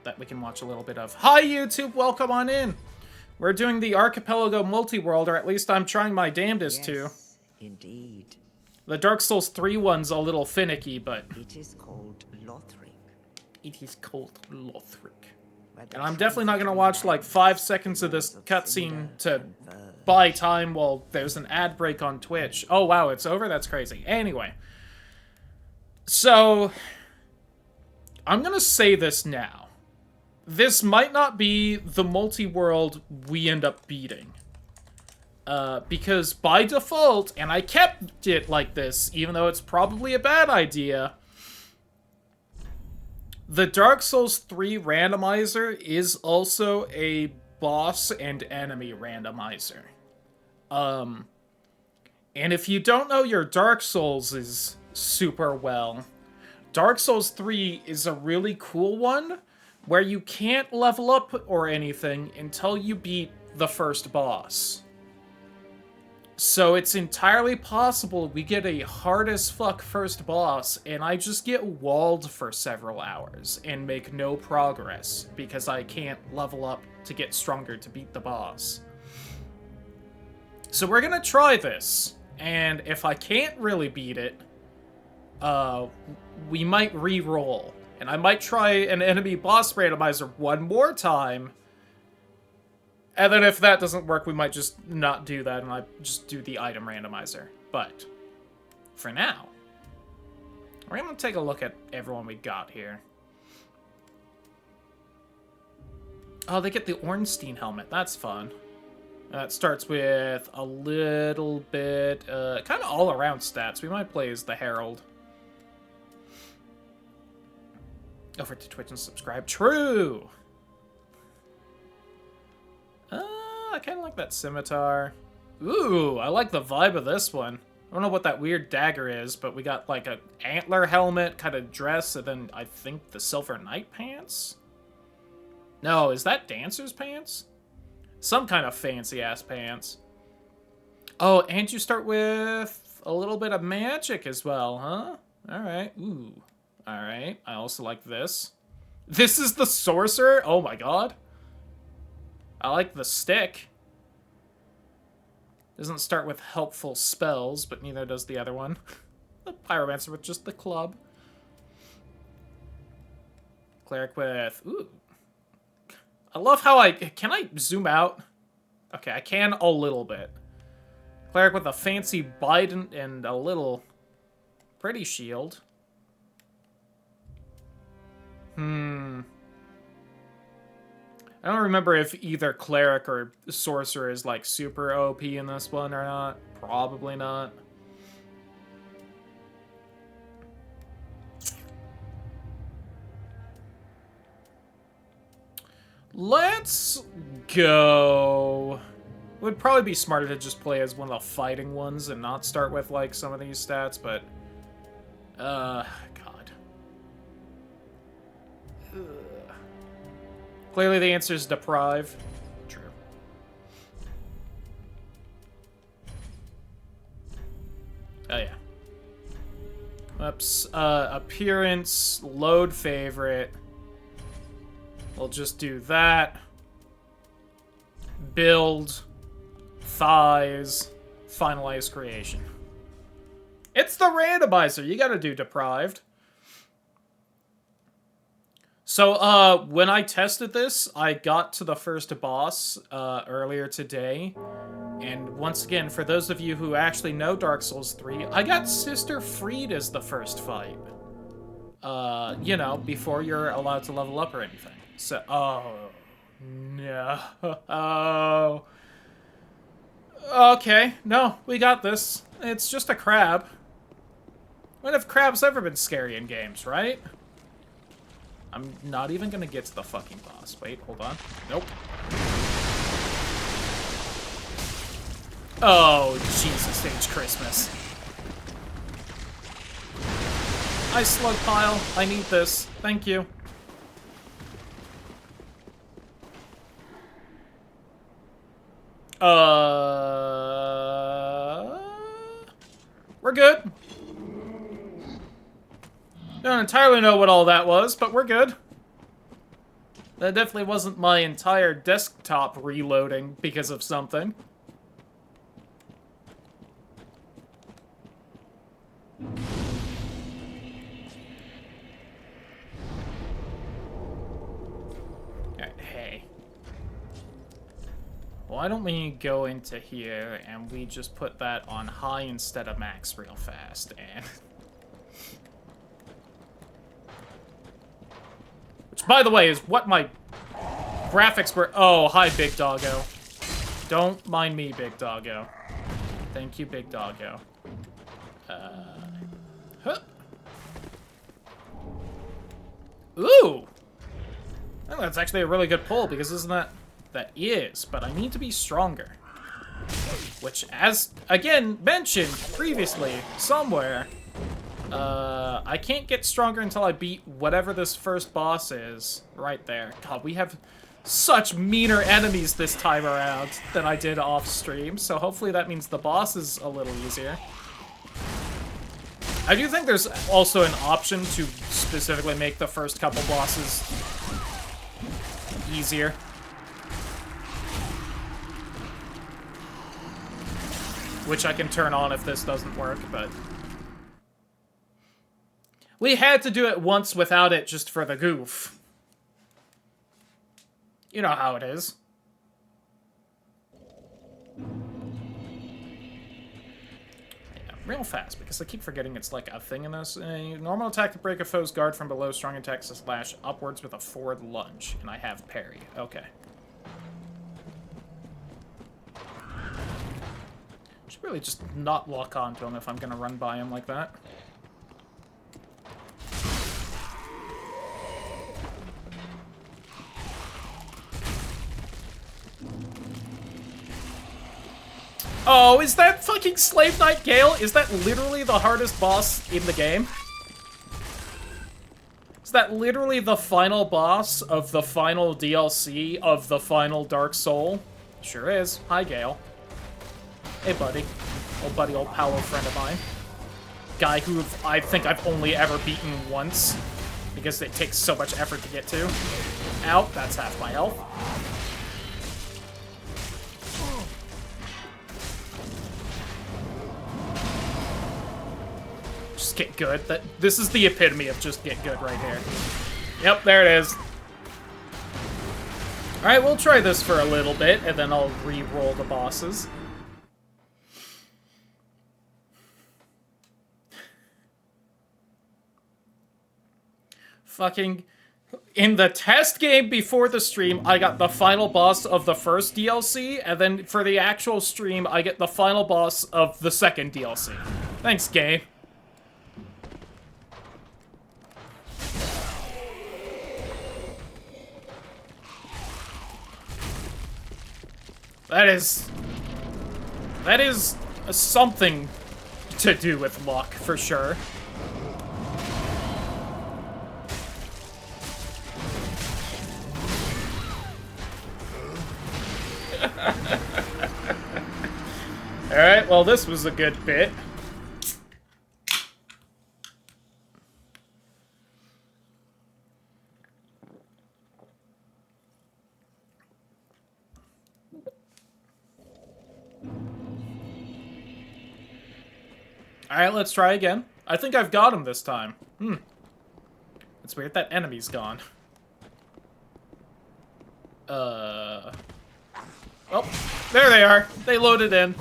that we can watch a little bit of. Hi, YouTube! Welcome on in! We're doing the Archipelago Multiworld, or at least I'm trying my damnedest to. Indeed. The Dark Souls 3 one's a little finicky, but... It is called Lothric. It is called Lothric. And I'm definitely not gonna watch like 5 seconds of this cutscene to buy time while there's an ad break on Twitch. Oh wow, it's over? That's crazy. Anyway. So... I'm gonna say this now. This might not be the multi-world we end up beating. Because by default, and I kept it like this, even though it's probably a bad idea, the Dark Souls 3 randomizer is also a boss and enemy randomizer. And if you don't know your Dark Souls is super well, Dark Souls 3 is a really cool one where you can't level up or anything until you beat the first boss. So it's entirely possible we get a hard as fuck first boss and I just get walled for several hours and make no progress because I can't level up to get stronger to beat the boss. So we're gonna try this, and if I can't really beat it, we might re-roll. And I might try an enemy boss randomizer one more time. And then if that doesn't work, we might just not do that and I just do the item randomizer. But for now, we're going to take a look at everyone we got here. Oh, they get the Ornstein helmet. That's fun. It starts with a little bit, kind of all-around stats. We might play as the Herald. Over to Twitch and subscribe. True! I kind of like that scimitar. Ooh, I like the vibe of this one. I don't know what that weird dagger is, but we got like an antler helmet kind of dress, and then I think the silver knight pants? No, is that dancer's pants? Some kind of fancy-ass pants. Oh, and you start with a little bit of magic as well, huh? Alright, ooh. Alright, I also like this. This is the sorcerer? Oh my god. I like the stick. Doesn't start with helpful spells, but neither does the other one. The pyromancer with just the club. Cleric with... Ooh. I love how can I zoom out? Okay, I can a little bit. Cleric with a fancy bident and a little pretty shield. I don't remember if either cleric or sorcerer is like super OP in this one or not. Probably not. Let's go. It would probably be smarter to just play as one of the fighting ones and not start with like some of these stats, but God. Clearly the answer is deprive. True. Oh yeah. Oops. Appearance, load favorite. We'll just do that. Build. Thighs. Finalize creation. It's the randomizer. You gotta do deprived. So, when I tested this, I got to the first boss, earlier today. And once again, for those of you who actually know Dark Souls 3, I got Sister Freed as the first fight. You know, before you're allowed to level up or anything. So, oh, no. Oh. Okay, no, we got this. It's just a crab. When have crabs ever been scary in games, right? I'm not even gonna get to the fucking boss. Wait, hold on. Nope. Oh, Jesus H. Christmas. I slug pile. I need this. Thank you. We're good. Don't entirely know what all that was, but we're good. That definitely wasn't my entire desktop reloading because of something. Alright, hey. Why don't we go into here and we just put that on high instead of max real fast, and... Which, by the way, is what my graphics were... Oh, hi, Big Doggo. Don't mind me, Big Doggo. Thank you, Big Doggo. Huh. Ooh! I think that's actually a really good pull, because isn't that... That is, but I need to be stronger. Which, as, again, mentioned previously, somewhere, I can't get stronger until I beat whatever this first boss is. Right there. God, we have such meaner enemies this time around than I did off stream, so hopefully that means the boss is a little easier. I do think there's also an option to specifically make the first couple bosses easier. Which I can turn on if this doesn't work, but... We had to do it once without it just for the goof. You know how it is. Yeah, real fast, because I keep forgetting it's like a thing in this. A normal attack to break a foe's guard from below, strong attacks to slash upwards with a forward lunge. And I have parry. Okay. Should really just not lock onto him if I'm gonna run by him like that. Oh, is that fucking Slave Knight Gael? Is that literally the hardest boss in the game? Is that literally the final boss of the final DLC of the final Dark Soul? Sure is. Hi, Gael. Hey, buddy. Old power friend of mine. Guy who I think I've only ever beaten once, because it takes so much effort to get to. Ow, that's half my health. Just get good. This is the epitome of just get good right here. Yep, there it is. Alright, we'll try this for a little bit, and then I'll re-roll the bosses. Fucking... In the test game before the stream, I got the final boss of the first DLC, and then for the actual stream, I get the final boss of the second DLC. Thanks, game. That is something to do with luck, for sure. Alright, well, this was a good bit. Alright, let's try again. I think I've got him this time. It's weird that enemy's gone. Oh, there they are. They loaded in.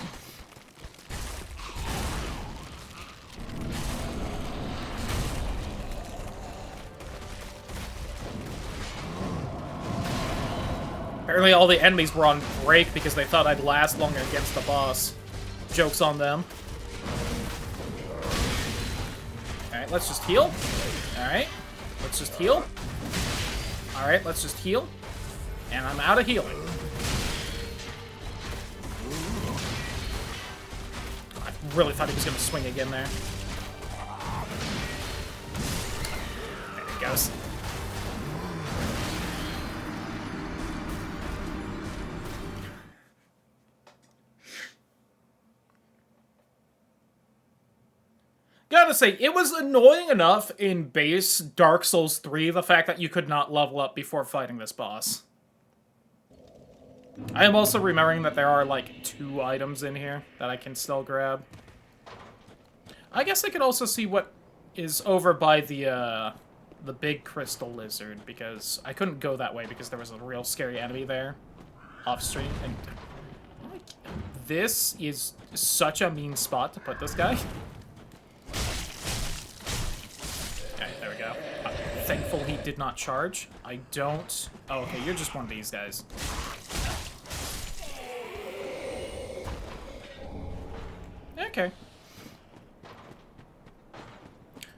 Apparently all the enemies were on break because they thought I'd last longer against the boss. Joke's on them. Alright, let's just heal. Alright, let's just heal. Alright, let's just heal. And I'm out of healing. I really thought he was going to swing again there. There he goes. gotta say, it was annoying enough in base Dark Souls 3, the fact that you could not level up before fighting this boss. I am also remembering that there are, like, 2 items in here that I can still grab. I guess I could also see what is over by the big crystal lizard, because I couldn't go that way because there was a real scary enemy there off-stream, and this is such a mean spot to put this guy. Okay, there we go. Thankful he did not charge. I don't... Oh, okay, you're just one of these guys. Okay.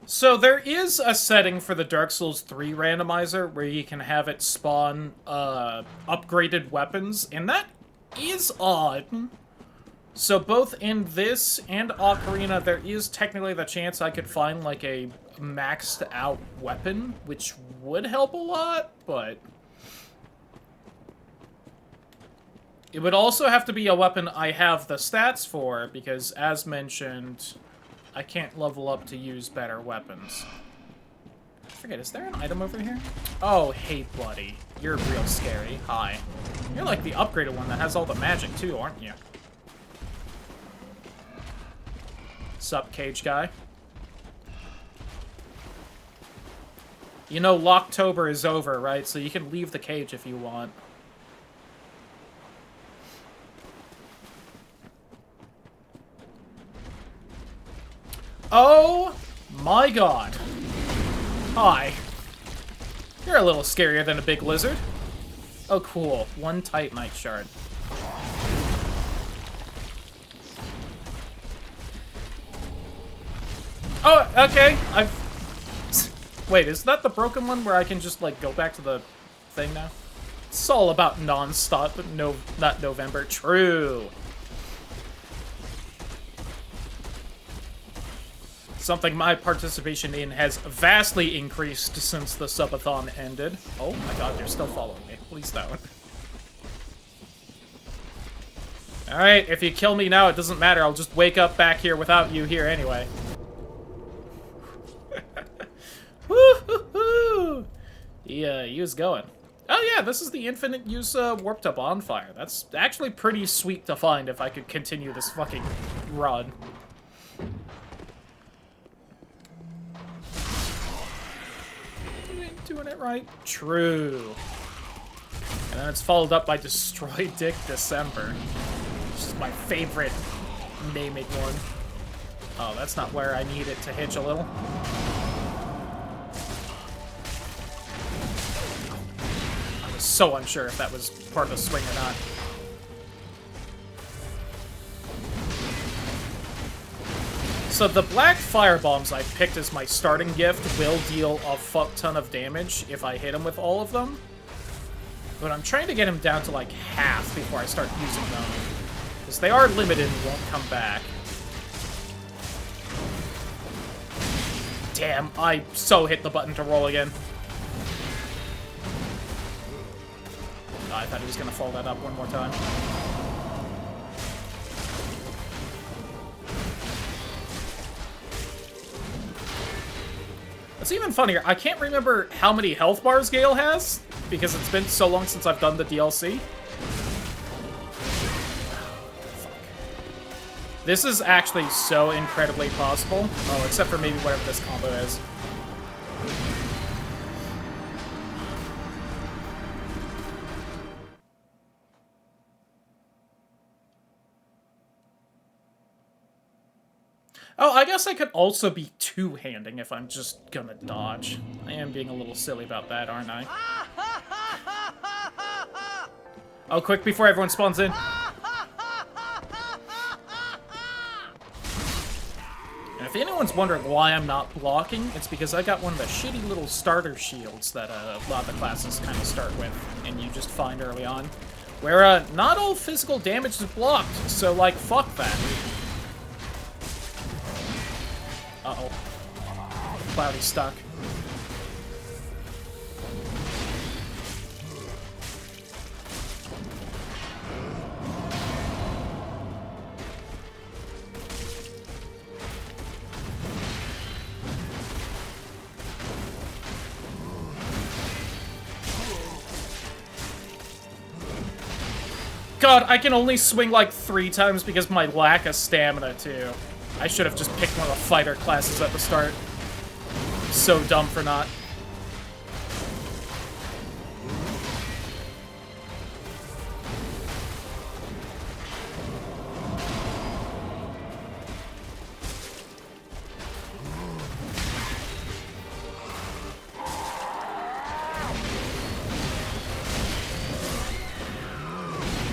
So there is a setting for the Dark Souls 3 randomizer where you can have it spawn upgraded weapons, and that is odd. So both in this and Ocarina, there is technically the chance I could find like a maxed out weapon, which would help a lot, but it would also have to be a weapon I have the stats for, because as mentioned, I can't level up to use better weapons. I forget, is there an item over here? Oh, hey, buddy. You're real scary. Hi. You're like the upgraded one that has all the magic, too, aren't you? Sup, cage guy? You know, Locktober is over, right? So you can leave the cage if you want. Oh my god. Hi. You're a little scarier than a big lizard. Oh, cool. 1 Titanite shard. Oh, okay. Wait, is that the broken one where I can just, like, go back to the thing now? It's all about non-stop, not November. True. Something my participation in has vastly increased since the subathon ended. Oh my god, they're still following me. Please don't. Alright, if you kill me now, it doesn't matter. I'll just wake up back here without you here anyway. Woo-hoo-hoo! He was going. Oh yeah, this is the infinite use warp to bonfire. That's actually pretty sweet to find if I could continue this fucking run. Doing it right. True. And then it's followed up by Destroy Dick December, which is my favorite naming one. Oh, that's not where I need it to hitch a little. I was so unsure if that was part of the swing or not. So the black firebombs I picked as my starting gift will deal a fuck ton of damage if I hit him with all of them. But I'm trying to get him down to like half before I start using them. Because they are limited and won't come back. Damn, I so hit the button to roll again. Oh, I thought he was going to follow that up one more time. It's even funnier, I can't remember how many health bars Gael has, because it's been so long since I've done the DLC. Fuck. This is actually so incredibly possible. Oh, except for maybe whatever this combo is. Oh, I guess I could also be two-handing if I'm just gonna dodge. I am being a little silly about that, aren't I? Oh, quick, before everyone spawns in. And if anyone's wondering why I'm not blocking, it's because I got one of the shitty little starter shields that a lot of the classes kind of start with, and you just find early on, where not all physical damage is blocked, so, like, fuck that. Uh-oh. Cloudy's stuck. god, I can only swing like 3 times because of my lack of stamina, too. I should have just picked one of the fighter classes at the start. So dumb for not.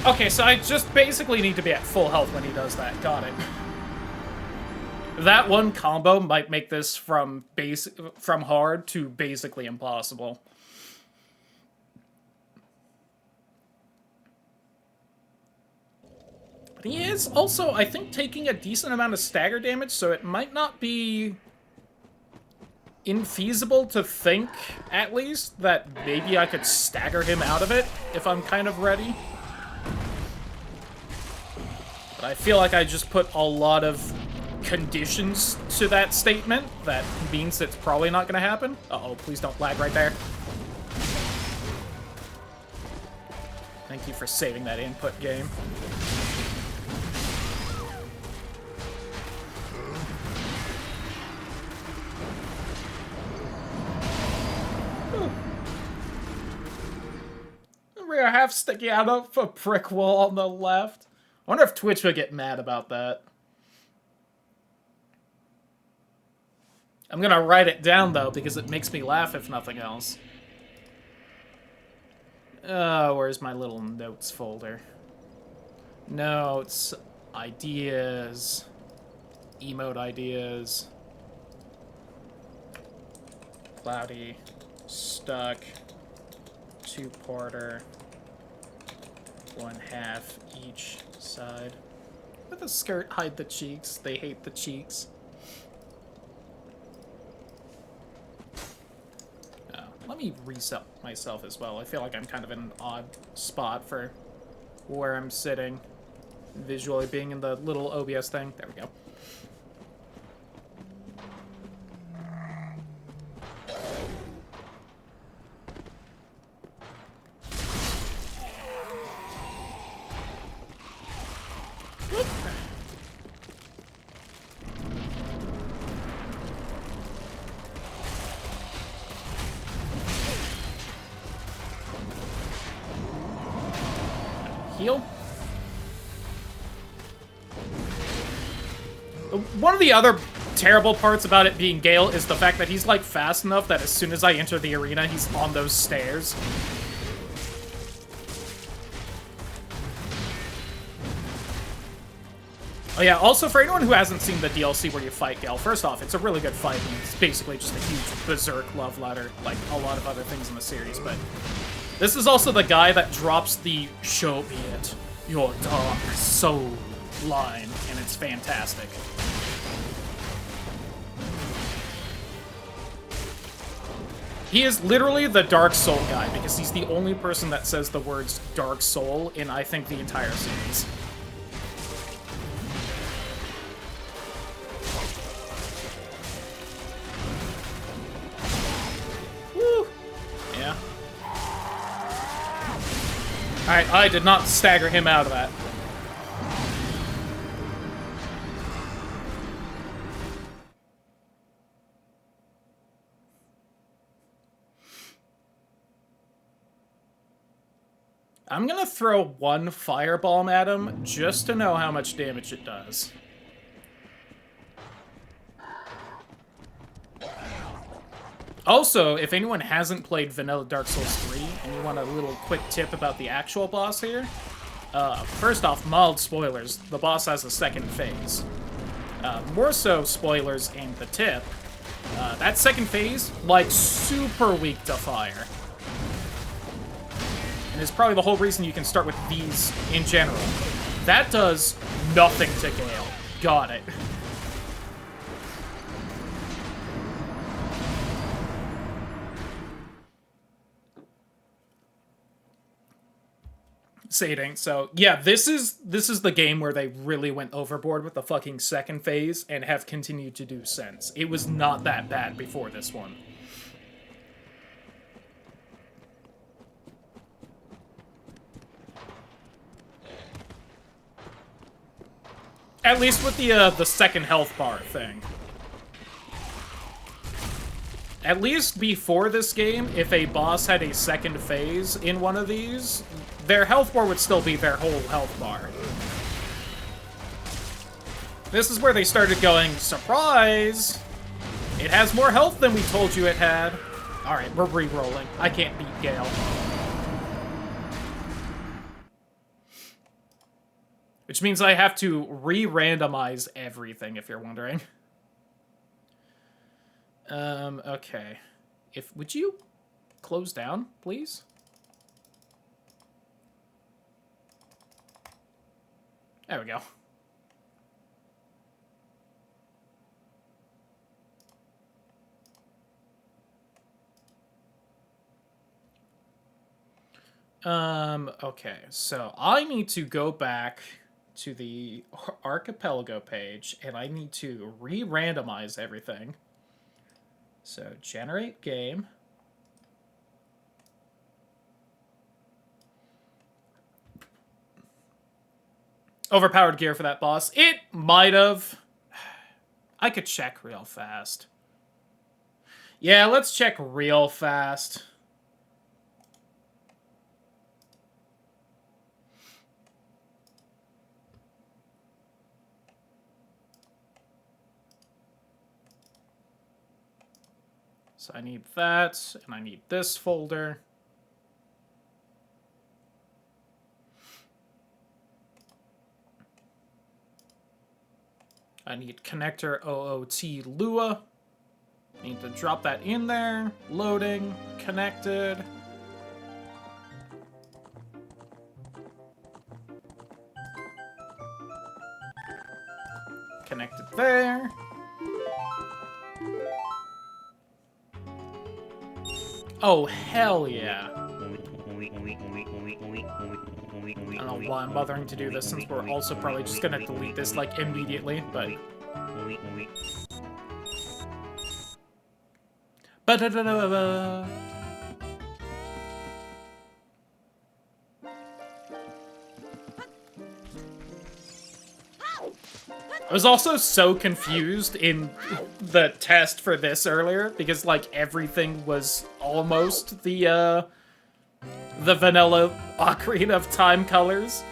Okay, so I just basically need to be at full health when he does that. Got it. That one combo might make this from hard to basically impossible. But he is also, I think, taking a decent amount of stagger damage, so it might not be infeasible to think, at least, that maybe I could stagger him out of it if I'm kind of ready. But I feel like I just put a lot of conditions to that statement that means it's probably not going to happen. Uh-oh, please don't lag right there. Thank you for saving that input, game. We're half sticking out of a brick wall on the left. I wonder if Twitch would get mad about that. I'm gonna write it down, though, because it makes me laugh, if nothing else. Where's my little notes folder? Notes, ideas, emote ideas. Cloudy, stuck, 2-parter, 1/2 each side. Let the skirt hide the cheeks. They hate the cheeks. Let me reset myself as well. I feel like I'm kind of in an odd spot for where I'm sitting. Visually being in the little OBS thing. There we go. Heal. One of the other terrible parts about it being Gael is the fact that he's, like, fast enough that as soon as I enter the arena, he's on those stairs. Oh yeah, also for anyone who hasn't seen the DLC where you fight Gael, first off, it's a really good fight, and it's basically just a huge berserk love letter, like a lot of other things in the series, but this is also the guy that drops the "Show me it, your dark soul" line, and it's fantastic. He is literally the Dark Soul guy, because he's the only person that says the words Dark Soul in, I think, the entire series. Woo! Yeah. Alright, I did not stagger him out of that. I'm gonna throw one firebomb at him just to know how much damage it does. Also, if anyone hasn't played Vanilla Dark Souls 3 and you want a little quick tip about the actual boss here, first off, mild spoilers, the boss has a second phase. More so spoilers and the tip, that second phase, like, super weak to fire. And is probably the whole reason you can start with these in general. That does nothing to Gael. Got it. Sading. So yeah, this is the game where they really went overboard with the fucking second phase and have continued to do since. It was not that bad before this one. At least with the second health bar thing. At least before this game, if a boss had a second phase in one of these, their health bar would still be their whole health bar. This is where they started going, surprise! It has more health than we told you it had. Alright, we're re-rolling. I can't beat Gael. Which means I have to re-randomize everything, if you're wondering. Okay. Would you close down, please? There we go. Okay, so I need to go back to the Archipelago page, and I need to re-randomize everything. So, generate game. Overpowered gear for that boss. It might have. I could check real fast. Yeah, let's check real fast. So I need that, and I need this folder. I need connector OOT Lua. I need to drop that in there. Loading, connected. Connected there. Oh, hell yeah. I don't know why I'm bothering to do this, since we're also probably just gonna delete this, like, immediately, but... Ba-da-da-da-da-da. I was also so confused in the test for this earlier, because, like, everything was almost the vanilla Ocarina of Time colors.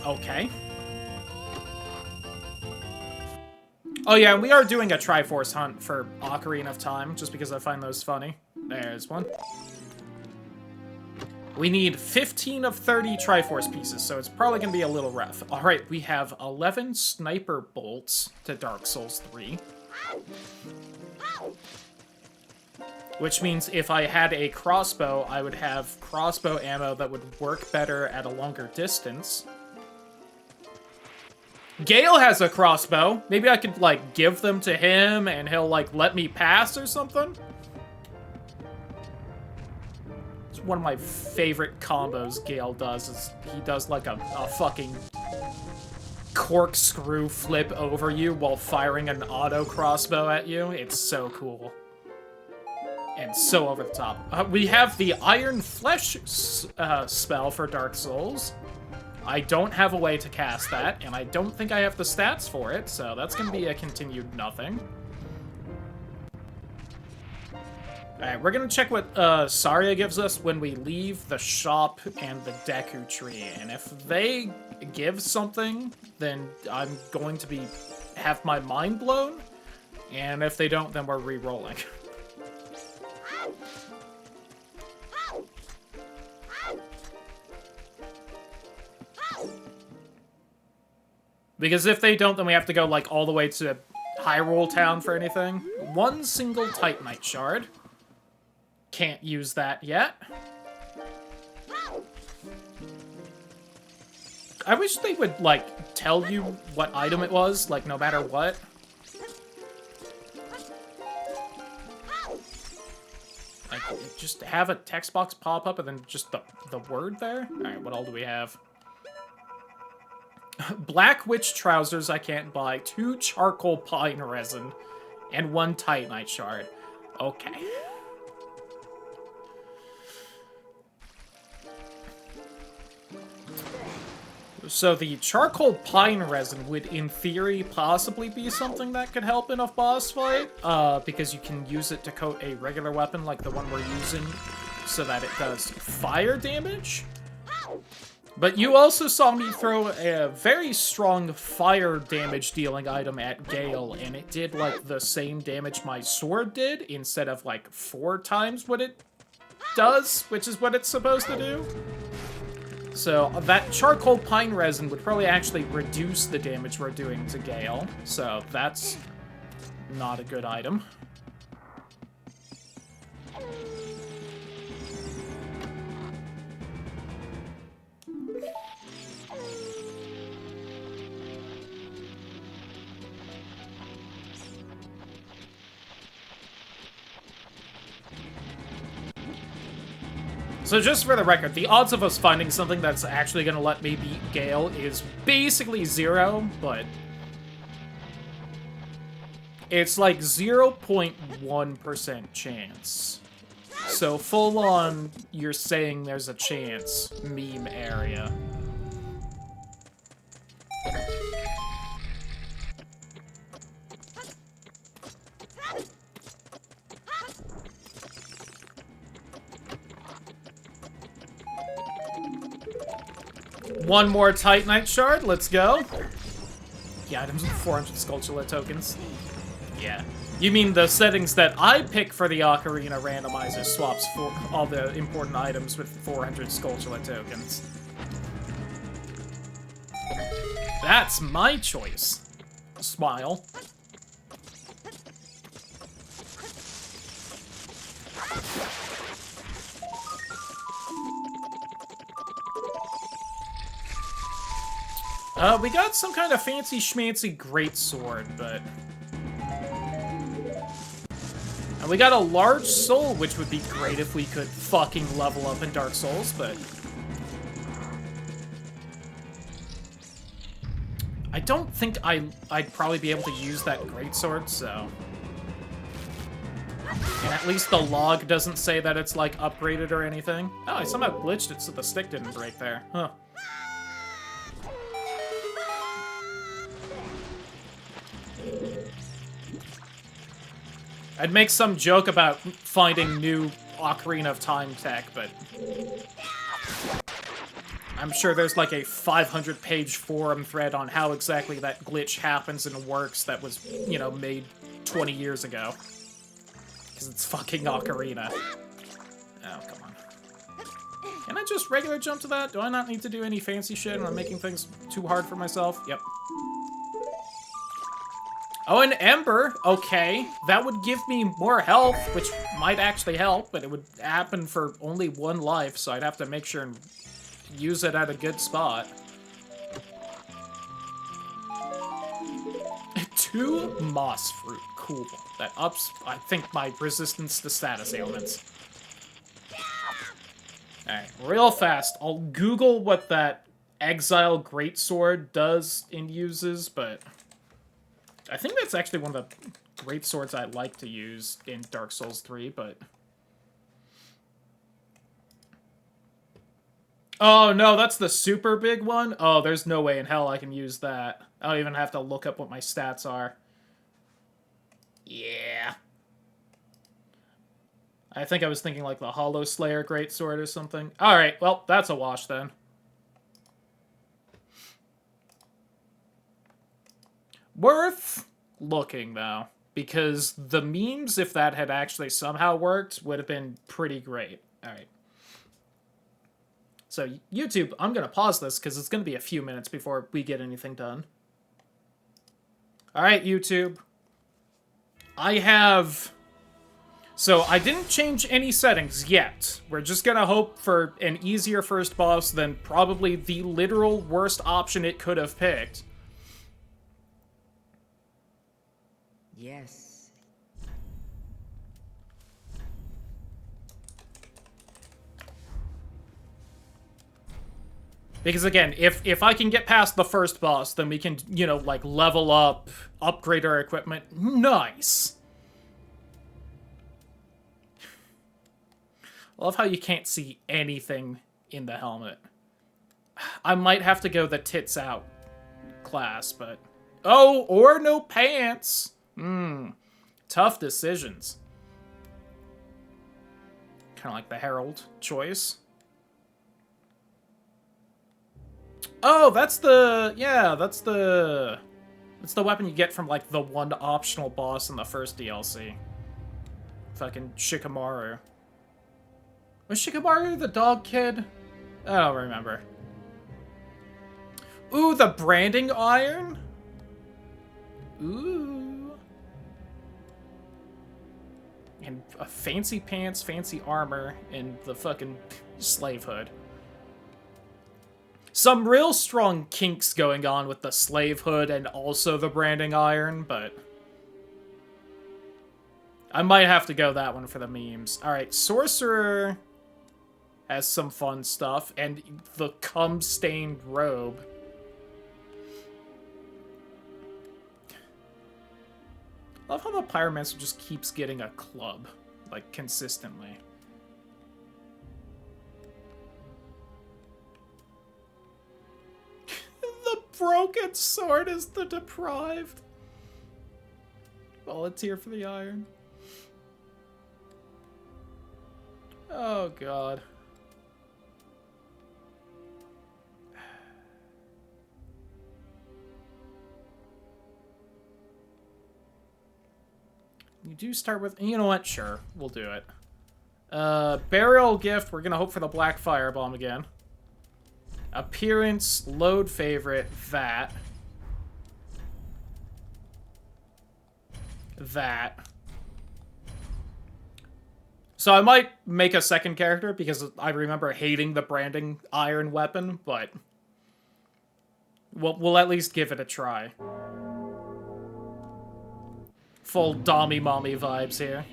Okay. Oh yeah, we are doing a Triforce hunt for Ocarina of Time, just because I find those funny. There's one. We need 15 of 30 Triforce pieces, so it's probably going to be a little rough. Alright, we have 11 sniper bolts to Dark Souls 3. Which means if I had a crossbow, I would have crossbow ammo that would work better at a longer distance. Gael has a crossbow. Maybe I could, like, give them to him and he'll, like, let me pass or something? It's one of my favorite combos Gael does, is he does, like, a fucking corkscrew flip over you while firing an auto crossbow at you. It's so cool. And so over the top. We have the Iron Flesh spell for Dark Souls. I don't have a way to cast that, and I don't think I have the stats for it, so that's going to be a continued nothing. Alright, we're going to check what Saria gives us when we leave the shop and the Deku Tree, and if they give something, then I'm going to have my mind blown, and if they don't, then we're re-rolling. Because if they don't, then we have to go, like, all the way to Hyrule Town for anything. One single Titanite shard. Can't use that yet. I wish they would, like, tell you what item it was, like, no matter what. Like, just have a text box pop up and then just the word there? Alright, what all do we have? Black Witch trousers I can't buy, 2 charcoal pine resin, and 1 titanite shard. Okay. So the charcoal pine resin would, in theory, possibly be something that could help in a boss fight, because you can use it to coat a regular weapon like the one we're using so that it does fire damage. But you also saw me throw a very strong fire damage dealing item at Gael, and it did, like, the same damage my sword did, instead of, like, 4 times what it does, which is what it's supposed to do. So that charcoal pine resin would probably actually reduce the damage we're doing to Gael, so that's not a good item. So just for the record, the odds of us finding something that's actually going to let me beat Gael is basically 0, but it's like 0.1% chance. So full on, you're saying there's a chance meme area. One more Titanite shard, let's go. Yeah, items with 400 Skulltula tokens. Yeah. You mean the settings that I pick for the Ocarina randomizer swaps for all the important items with 400 Skulltula tokens. That's my choice. Smile. We got some kind of fancy schmancy greatsword, but... And we got a large soul, which would be great if we could fucking level up in Dark Souls, but... I don't think I'd probably be able to use that greatsword, so... And at least the log doesn't say that it's, like, upgraded or anything. Oh, I somehow glitched it so the stick didn't break there. Huh. I'd make some joke about finding new Ocarina of Time tech, but... I'm sure there's like a 500-page forum thread on how exactly that glitch happens and works that was, you know, made 20 years ago. Because it's fucking Ocarina. Oh, come on. Can I just regular jump to that? Do I not need to do any fancy shit and I'm making things too hard for myself? Yep. Oh, an ember. Okay. That would give me more health, which might actually help, but it would happen for only 1 life, so I'd have to make sure and use it at a good spot. 2 moss fruit. Cool. That ups, I think, my resistance to status ailments. Alright, real fast. I'll Google what that Exile Greatsword does and uses, but... I think that's actually one of the great swords I like to use in Dark Souls 3, but... Oh, no, that's the super big one? Oh, there's no way in hell I can use that. I don't even have to look up what my stats are. Yeah. I think I was thinking like the Hollow Slayer Greatsword or something. Alright, well, that's a wash then. Worth looking, though, because the memes, if that had actually somehow worked, would have been pretty great. Alright. So, YouTube, I'm going to pause this, because it's going to be a few minutes before we get anything done. Alright, YouTube. I have... So, I didn't change any settings yet. We're just going to hope for an easier first boss than probably the literal worst option it could have picked. Yes. Because again, if I can get past the first boss, then we can, you know, like, level up, upgrade our equipment. Nice! I love how you can't see anything in the helmet. I might have to go the tits out class, but... Oh, or no pants! Tough decisions. Kind of like the Herald choice. Oh, that's the... Yeah, that's the... It's the weapon you get from, like, the one optional boss in the first DLC. Fucking Shikamaru. Was Shikamaru the dog kid? I don't remember. Ooh, the branding iron? Ooh. And fancy pants, fancy armor, and the fucking slave hood. Some real strong kinks going on with the slave hood and also the branding iron, but... I might have to go that one for the memes. Alright, Sorcerer has some fun stuff, and the cum-stained robe. I love how the Pyromancer just keeps getting a club, like, consistently. The broken sword is the deprived. Volunteer for the iron. Oh, God. You do start with... You know what? Sure. We'll do it. Burial gift. We're gonna hope for the Black Firebomb again. Appearance. Load favorite. That. That. So I might make a second character because I remember hating the branding iron weapon, but... We'll at least give it a try. Full Dommy Mommy vibes here.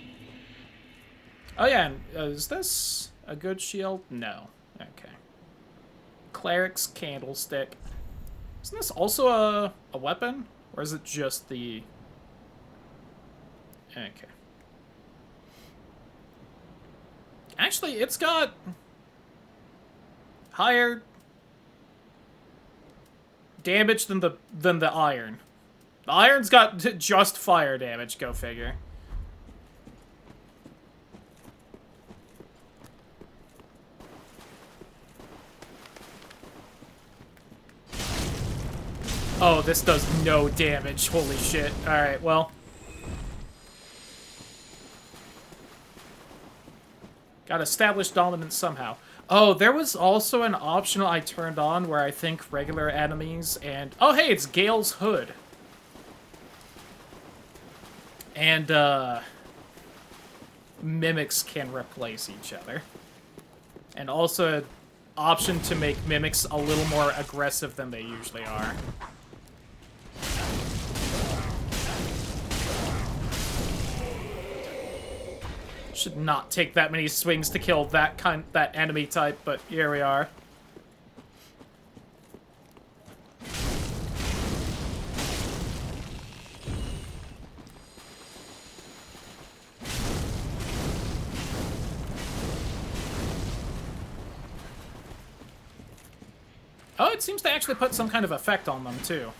Oh yeah, and, is this a good shield? No. Okay. Cleric's Candlestick. Isn't this also a weapon? Or is it just the... Okay. Actually, it's got... higher... damage than the iron. The iron's got just fire damage, go figure. Oh, this does no damage. Holy shit. Alright, well. Got established dominance somehow. Oh, there was also an optional I turned on where I think regular enemies and... Oh, hey, it's Gael's hood. And, mimics can replace each other. And also an option to make mimics a little more aggressive than they usually are. Should not take that many swings to kill that enemy type, but here we are. Oh, it seems to actually put some kind of effect on them, too.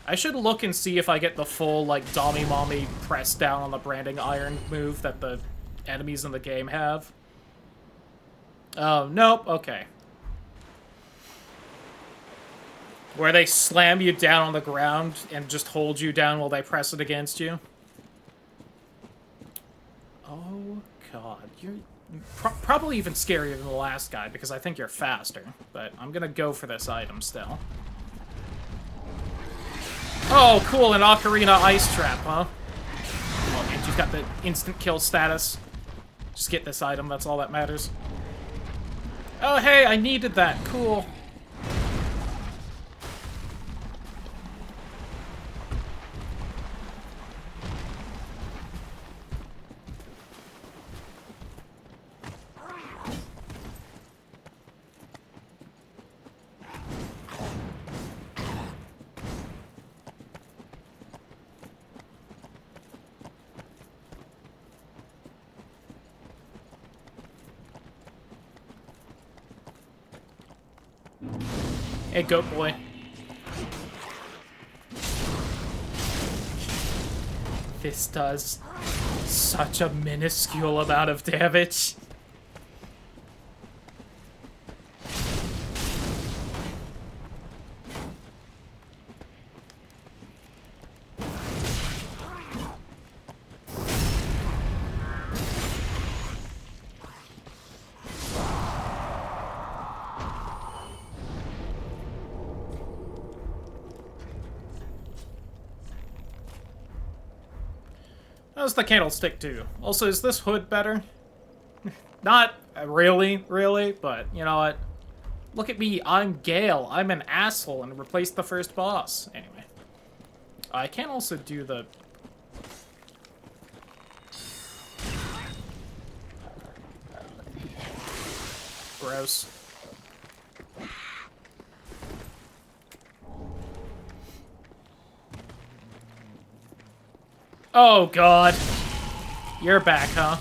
I should look and see if I get the full, like, Dommy Mommy press down on the branding iron move that the enemies in the game have. Oh, nope, okay. Where they slam you down on the ground and just hold you down while they press it against you. Oh, God. You're probably even scarier than the last guy, because I think you're faster. But I'm gonna go for this item still. Oh, cool, an Ocarina ice trap, huh? Oh, and you've got the instant kill status. Just get this item, that's all that matters. Oh, hey, I needed that. Cool. Hey, goat boy. This does such a minuscule amount of damage. How's the candlestick too? Also, is this hood better? Not really, but you know what? Look at me, I'm Gael. I'm an asshole and replaced the first boss. Anyway. I can also do the... Gross. Oh, God. You're back, huh?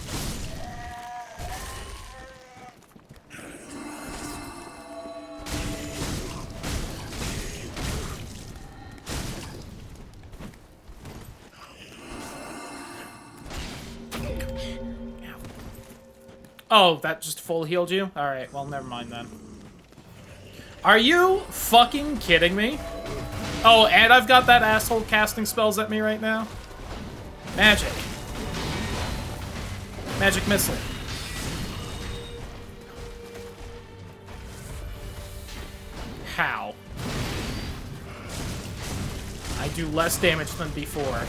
Oh, that just full healed you? Alright, well, never mind then. Are you fucking kidding me? Oh, and I've got that asshole casting spells at me right now? Magic. Magic missile. How? I do less damage than before.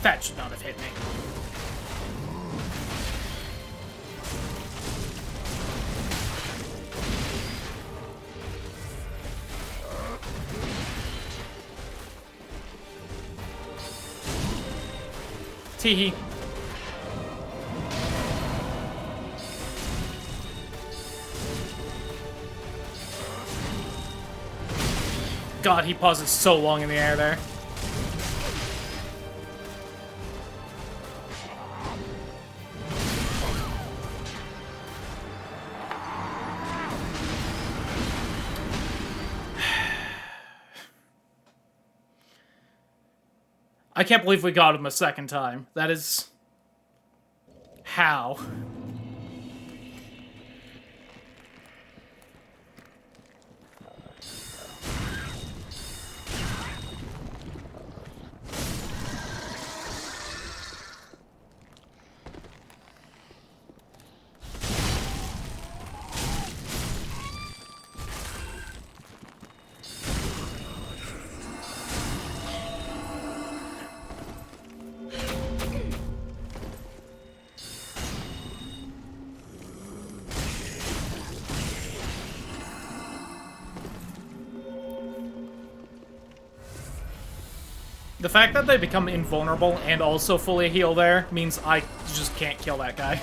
That should not have hit me. Teehee. God, he pauses so long in the air there. I can't believe we got him a second time. That is... How? The fact that they become invulnerable and also fully heal there means I just can't kill that guy.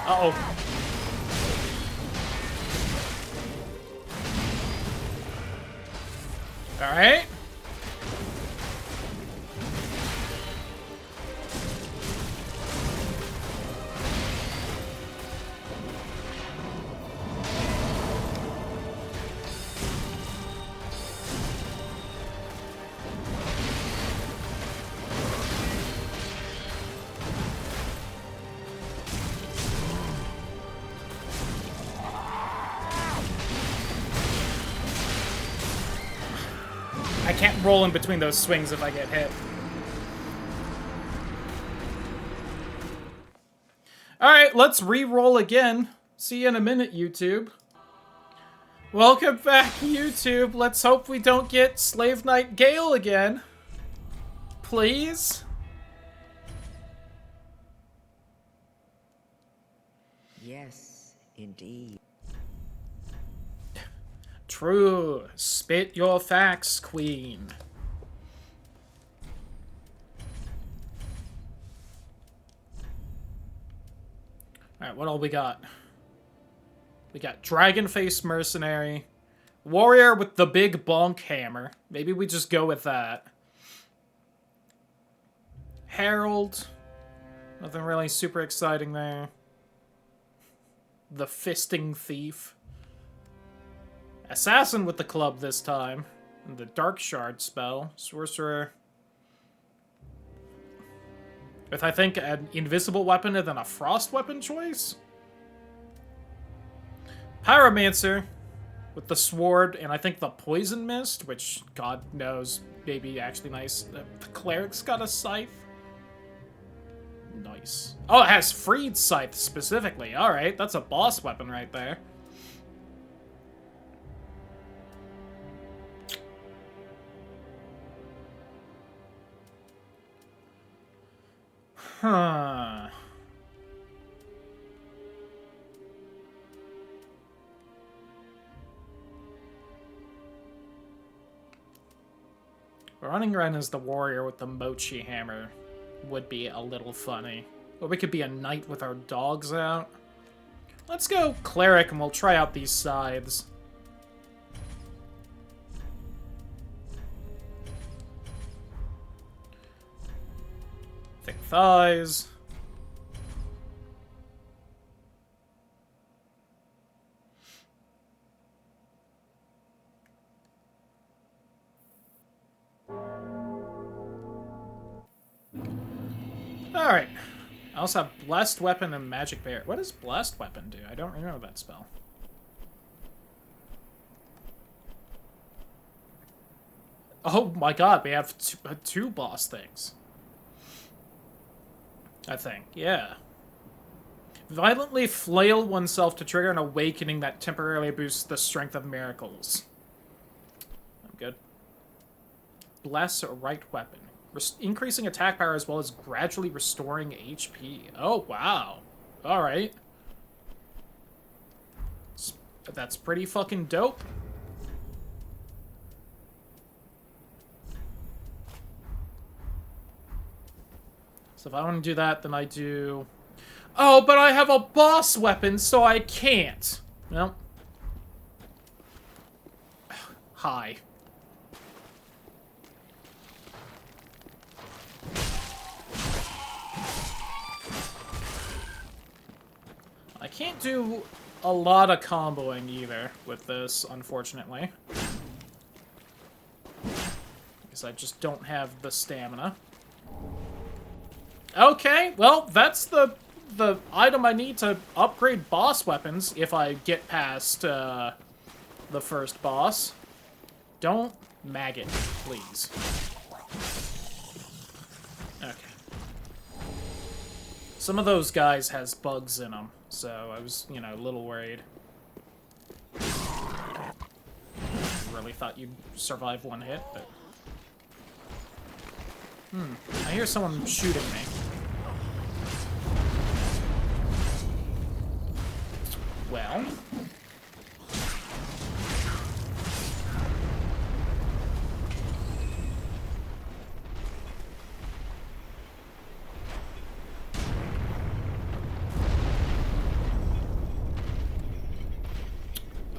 Uh-oh. Alright. can't roll in between those swings if I get hit. Alright, let's re-roll again. See you in a minute, YouTube. Welcome back, YouTube. Let's hope we don't get Slave Knight Gael again. Please? Yes, indeed. True. Spit your facts, queen. Alright, what all we got? We got Dragon Face Mercenary. Warrior with the big bonk hammer. Maybe we just go with that. Herald. Nothing really super exciting there. The Fisting Thief. Assassin with the club this time. And the Dark Shard spell. Sorcerer. With, I think, an invisible weapon and then a frost weapon choice? Pyromancer. With the sword and I think the Poison Mist, which, God knows, maybe actually nice. The Cleric's got a scythe. Nice. Oh, it has Freed Scythe specifically. Alright, that's a boss weapon right there. Huh. Running Ren as the warrior with the Mochi hammer would be a little funny. Or we could be a knight with our dogs out. Let's go cleric and we'll try out these scythes. Thick thighs. Alright. I also have Blessed Weapon and Magic Barrier. What does Blessed Weapon do? I don't remember that spell. Oh my god, we have two boss things. I think, yeah. Violently flail oneself to trigger an awakening that temporarily boosts the strength of miracles. I'm good. Bless right weapon. Increasing attack power as well as gradually restoring HP. Oh, wow. Alright. That's pretty fucking dope. So if I want to do that, then I do... Oh, but I have a boss weapon, so I can't. No. Hi. I can't do a lot of comboing either with this, unfortunately. Because I just don't have the stamina. Okay, well, that's the item I need to upgrade boss weapons if I get past the first boss. Don't maggot, please. Okay. Some of those guys has bugs in them, so I was, you know, a little worried. Really thought you'd survive one hit, but... I hear someone shooting me. Well...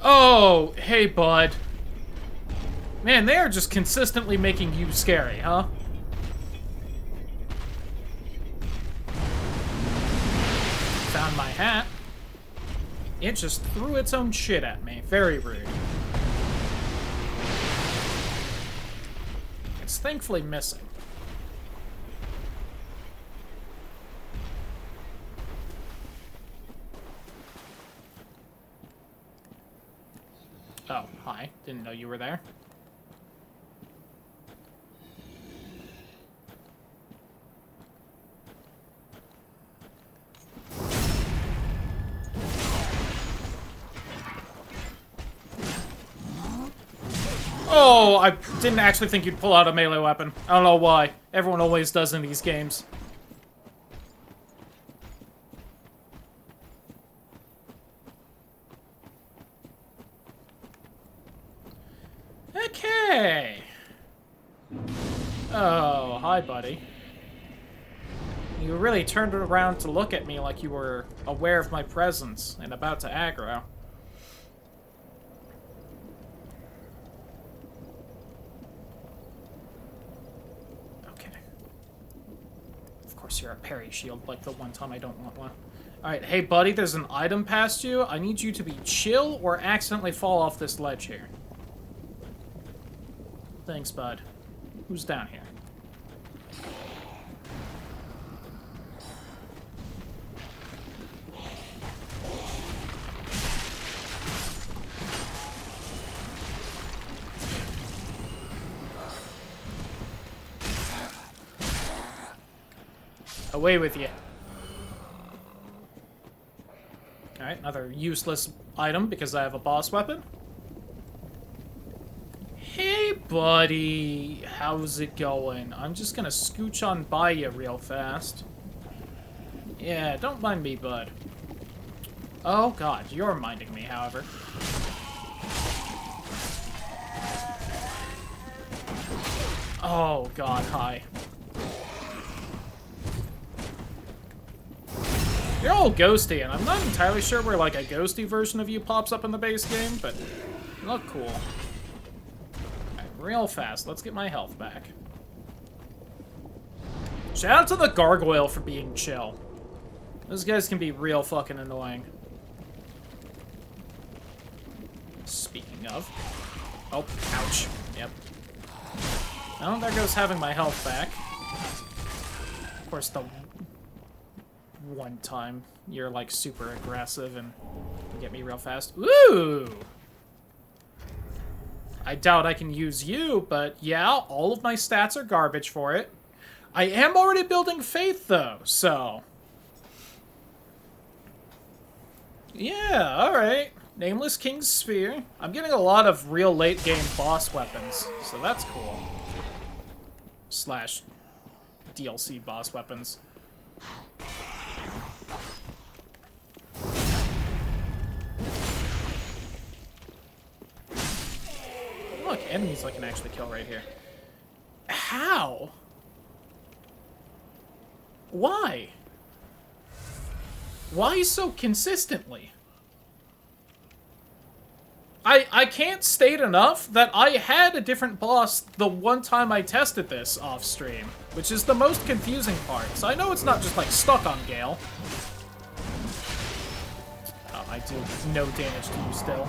Oh, hey, bud. Man, they are just consistently making you scary, huh? Found my hat. It just threw its own shit at me. Very rude. It's thankfully missing. Oh, hi. Didn't know you were there. Oh, I didn't actually think you'd pull out a melee weapon. I don't know why. Everyone always does in these games. Okay. Oh, hi, buddy. You really turned around to look at me like you were aware of my presence and about to aggro. Okay. Of course you're a parry shield, like the one time I don't want one. Alright, hey buddy, there's an item past you. I need you to be chill or accidentally fall off this ledge here. Thanks, bud. Who's down here? Away with you. Alright, another useless item because I have a boss weapon. Hey, buddy. How's it going? I'm just gonna scooch on by you real fast. Yeah, don't mind me, bud. Oh, God, you're minding me, however. Oh, God, hi. You're all ghosty, and I'm not entirely sure where, like, a ghosty version of you pops up in the base game, but you look cool. Alright, real fast. Let's get my health back. Shout out to the gargoyle for being chill. Those guys can be real fucking annoying. Speaking of... Oh, ouch. Yep. Oh, there goes having my health back. Of course, the one time you're, like, super aggressive and can get me real fast. Ooh! I doubt I can use you, but yeah, all of my stats are garbage for it. I am already building faith, though, so... Yeah, alright. Nameless King's Spear. I'm getting a lot of real late-game boss weapons, so that's cool. Slash DLC boss weapons. Look, enemies I can actually kill right here. How? Why? Why so consistently? I can't state enough that I had a different boss the one time I tested this off stream, which is the most confusing part. So I know it's not just like stuck on Gael. Oh, I do no damage to you still.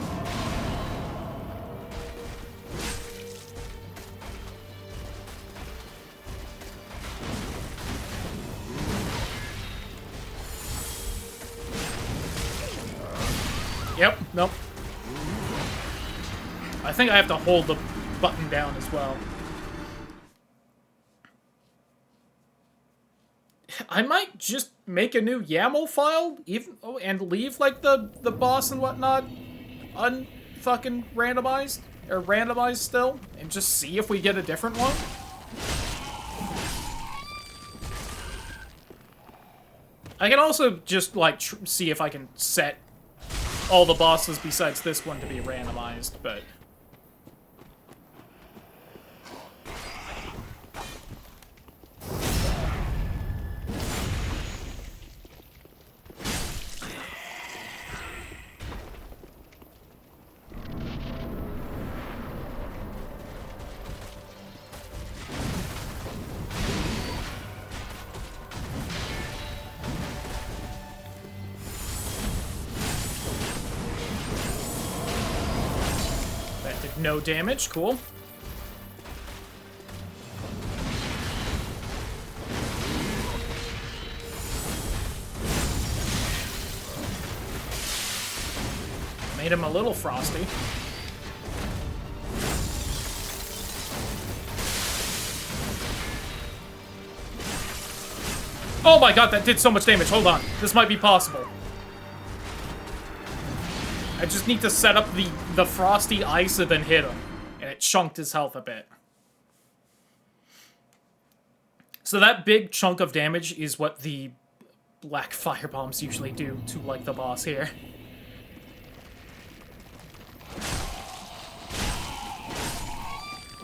Yep, nope. I think I have to hold the button down as well. I might just make a new YAML file and leave, like, the boss and whatnot unfucking randomized, or randomized still, and just see if we get a different one. I can also just, like, see if I can set all the bosses besides this one to be randomized, but... No damage, cool. Made him a little frosty. Oh my god, that did so much damage. Hold on. This might be possible. I just need to set up the frosty ice and then hit him. And it chunked his health a bit. So that big chunk of damage is what the black firebombs usually do to, like, the boss here.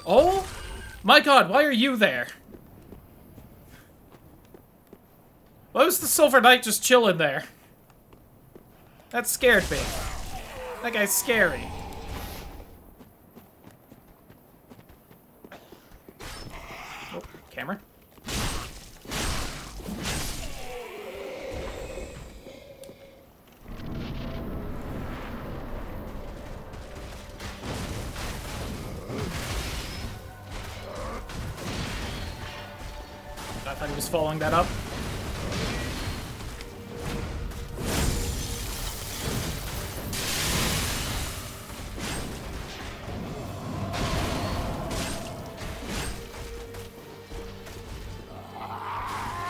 Oh my god, why are you there? Why was the Silver Knight just chilling there? That scared me. That guy's scary. Oh, camera. I thought he was following that up.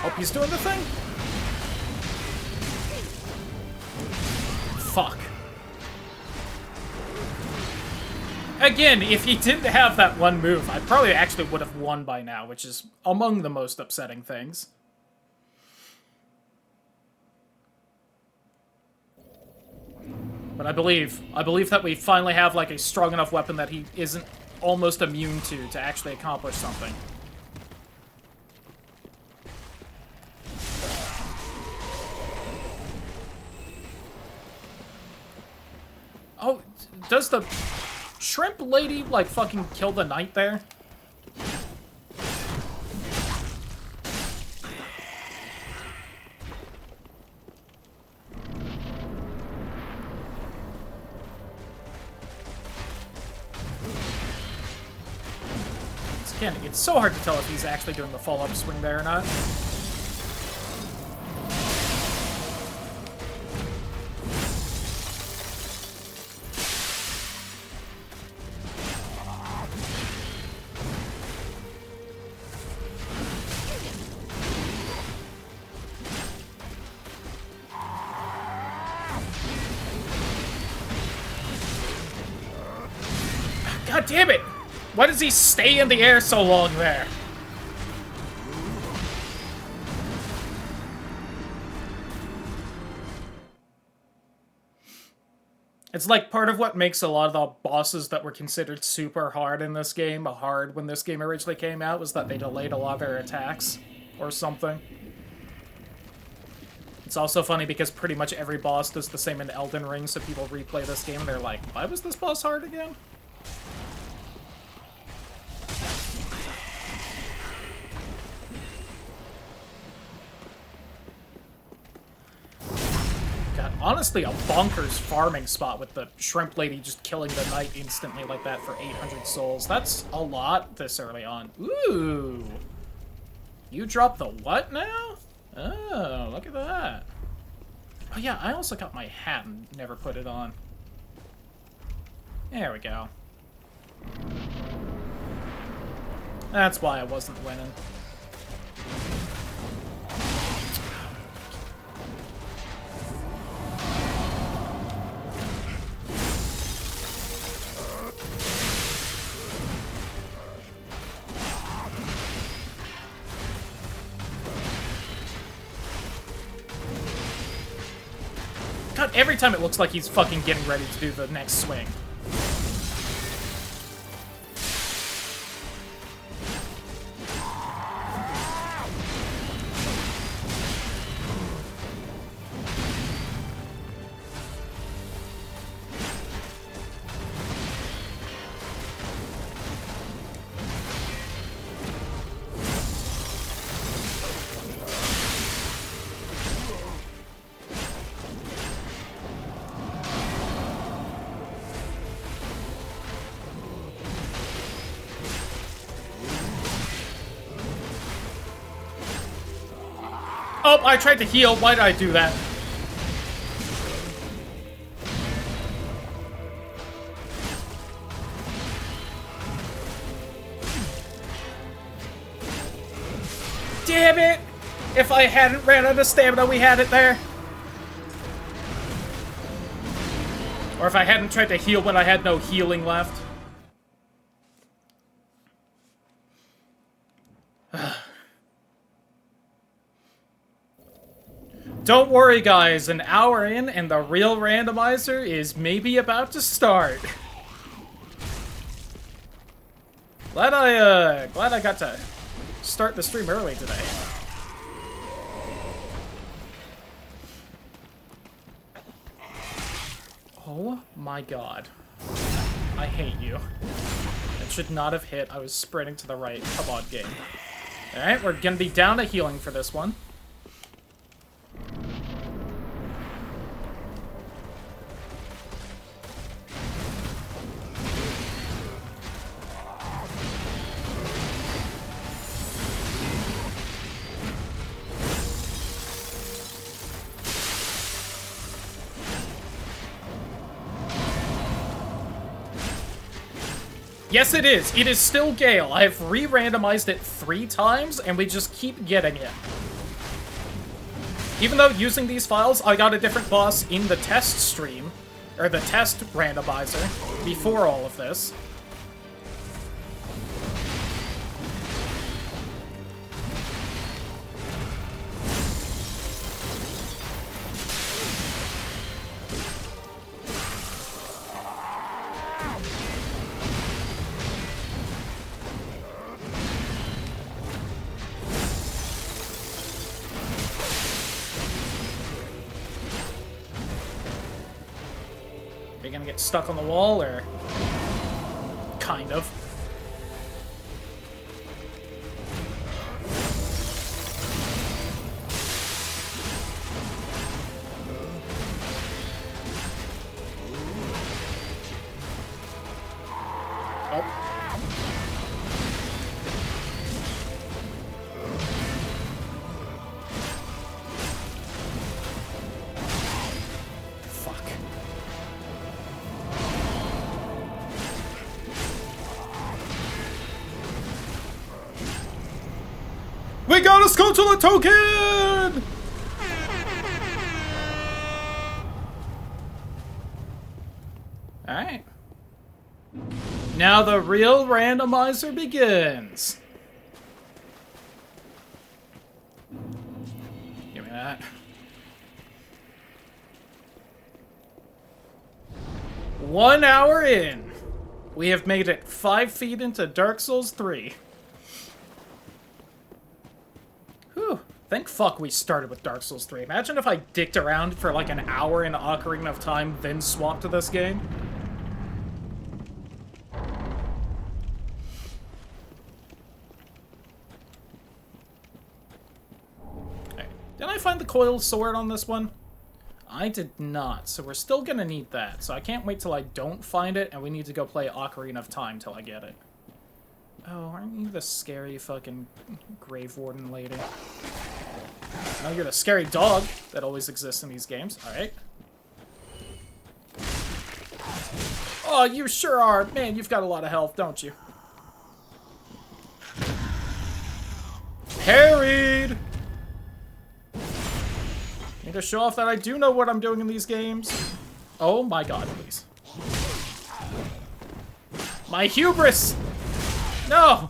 Hope he's doing the thing. Fuck. Again, if he didn't have that one move, I probably actually would have won by now, which is among the most upsetting things. But I believe that we finally have, like, a strong enough weapon that he isn't almost immune to actually accomplish something. Oh, does the shrimp lady, like, fucking kill the knight there? Again, it's so hard to tell if he's actually doing the fall-up swing there or not. God damn it! Why does he stay in the air so long there? It's like part of what makes a lot of the bosses that were considered super hard in this game hard when this game originally came out was that they delayed a lot of their attacks or something. It's also funny because pretty much every boss does the same in Elden Ring, so people replay this game and they're like, why was this boss hard again? Honestly, a bonkers farming spot with the shrimp lady just killing the knight instantly like that for 800 souls. That's a lot this early on. Ooh. You drop the what now? Oh, look at that. Oh yeah, I also got my hat and never put it on. There we go. That's why I wasn't winning. God, every time it looks like he's fucking getting ready to do the next swing. Oh, I tried to heal. Why did I do that? Damn it! If I hadn't ran out of stamina, we had it there. Or if I hadn't tried to heal when I had no healing left. Don't worry, guys. An hour in, and the real randomizer is maybe about to start. Glad I got to start the stream early today. Oh my god. I hate you. It should not have hit. I was sprinting to the right. Come on, game. Alright, we're gonna be down to healing for this one. Yes, it is. It is still Gael. I have re-randomized it 3 times, and we just keep getting it. Even though using these files, I got a different boss in the test stream, or the test randomizer, before all of this. Are you gonna get stuck on the wall, or... kind of. Oh. We got a Skulltula token! Alright. Now the real randomizer begins. Give me that. One hour in. We have made it 5 feet into Dark Souls 3. Whew. Thank fuck we started with Dark Souls 3. Imagine if I dicked around for like an hour in Ocarina of Time, then swapped to this game. Okay. Did I find the coiled sword on this one? I did not, so we're still gonna need that. So I can't wait till I don't find it, and we need to go play Ocarina of Time till I get it. Oh, aren't you the scary fucking Grave Warden lady? No, you're the scary dog that always exists in these games. Alright. Oh, you sure are. Man, you've got a lot of health, don't you? Harried! Need to show off that I do know what I'm doing in these games. Oh my god, please. My hubris! No!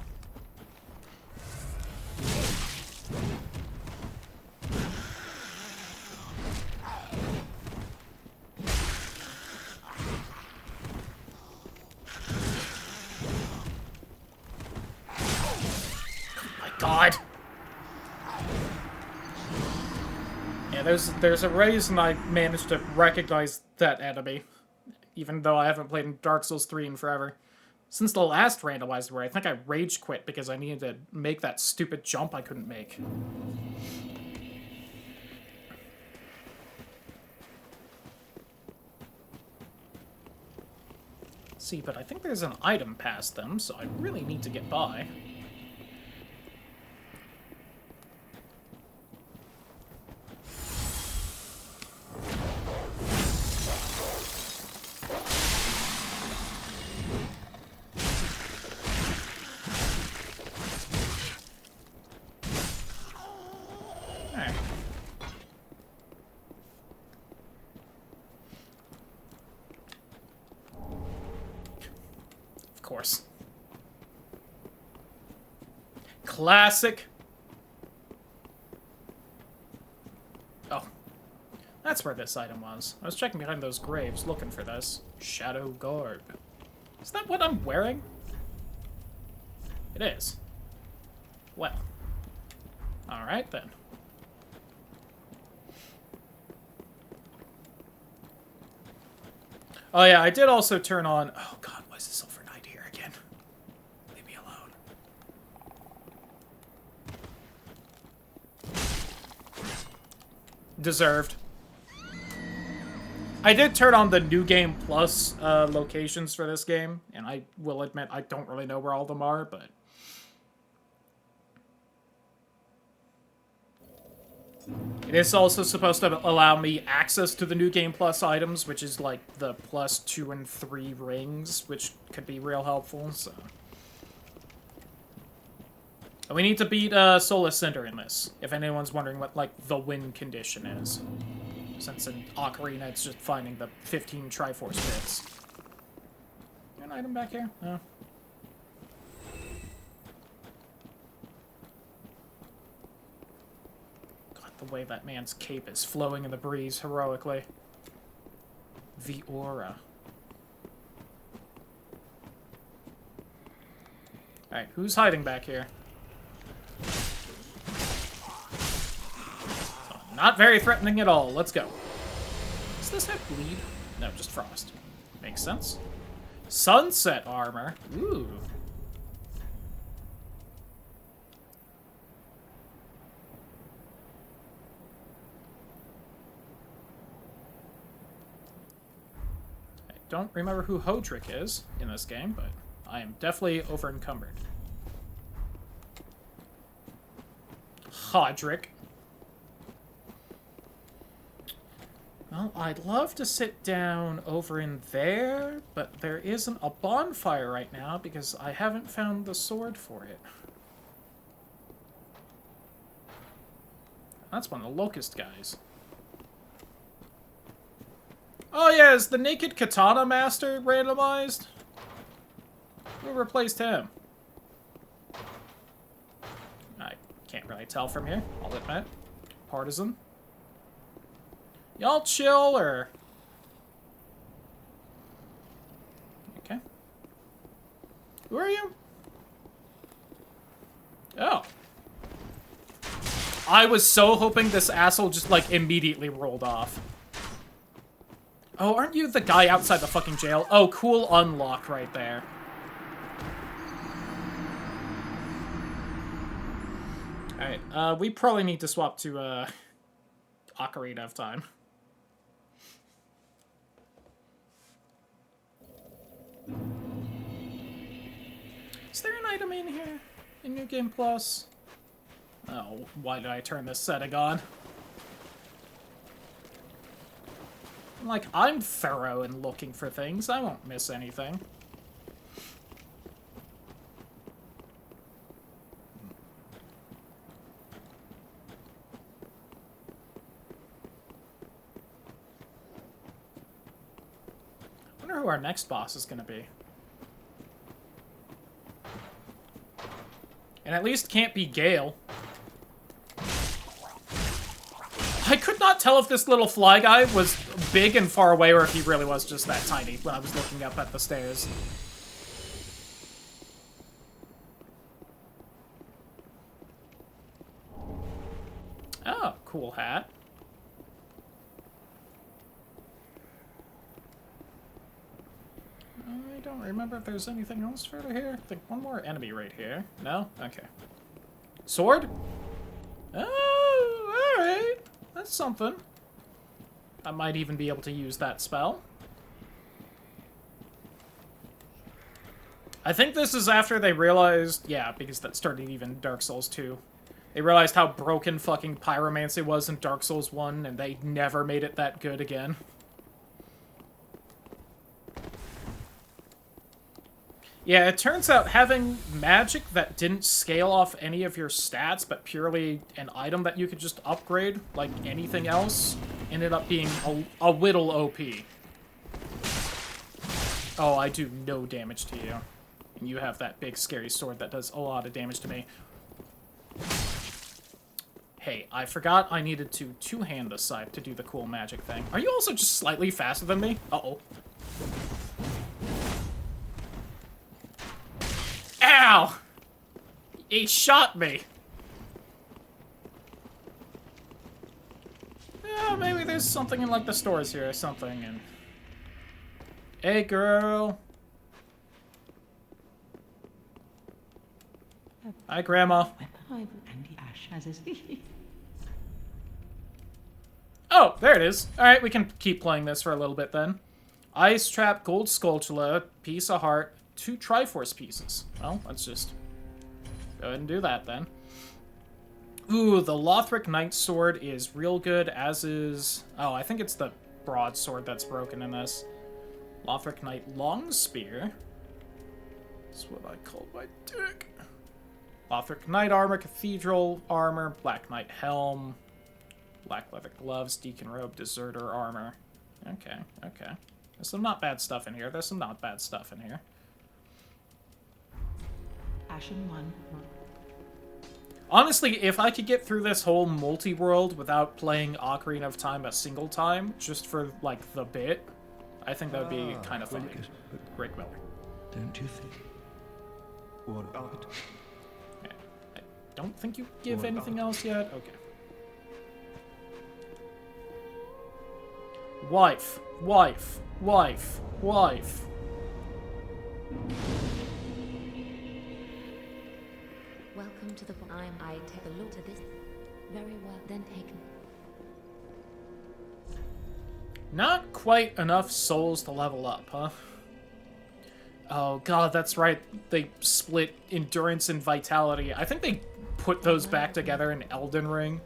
God. Yeah, there's a reason I managed to recognize that enemy, even though I haven't played in Dark Souls 3 in forever. Since the last randomizer where I think I rage quit because I needed to make that stupid jump I couldn't make. See, but I think there's an item past them, so I really need to get by. Course. Classic. Oh, That's where this item was. I was checking behind those graves, looking for this. Shadow garb. Is that what I'm wearing? It is. Well. Alright, then. Oh yeah, I did also turn on... Oh god, why is the Silver Knight here again? Leave me alone. Deserved. I did turn on the New Game Plus locations for this game, and I will admit I don't really know where all of them are, but... It is also supposed to allow me access to the New Game Plus items, which is like the +2 and 3 rings, which could be real helpful, so... And we need to beat Solar Cinder in this, if anyone's wondering what, like, the win condition is. Since in Ocarina, it's just finding the 15 Triforce bits. Is there an item back here? No. God, the way that man's cape is flowing in the breeze heroically. The aura. Alright, who's hiding back here? Not very threatening at all. Let's go. Does this have bleed? No, just frost. Makes sense. Sunset armor. Ooh. I don't remember who Hodrick is in this game, but I am definitely over-encumbered. Hodrick. Well, I'd love to sit down over in there, but there isn't a bonfire right now because I haven't found the sword for it. That's one of the Locust guys. Oh yeah, is the Naked Katana Master randomized? Who replaced him? I can't really tell from here, I'll admit. Partisan. Y'all chill, or... Okay. Who are you? Oh. I was so hoping this asshole just, like, immediately rolled off. Oh, aren't you the guy outside the fucking jail? Oh, cool unlock right there. Alright, we probably need to swap to, Ocarina of Time. Is there an item in here? In New Game Plus? Oh, why did I turn this setting on? Like, I'm thorough in looking for things. I won't miss anything. I wonder who our next boss is gonna be. And at least can't be Gael. I could not tell if this little fly guy was big and far away or if he really was just that tiny when I was looking up at the stairs. Oh, cool hat. I don't remember if there's anything else further here. I think one more enemy right here. No? Okay. Sword? Oh, alright. That's something. I might even be able to use that spell. I think this is after they realized... Yeah, because that started even Dark Souls 2. They realized how broken fucking pyromancy was in Dark Souls 1, and they never made it that good again. Yeah, it turns out having magic that didn't scale off any of your stats, but purely an item that you could just upgrade, like anything else, ended up being a little OP. Oh, I do no damage to you. And you have that big scary sword that does a lot of damage to me. Hey, I forgot I needed to two-hand the scythe to do the cool magic thing. Are you also just slightly faster than me? Uh-oh. Ow! He shot me. Yeah, maybe there's something in, like, the stores here or something, and... Hey, girl. Hi, Grandma. Oh, there it is. Alright, we can keep playing this for a little bit then. Ice Trap, Gold Skulltula, Piece of Heart, 2 Triforce pieces. Well, let's just go ahead and do that then. Ooh, the Lothric Knight Sword is real good, as is... Oh, I think it's the broadsword that's broken in this. Lothric Knight Long Spear. That's what I call my dick. Lothric Knight Armor, Cathedral Armor, Black Knight Helm, Black Leather Gloves, Deacon Robe, Deserter Armor. Okay, okay. There's some not bad stuff in here. There's some not bad stuff in here. Ashen 1. Honestly, if I could get through this whole multi-world without playing Ocarina of Time a single time, just for, like, the bit, I think that would be kind of funny. Rick Miller. Don't you think? What about? Yeah. I don't think you give anything else yet? Okay. Wife. Wife. Wife. Wife. Welcome to the I take a look at this. Very well then taken. Not quite enough souls to level up, huh? Oh god, that's right. They split endurance and vitality. I think they put those back together in Elden Ring.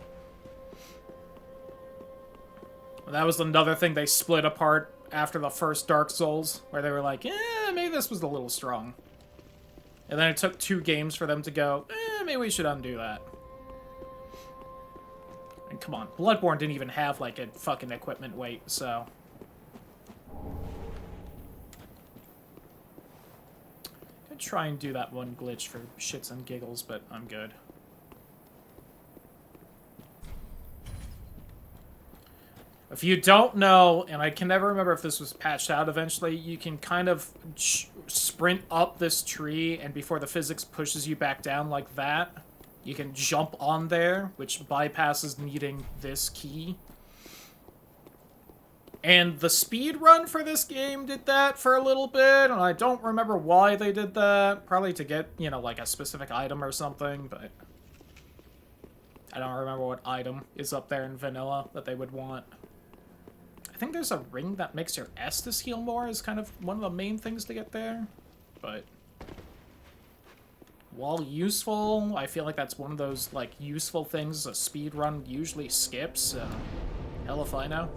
That was another thing they split apart after the first Dark Souls, where they were like, maybe this was a little strong. And then it took 2 games for them to go, maybe we should undo that. And come on, Bloodborne didn't even have, like, a fucking equipment weight, so... Could try and do that one glitch for shits and giggles, but I'm good. If you don't know, and I can never remember if this was patched out eventually, you can kind of sprint up this tree, and before the physics pushes you back down like that, you can jump on there, which bypasses needing this key. And the speed run for this game did that for a little bit, and I don't remember why they did that. Probably to get, you know, like a specific item or something, but... I don't remember what item is up there in vanilla that they would want. I think there's a ring that makes your Estus heal more is kind of one of the main things to get there, but while useful, I feel like that's one of those, like, useful things a speedrun usually skips, so hell if I know.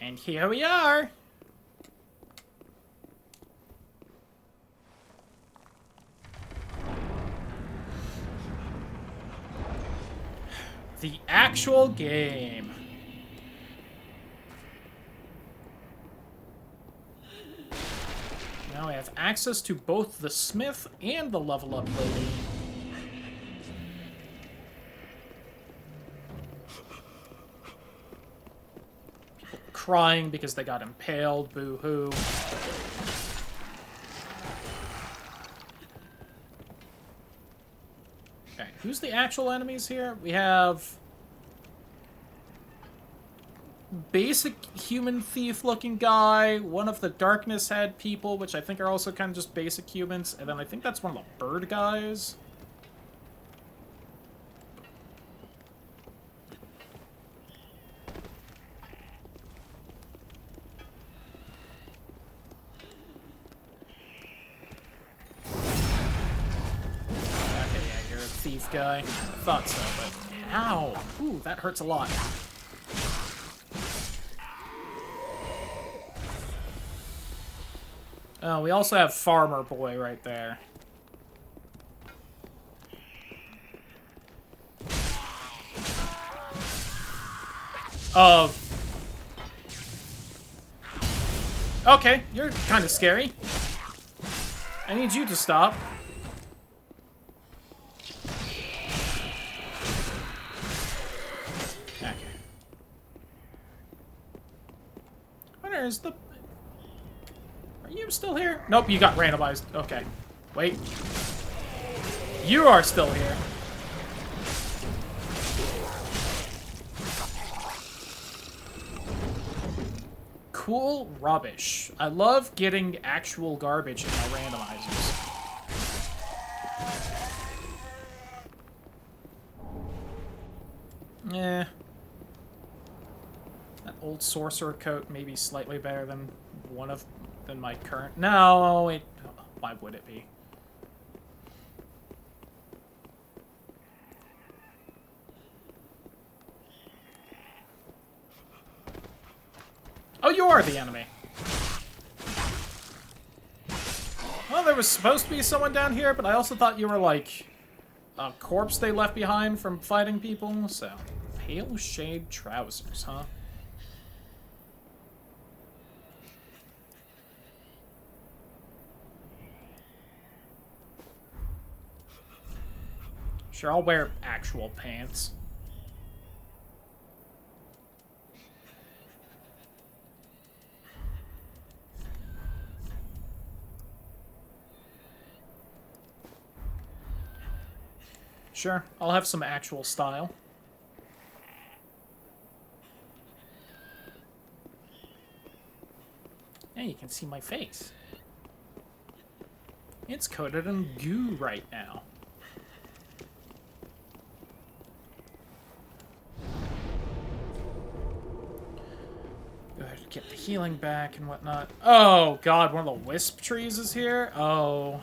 And here we are! The actual game. Now I have access to both the smith and the level up lady. Crying because they got impaled, boo-hoo. Okay, who's the actual enemies here? We have... basic human thief-looking guy, one of the Darkness Head people, which I think are also kind of just basic humans, and then I think that's one of the bird guys. Thief guy. I thought so, but... Ow! Ooh, that hurts a lot. Oh, we also have Farmer Boy right there. Oh. Okay, you're kind of scary. I need you to stop. Okay. Where's the... Are you still here? Nope, you got randomized. Okay. Wait. You are still here. Cool rubbish. I love getting actual garbage in my randomizers. Eh. That old sorcerer coat may be slightly better than than my current. No, why would it be? Oh, you are the enemy. Well, there was supposed to be someone down here, but I also thought you were, like, a corpse they left behind from fighting people, so... Pale shade trousers, huh? Sure, I'll wear actual pants. Sure, I'll have some actual style. Yeah, you can see my face. It's coated in goo right now. Good, get the healing back and whatnot. Oh god, one of the wisp trees is here? Oh...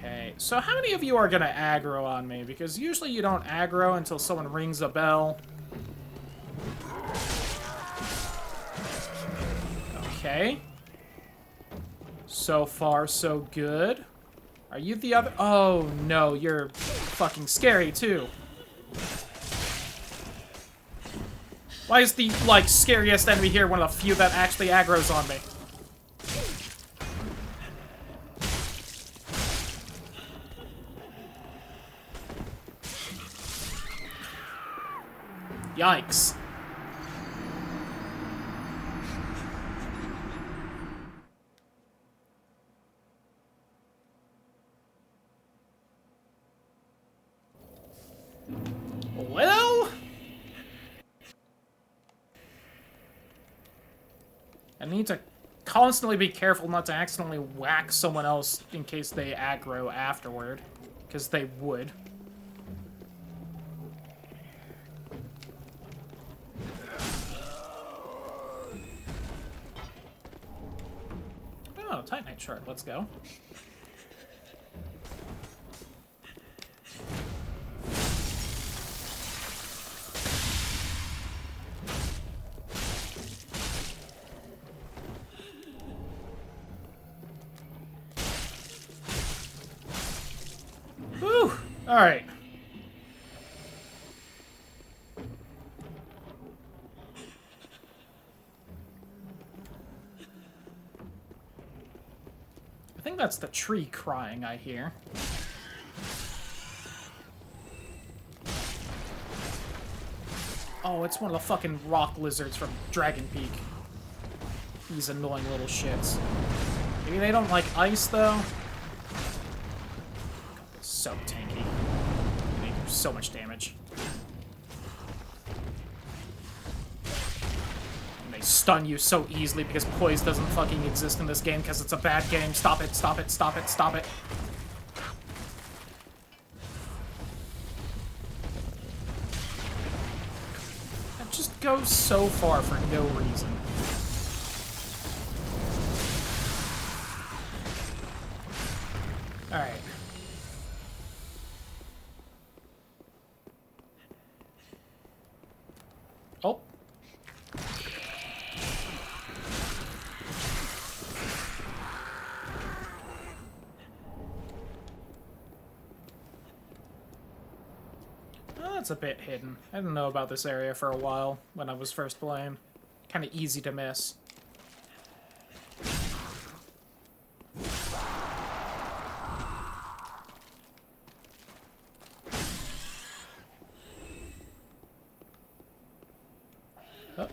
Okay, so how many of you are gonna aggro on me? Because usually you don't aggro until someone rings a bell. Okay. So far, so good. Are you the other? Oh, no, you're fucking scary, too. Why is the, like, scariest enemy here one of the few that actually aggro's on me? Yikes. Well... I need to constantly be careful not to accidentally whack someone else in case they aggro afterward. Because they would. Oh, Titanite shard, let's go. Whew! Alright. I think that's the tree crying I hear. Oh, it's one of the fucking rock lizards from Dragon Peak. These annoying little shits. Maybe they don't like ice, though? So tanky. They do so much damage. And they stun you so easily because poise doesn't fucking exist in this game because it's a bad game. Stop it, stop it, stop it, stop it. That just goes so far for no reason. Alright. Oh. That's a bit hidden. I didn't know about this area for a while when I was first playing. Kind of easy to miss. Oh.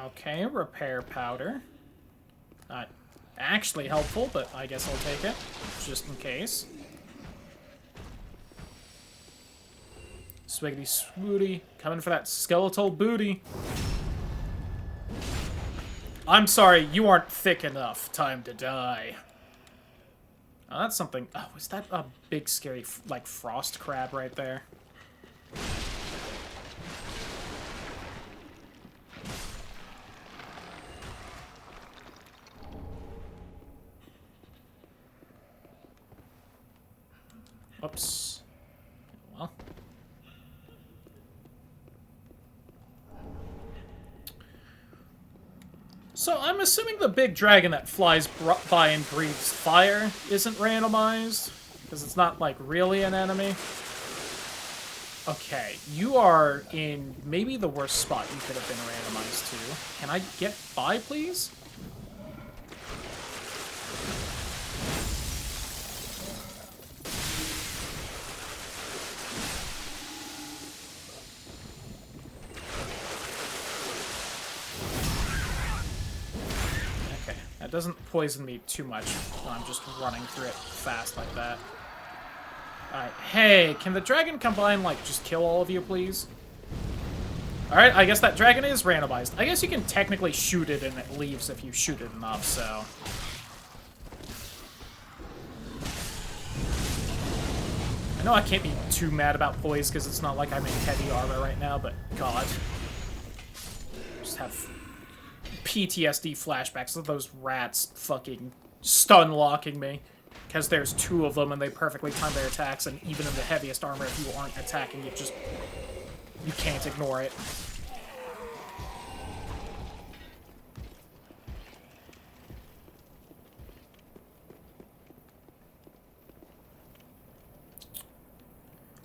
Okay, repair powder. Not actually helpful, but I guess I'll take it, just in case. Swiggity swooty, coming for that skeletal booty. I'm sorry, you aren't thick enough. Time to die. Oh, that's something. Oh, is that a big, scary, like, frost crab right there? Oops. Well. So I'm assuming the big dragon that flies by and breathes fire isn't randomized, because it's not, like, really an enemy. Okay, you are in maybe the worst spot you could have been randomized to. Can I get by, please? It doesn't poison me too much when I'm just running through it fast like that. Alright, hey, can the dragon come by and, like, just kill all of you, please? Alright, I guess that dragon is randomized. I guess you can technically shoot it and it leaves if you shoot it enough, so... I know I can't be too mad about poise because it's not like I'm in heavy armor right now, but god. Just have PTSD flashbacks of those rats fucking stun-locking me. Because there's two of them and they perfectly time their attacks, and even in the heaviest armor, if you aren't attacking, you can't ignore it.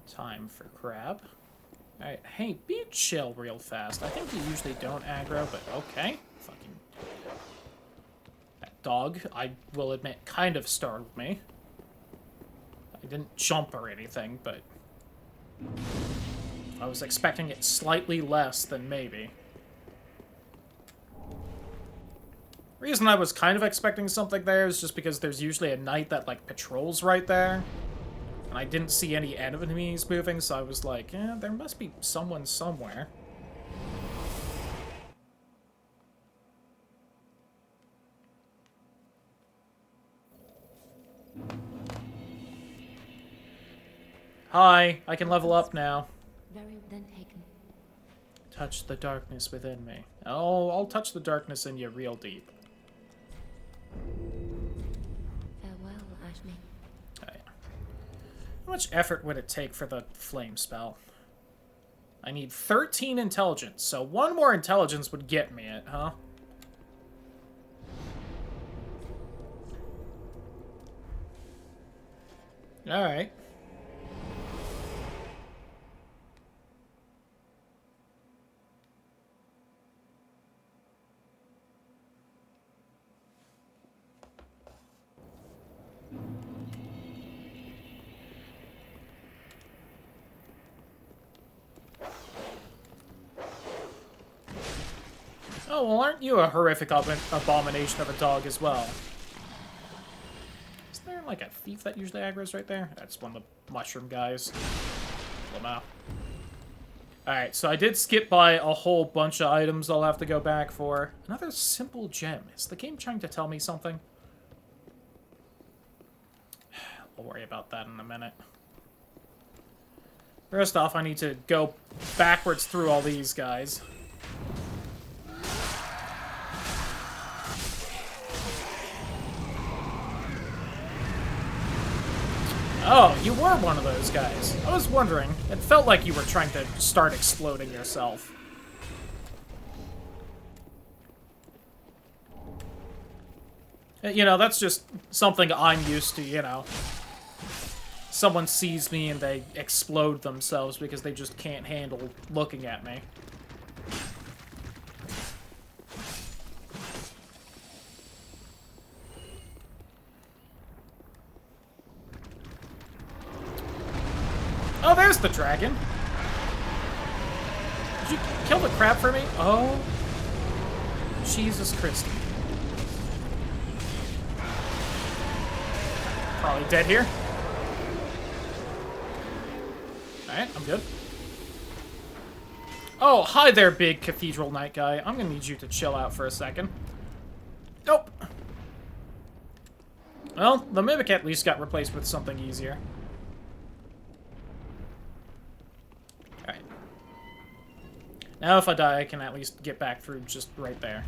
Time for crab. Alright, hey, be chill real fast. I think you usually don't aggro, but okay. Fucking... That dog, I will admit, kind of startled me. I didn't jump or anything, but... I was expecting it slightly less than maybe. The reason I was kind of expecting something there is just because there's usually a knight that, like, patrols right there. And I didn't see any enemies moving, so I was like, eh, there must be someone somewhere. Hi, I can level up now. Very then taken. Touch the darkness within me. Oh, I'll touch the darkness in you real deep. Farewell, Ashley. Oh, yeah. How much effort would it take for the flame spell? I need 13 intelligence, so one more intelligence would get me it, huh? Alright. Oh, well, aren't you a horrific abomination of a dog as well? Is there, like, a thief that usually aggro's right there? That's one of the mushroom guys. Lamau. Alright, so I did skip by a whole bunch of items I'll have to go back for. Another simple gem. Is the game trying to tell me something? I'll worry about that in a minute. First off, I need to go backwards through all these guys. Oh, you were one of those guys. I was wondering. It felt like you were trying to start exploding yourself. You know, that's just something I'm used to, you know. someone sees me and they explode themselves because they just can't handle looking at me. Oh, there's the dragon. Did you kill the crab for me? Oh. Jesus Christ. Probably dead here. Alright, I'm good. Oh, hi there, big Cathedral Knight guy. I'm gonna need you to chill out for a second. Nope. Well, the Mimic at least got replaced with something easier. Alright. Now if I die, I can at least get back through just right there.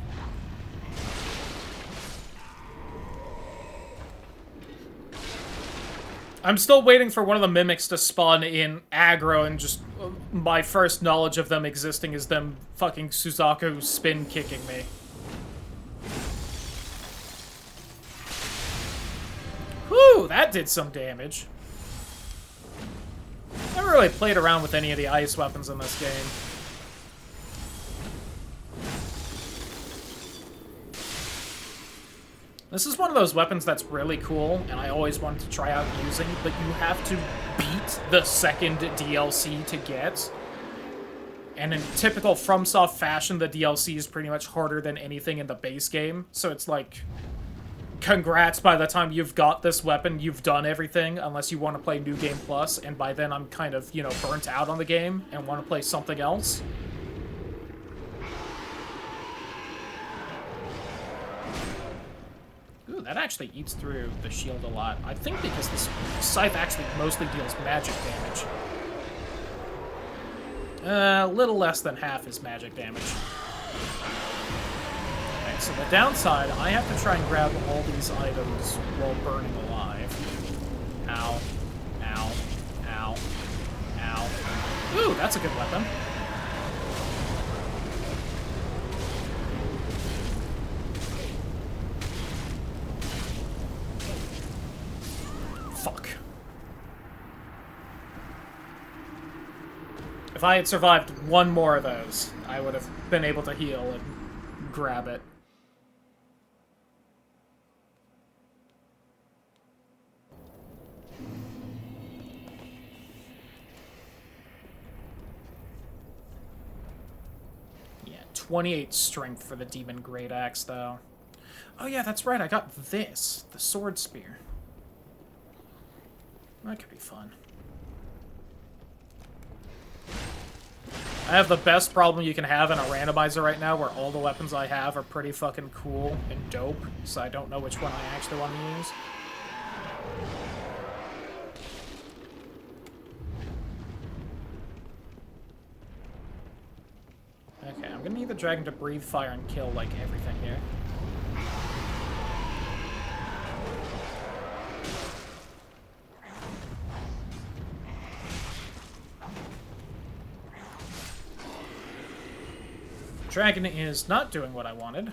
I'm still waiting for one of the mimics to spawn in aggro, and just my first knowledge of them existing is them fucking Suzaku spin kicking me. Whew, that did some damage. I never really played around with any of the ice weapons in this game. This is one of those weapons that's really cool, and I always wanted to try out using, but you have to beat the second DLC to get. And in typical FromSoft fashion, the DLC is pretty much harder than anything in the base game, so it's like, congrats, by the time you've got this weapon, you've done everything, unless you want to play New Game Plus, and by then I'm kind of, you know, burnt out on the game and want to play something else. Ooh, that actually eats through the shield a lot. I think because this scythe actually mostly deals magic damage. A little less than half is magic damage. Okay, so the downside, I have to try and grab all these items while burning alive. Ow. Ow. Ow. Ow. Ooh, that's a good weapon. Fuck. If I had survived one more of those, I would have been able to heal and grab it. Yeah, 28 strength for the Demon Great Axe, though. Oh yeah, that's right, I got this, the Sword Spear. That could be fun. I have the best problem you can have in a randomizer right now, where all the weapons I have are pretty fucking cool and dope, so I don't know which one I actually want to use. Okay, I'm gonna need the dragon to breathe fire and kill, like, everything here. Dragon is not doing what I wanted.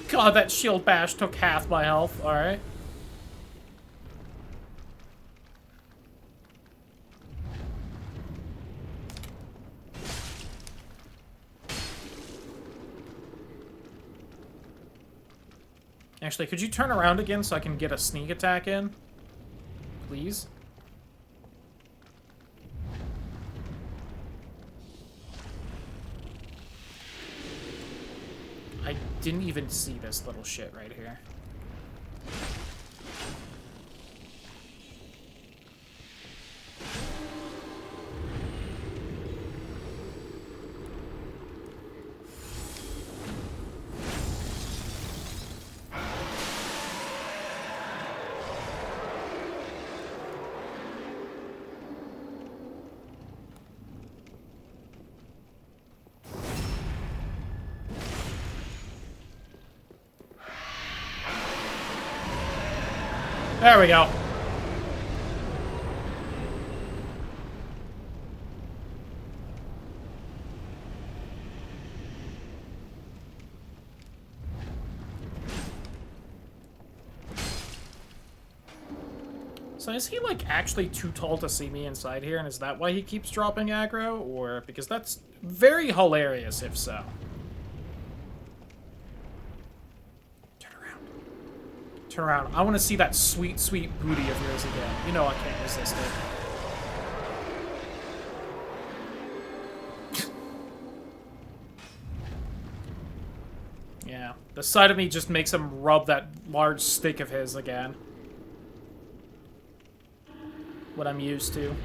God, that shield bash took half my health. Alright. Actually, could you turn around again so I can get a sneak attack in? Please? I didn't even see this little shit right here. There we go. So is he, like, actually too tall to see me inside here, and is that why he keeps dropping aggro? Or, because that's very hilarious if so. Turn around. Turn around. I want to see that sweet, sweet booty of yours again. You know I can't resist it. Yeah. The sight of me just makes him rub that large stick of his again. What I'm used to.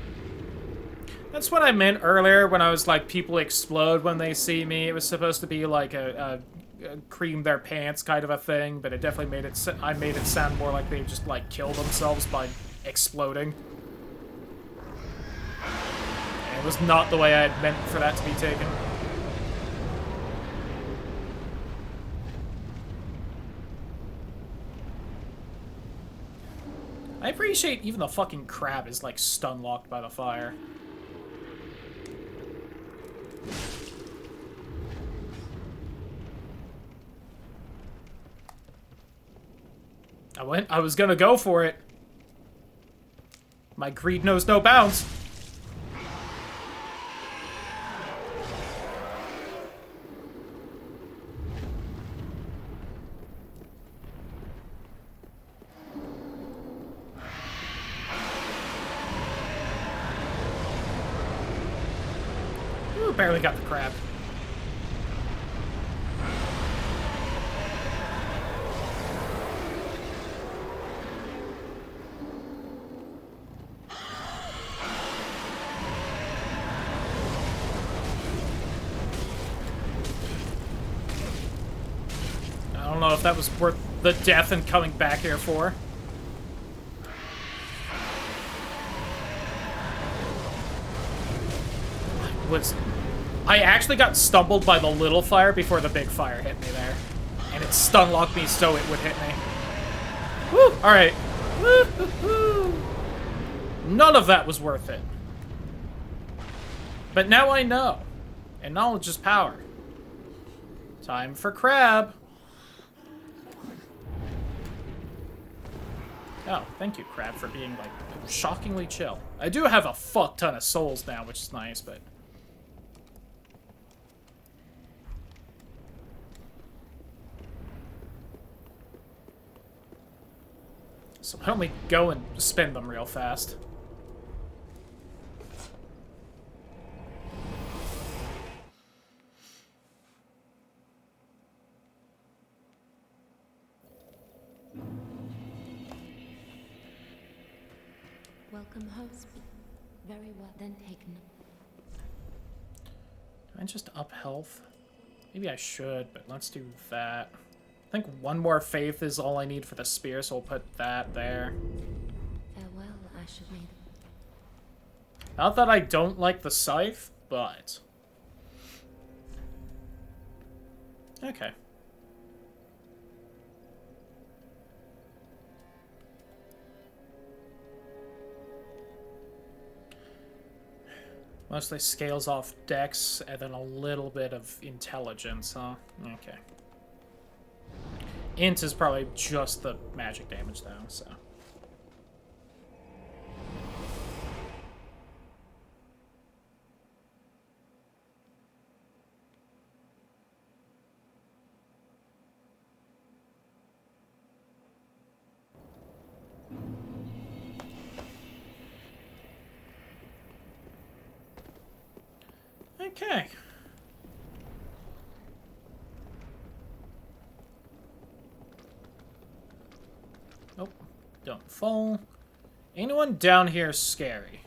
That's what I meant earlier when I was like, people explode when they see me. It was supposed to be like a cream their pants kind of a thing, but it definitely made it, I made it sound more like they just like kill themselves by exploding. And it was not the way I had meant for that to be taken. I appreciate even the fucking crab is, like, stun-locked by the fire. I was gonna go for it. My greed knows no bounds. Barely got the crab. I don't know if that was worth the death and coming back here for. I actually got stumbled by the little fire before the big fire hit me there. And it stun-locked me so it would hit me. Woo! Alright. None of that was worth it. But now I know. And knowledge is power. Time for crab. Oh, thank you, crab, for being, like, shockingly chill. I do have a fuck ton of souls now, which is nice, but... So why don't we go and spend them real fast? Welcome, host. Very well then taken. Can I just up health? Maybe I should, but let's do that. I think one more faith is all I need for the spear, so we'll put that there. Farewell, Ash of Maiden. Not that I don't like the scythe, but... Okay. Mostly scales off dex, and then a little bit of intelligence, huh? Okay. Int is probably just the magic damage, though, so... Okay. Nope. Don't fall. Anyone down here scary?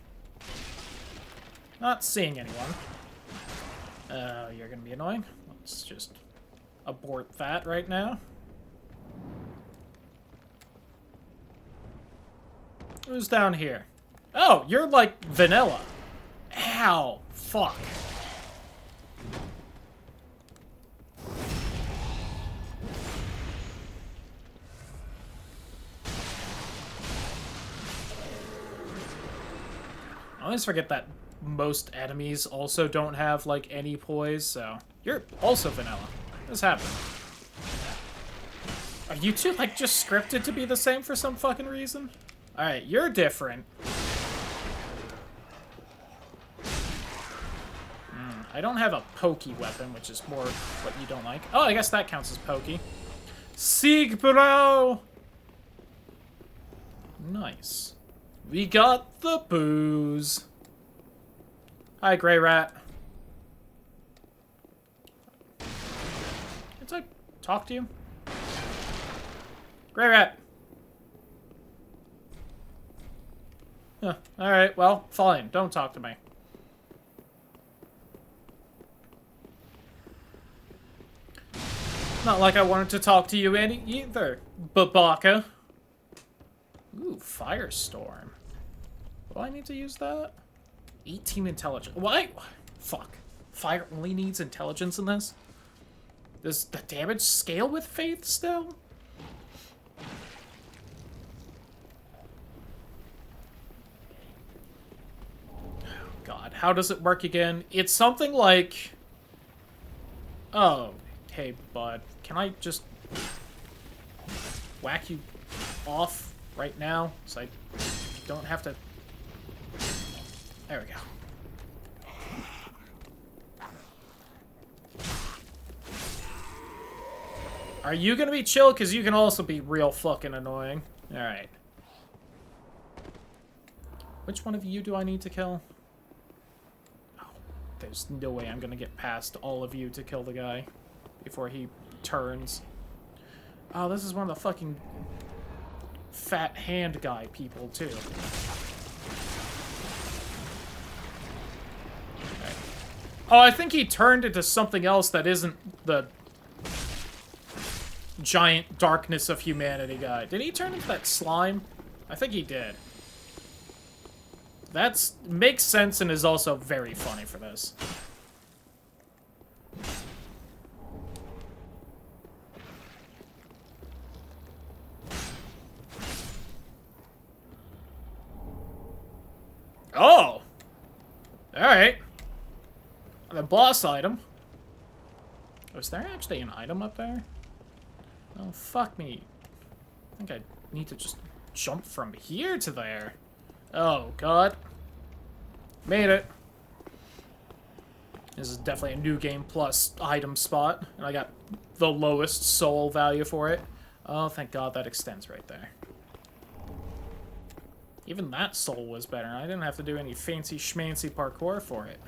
Not seeing anyone. You're gonna be annoying. Let's just abort that right now. Who's down here? Oh, you're like vanilla. Ow. Fuck. always forget that most enemies also don't have, like, any poise, so... You're also vanilla. What's happening? Are you two, like, just scripted to be the same for some fucking reason? Alright, you're different. I don't have a pokey weapon, which is more what you don't like. Oh, I guess that counts as pokey. Sieg, bro! Nice. We got the booze. Hi, Grey Rat. Can I talk to you? Grey Rat. Huh. Alright, well, fine. Don't talk to me. Not like I wanted to talk to you any either, Babaka. Ooh, Firestorm. Do I need to use that? 18 intelligence. Why? Fuck. Fire only needs intelligence in this? Does the damage scale with Faith still? Oh, God. How does it work again? It's something like... Oh, hey, bud. Can I just whack you off right now so I don't have to... There we go. Are you gonna be chill? Because you can also be real fucking annoying. Alright. Which one of you do I need to kill? Oh, there's no way I'm gonna get past all of you to kill the guy before he turns. Oh, this is one of the fucking fat hand guy people, too. Okay. Oh, I think he turned into something else that isn't the giant darkness of humanity guy. Did he turn into that slime? I think he did. That makes sense and is also very funny for this. Oh! Alright. The boss item. Was there actually an item up there? Oh, fuck me. I think I need to just jump from here to there. Oh, God. Made it. This is definitely a New Game Plus item spot. And I got the lowest soul value for it. Oh, thank God that extends right there. Even that soul was better. I didn't have to do any fancy schmancy parkour for it.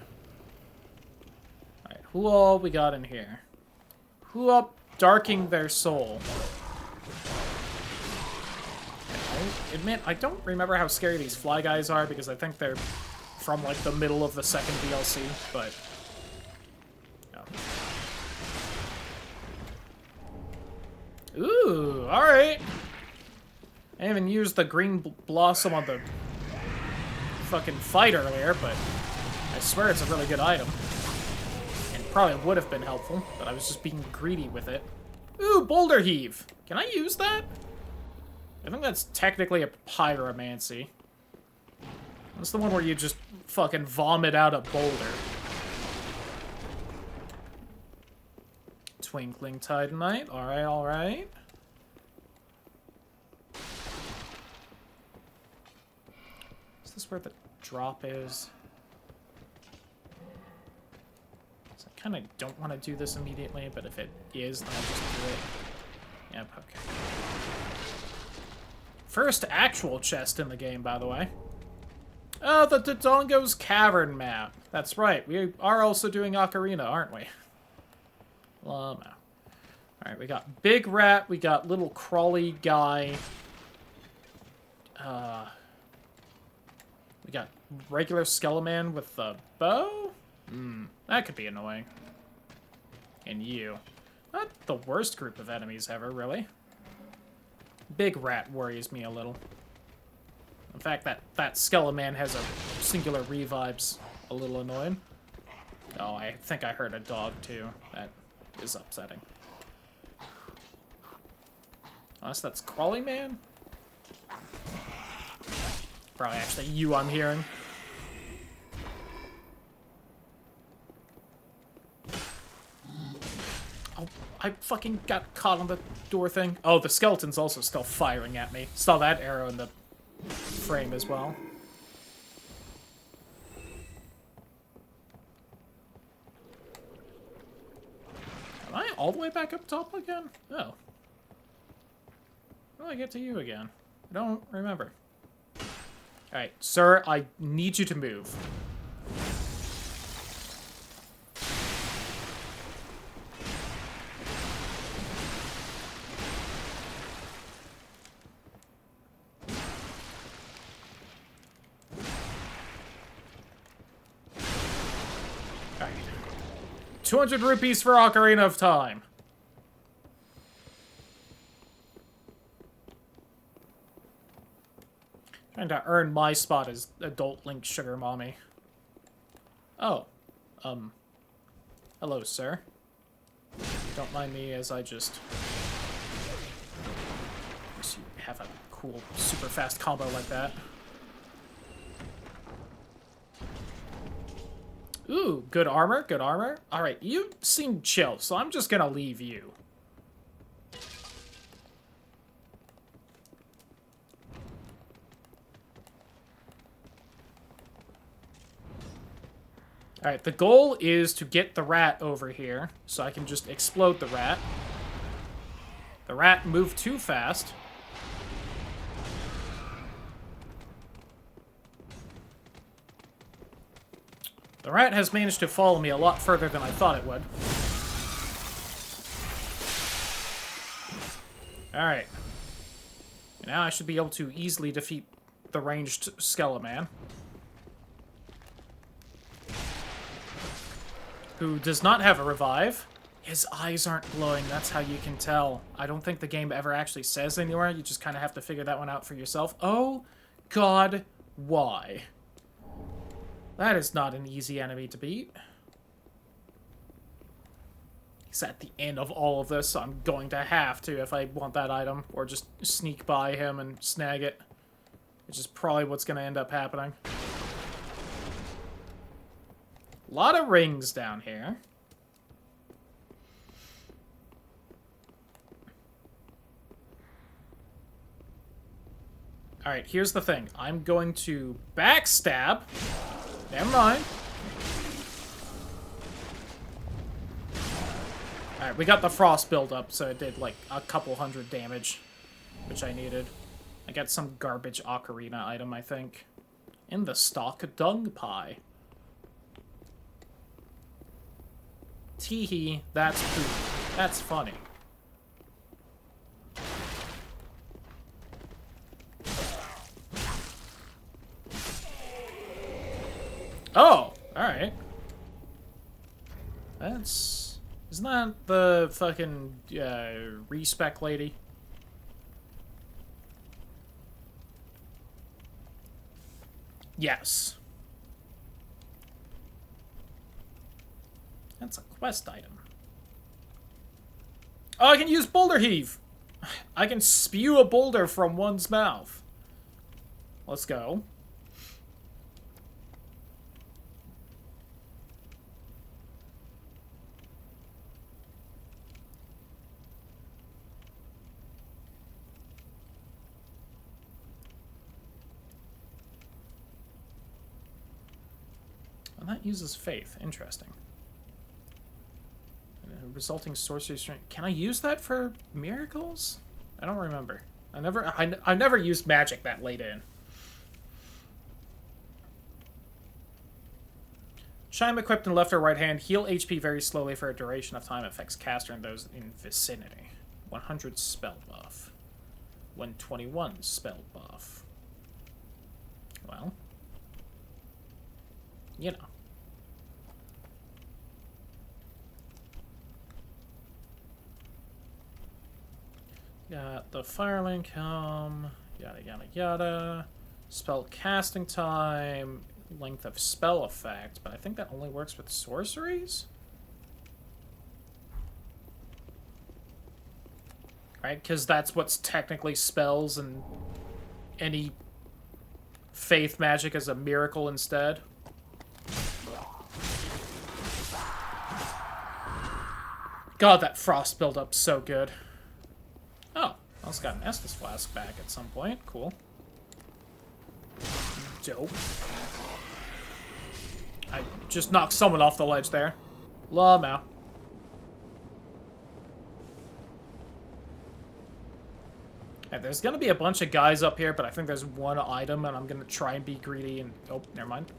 Alright, who all we got in here? Who up darking their soul? I admit, I don't remember how scary these fly guys are because I think they're from, like, the middle of the second DLC, but... No. Ooh, alright. I haven't used the green blossom on the fucking fight earlier, but I swear it's a really good item. And probably would have been helpful, but I was just being greedy with it. Ooh, boulder heave. Can I use that? I think that's technically a pyromancy. That's the one where you just fucking vomit out a boulder. Twinkling Titanite. Alright, alright. Is this where the drop is? So I kind of don't want to do this immediately, but if it is, then I'll just do it. Yep, okay. First actual chest in the game, by the way. Oh, the Dodongo's Cavern map. That's right. We are also doing Ocarina, aren't we? Well, no. Alright, we got Big Rat, we got Little Crawly Guy. We got regular Skeleman with the bow? That could be annoying. And you. Not the worst group of enemies ever, really. Big Rat worries me a little. In fact, that Skeleman has a singular revive's a little annoying. Oh, I think I heard a dog, too. That is upsetting. Unless that's Crawly Man? Probably actually you I'm hearing. I fucking got caught on the door thing. Oh, the skeleton's also still firing at me. Saw that arrow in the frame as well. Am I all the way back up top again? Oh. How do I get to you again? I don't remember. Alright, sir, I need you to move. Alright. 200 rupees for Ocarina of Time. Trying to earn my spot as adult Link Sugar Mommy. Oh. Hello, sir. Don't mind me as I just have a cool, super fast combo like that. Ooh, good armor, good armor. Alright, you seem chill, so I'm just gonna leave you. Alright, the goal is to get the rat over here, so I can just explode the rat. The rat moved too fast. The rat has managed to follow me a lot further than I thought it would. Alright. Now I should be able to easily defeat the ranged Skeleman. Who does not have a revive. His eyes aren't glowing, that's how you can tell. I don't think the game ever actually says anywhere, you just kind of have to figure that one out for yourself. Oh, God, why? That is not an easy enemy to beat. He's at the end of all of this, so I'm going to have to if I want that item, or just sneak by him and snag it. Which is probably what's going to end up happening. A lot of rings down here. Alright, here's the thing. I'm going to backstab. Never mind. Alright, we got the frost buildup, so it did like a couple hundred damage, which I needed. I got some garbage ocarina item, I think. In the stock dung pie. Teehee, that's poop. That's funny. Oh, alright. That's... Isn't that the fucking, respec lady? Yes. That's a quest item. Oh, I can use Boulder Heave! I can spew a boulder from one's mouth. Let's go. And that uses faith. Interesting. Resulting sorcery strength. Can I use that for miracles? I don't remember. I never used magic that late in. Chime equipped in left or right hand. Heal HP very slowly for a duration of time. Affects caster and those in vicinity. 100 spell buff. 121 spell buff. Well. You know. Got the Firelink Helm, yada yada yada. Spell casting time, length of spell effect, but I think that only works with sorceries? Right, because that's what's technically spells, and any faith magic is a miracle instead. God, that frost buildup so good. Oh, I also got an Estus flask back at some point. Cool. Dope. I just knocked someone off the ledge there. Lamau. Yeah, there's gonna be a bunch of guys up here, but I think there's one item, and I'm gonna try and be greedy and... Oh, never mind.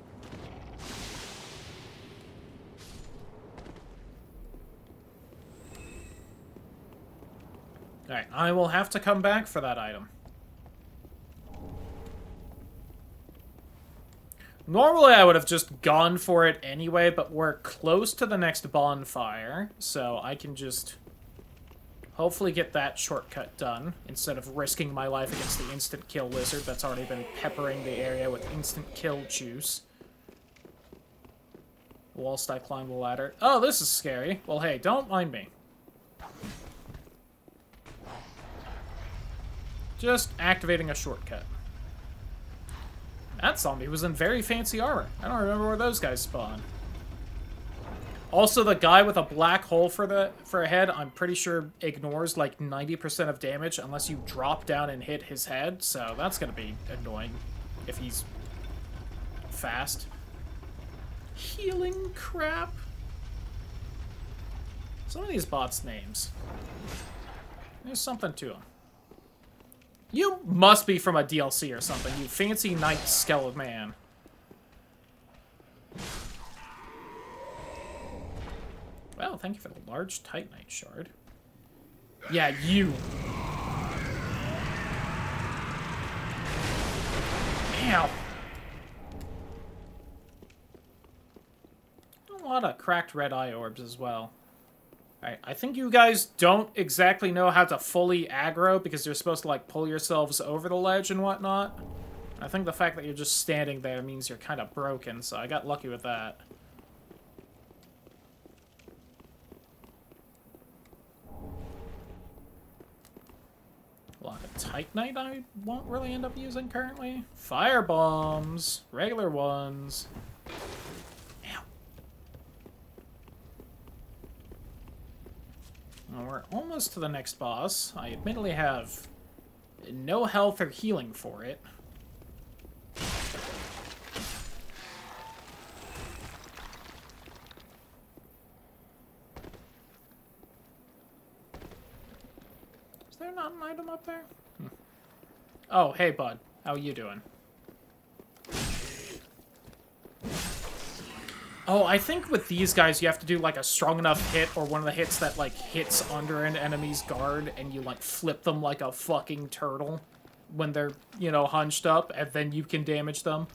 Alright, I will have to come back for that item. Normally I would have just gone for it anyway, but we're close to the next bonfire, so I can just hopefully get that shortcut done, instead of risking my life against the instant kill lizard that's already been peppering the area with instant kill juice. Whilst I climb the ladder. Oh, this is scary. Well, hey, don't mind me. Just activating a shortcut. That zombie was in very fancy armor. I don't remember where those guys spawn. Also, the guy with a black hole for a head, I'm pretty sure ignores like 90% of damage unless you drop down and hit his head, so that's gonna be annoying if he's fast. Healing crap. Some of these bots' names. There's something to them. You must be from a DLC or something, you fancy knight skeleton man. Well, thank you for the large Titanite shard. Yeah, you. Ow. A lot of cracked red eye orbs as well. Alright, I think you guys don't exactly know how to fully aggro because you're supposed to, like, pull yourselves over the ledge and whatnot. I think the fact that you're just standing there means you're kind of broken, so I got lucky with that. A lot of Titanite I won't really end up using currently. Fire bombs. Regular ones. Well, we're almost to the next boss. I admittedly have no health or healing for it. Is there not an item up there? Oh, hey, bud. How you doing? Oh, I think with these guys, you have to do, like, a strong enough hit, or one of the hits that, like, hits under an enemy's guard, and you, like, flip them like a fucking turtle when they're, you know, hunched up, and then you can damage them.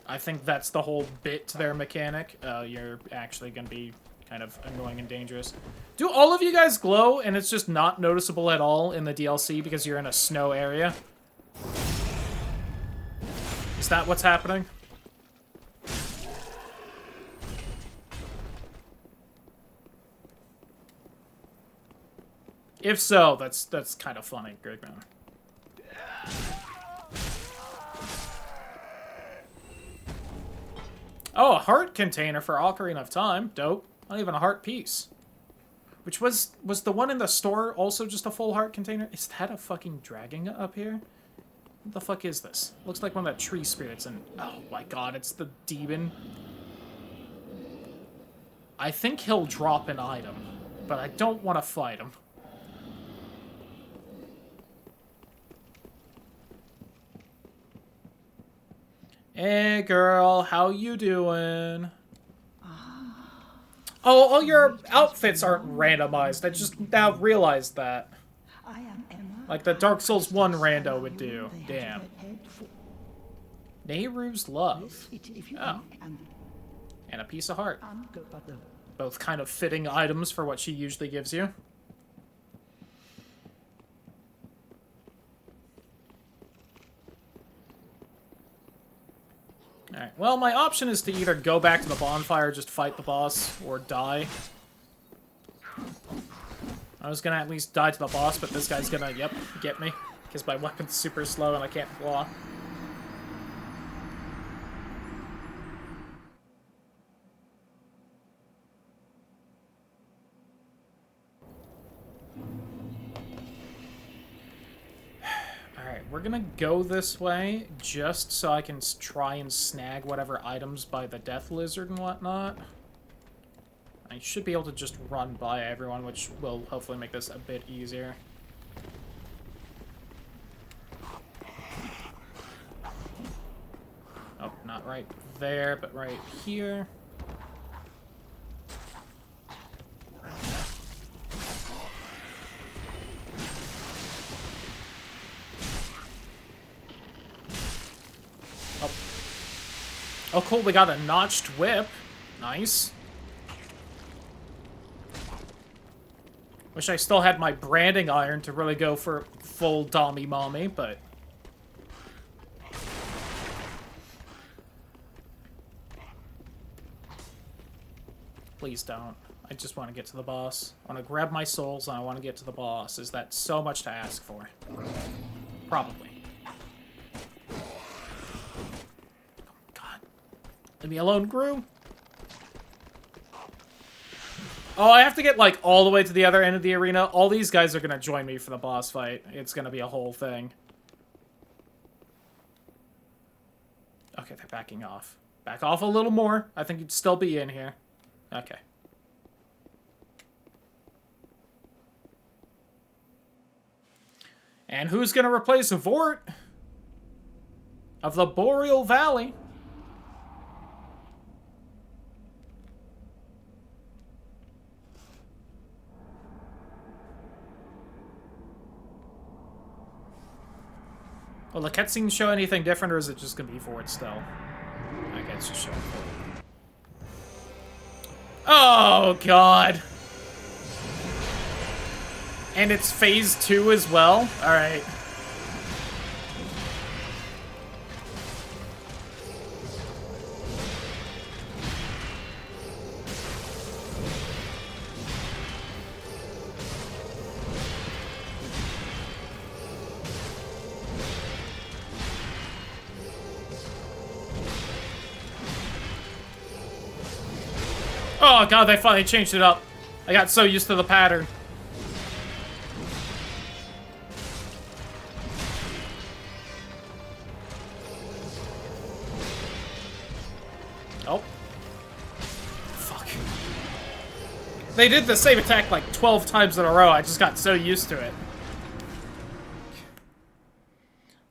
I think that's the whole bit to their mechanic. You're actually gonna be kind of annoying and dangerous. Do all of you guys glow, and it's just not noticeable at all in the DLC because you're in a snow area? Is that what's happening? If so, that's kind of funny, Grigman. Oh, a heart container for Ocarina of Time. Dope. Not even a heart piece. Which was the one in the store also just a full heart container? Is that a fucking dragon up here? What the fuck is this? Looks like one of the tree spirits and... Oh my god, it's the demon. I think he'll drop an item, but I don't want to fight him. Hey girl, how you doing? Oh, all your outfits aren't randomized. I just now realized that. I am Emma. Like the Dark Souls 1 rando would do. Damn. Nehru's Love. Oh. And a piece of heart. Both kind of fitting items for what she usually gives you. Alright, well, my option is to either go back to the bonfire, just fight the boss, or die. I was gonna at least die to the boss, but this guy's gonna, yep, get me. Because my weapon's super slow and I can't block. we're gonna go this way just so I can try and snag whatever items by the death lizard and whatnot. I should be able to just run by everyone, which will hopefully make this a bit easier. Oh, not right there, but right here. Oh. Oh, cool, we got a notched whip. Nice. Wish I still had my branding iron to really go for full Dommy Mommy, but... Please don't. I just want to get to the boss. I want to grab my souls and I want to get to the boss. Is that so much to ask for? Probably. God. Leave me alone, Gru. Oh, I have to get, like, all the way to the other end of the arena. All these guys are going to join me for the boss fight. It's going to be a whole thing. Okay, they're backing off. Back off a little more. I think you'd still be in here. Okay. And who's going to replace Vort of the Boreal Valley? Will the cutscenes show anything different, or is it just going to be Vort still? I guess just show Vort. Oh, God. And it's phase 2 as well? Alright. Oh god, they finally changed it up. I got so used to the pattern. Oh. Fuck. They did the same attack like 12 times in a row. I just got so used to it.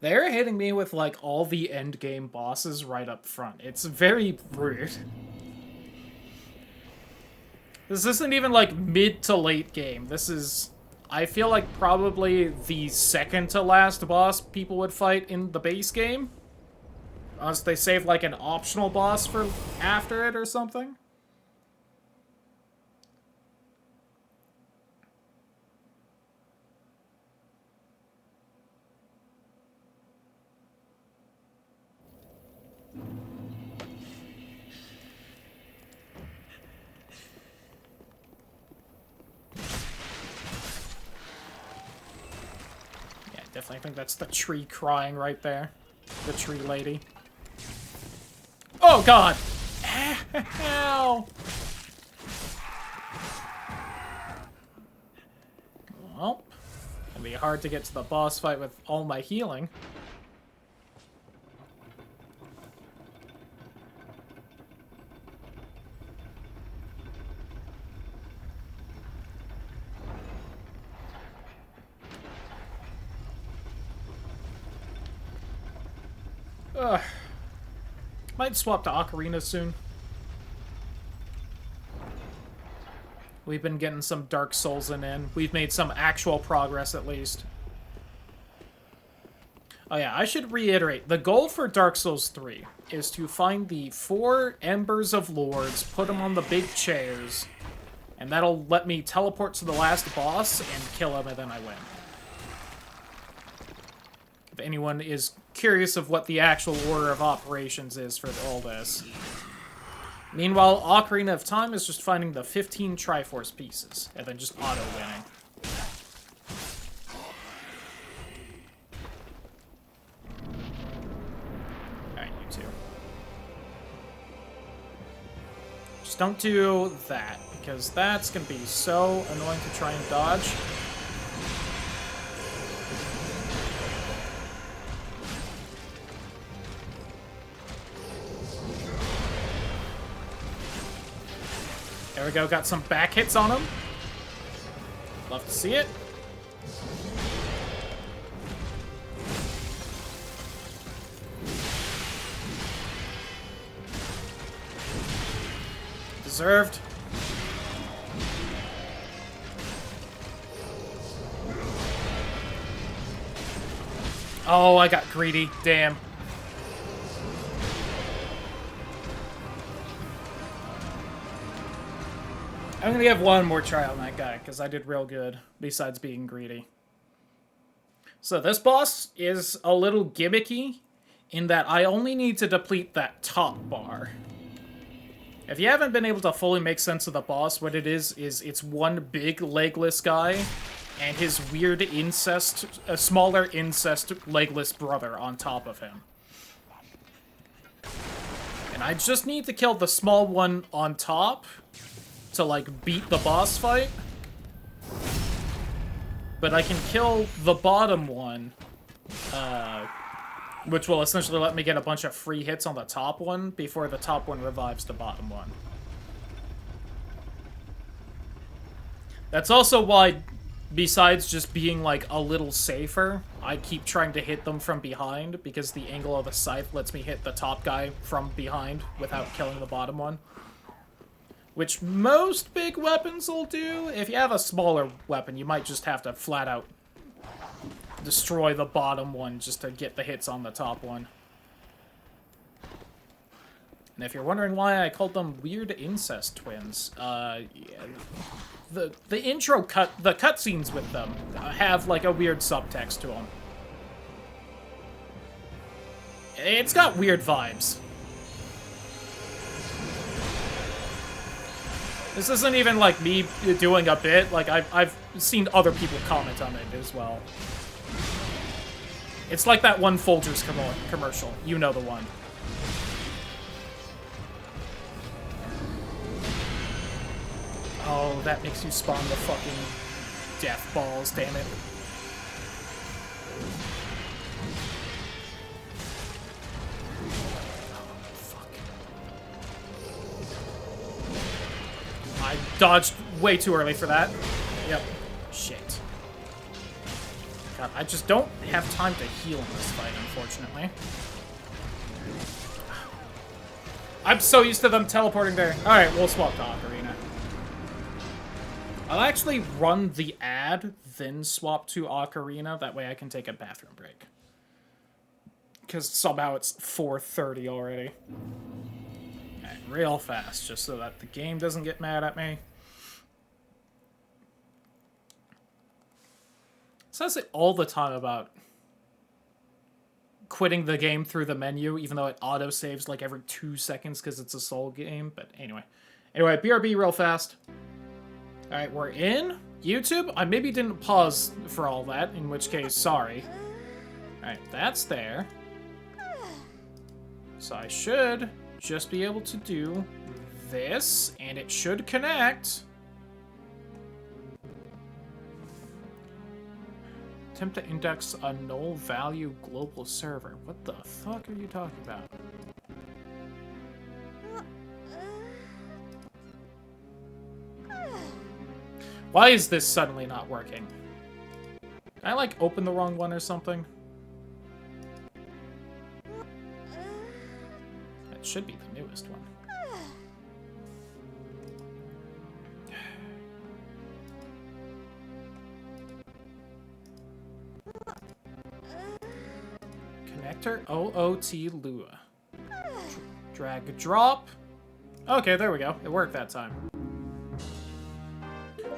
They're hitting me with like all the endgame bosses right up front. It's very rude. This isn't even, like, mid to late game. This is, I feel like, probably the second to last boss people would fight in the base game. Unless they save, like, an optional boss for after it or something. Definitely think that's the tree crying right there. The tree lady. Oh, God! Ow! Well, it'll be hard to get to the boss fight with all my healing. Ugh. Might swap to Ocarina soon. We've been getting some Dark Souls in. We've made some actual progress, at least. Oh yeah, I should reiterate. The goal for Dark Souls 3 is to find the 4 Embers of Lords, put them on the big chairs, and that'll let me teleport to the last boss and kill him, and then I win. If anyone is curious of what the actual order of operations is for all this. Meanwhile, Ocarina of Time is just finding the 15 Triforce pieces, and then just auto-winning. Alright, you two. Just don't do that, because that's going to be so annoying to try and dodge. we go, got some back hits on him. Love to see it. Deserved. Oh, I got greedy. Damn. I'm gonna have one more try on that guy, because I did real good, besides being greedy. So this boss is a little gimmicky, in that I only need to deplete that top bar. If you haven't been able to fully make sense of the boss, what it is it's one big legless guy, and his weird incest, a smaller incest legless brother on top of him. And I just need to kill the small one on top to, like, beat the boss fight. But I can kill the bottom one, which will essentially let me get a bunch of free hits on the top one before the top one revives the bottom one. That's also why, besides just being, like, a little safer, I keep trying to hit them from behind, because the angle of the scythe lets me hit the top guy from behind without killing the bottom one. Which most big weapons will do. If you have a smaller weapon, you might just have to flat out destroy the bottom one just to get the hits on the top one. And if you're wondering why I called them weird incest twins, yeah, the intro the cutscenes with them have like a weird subtext to them. It's got weird vibes. This isn't even like me doing a bit, like I've seen other people comment on it as well. It's like that one Folgers commercial. You know the one. Oh, that makes you spawn the fucking death balls, damn it. I dodged way too early for that. Yep. Shit. God, I just don't have time to heal in this fight, unfortunately. I'm so used to them teleporting there. Alright, we'll swap to Ocarina. I'll actually run the ad, then swap to Ocarina. That way I can take a bathroom break. Because somehow it's 4:30 already. Alright, real fast, just so that the game doesn't get mad at me. It says it all the time about quitting the game through the menu, even though it auto-saves like every 2 seconds because it's a Soul game, but anyway. Anyway, BRB real fast. Alright, we're in. YouTube, I maybe didn't pause for all that, in which case, sorry. Alright, that's there. So I should just be able to do this, and it should connect. Attempt to index a null value global server. What the fuck are you talking about? Why is this suddenly not working? Did I, like, open the wrong one or something? That should be the newest one. Connector OOT Lua. Drag drop. Okay, there we go. It worked that time.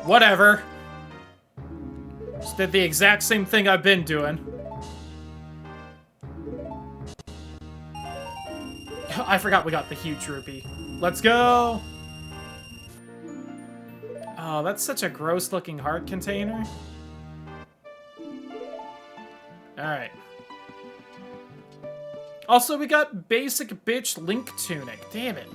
Whatever. Just did the exact same thing I've been doing. I forgot we got the huge rupee. Let's go! Oh, that's such a gross-looking heart container. Alright. Also, we got basic bitch Link tunic. Damn it.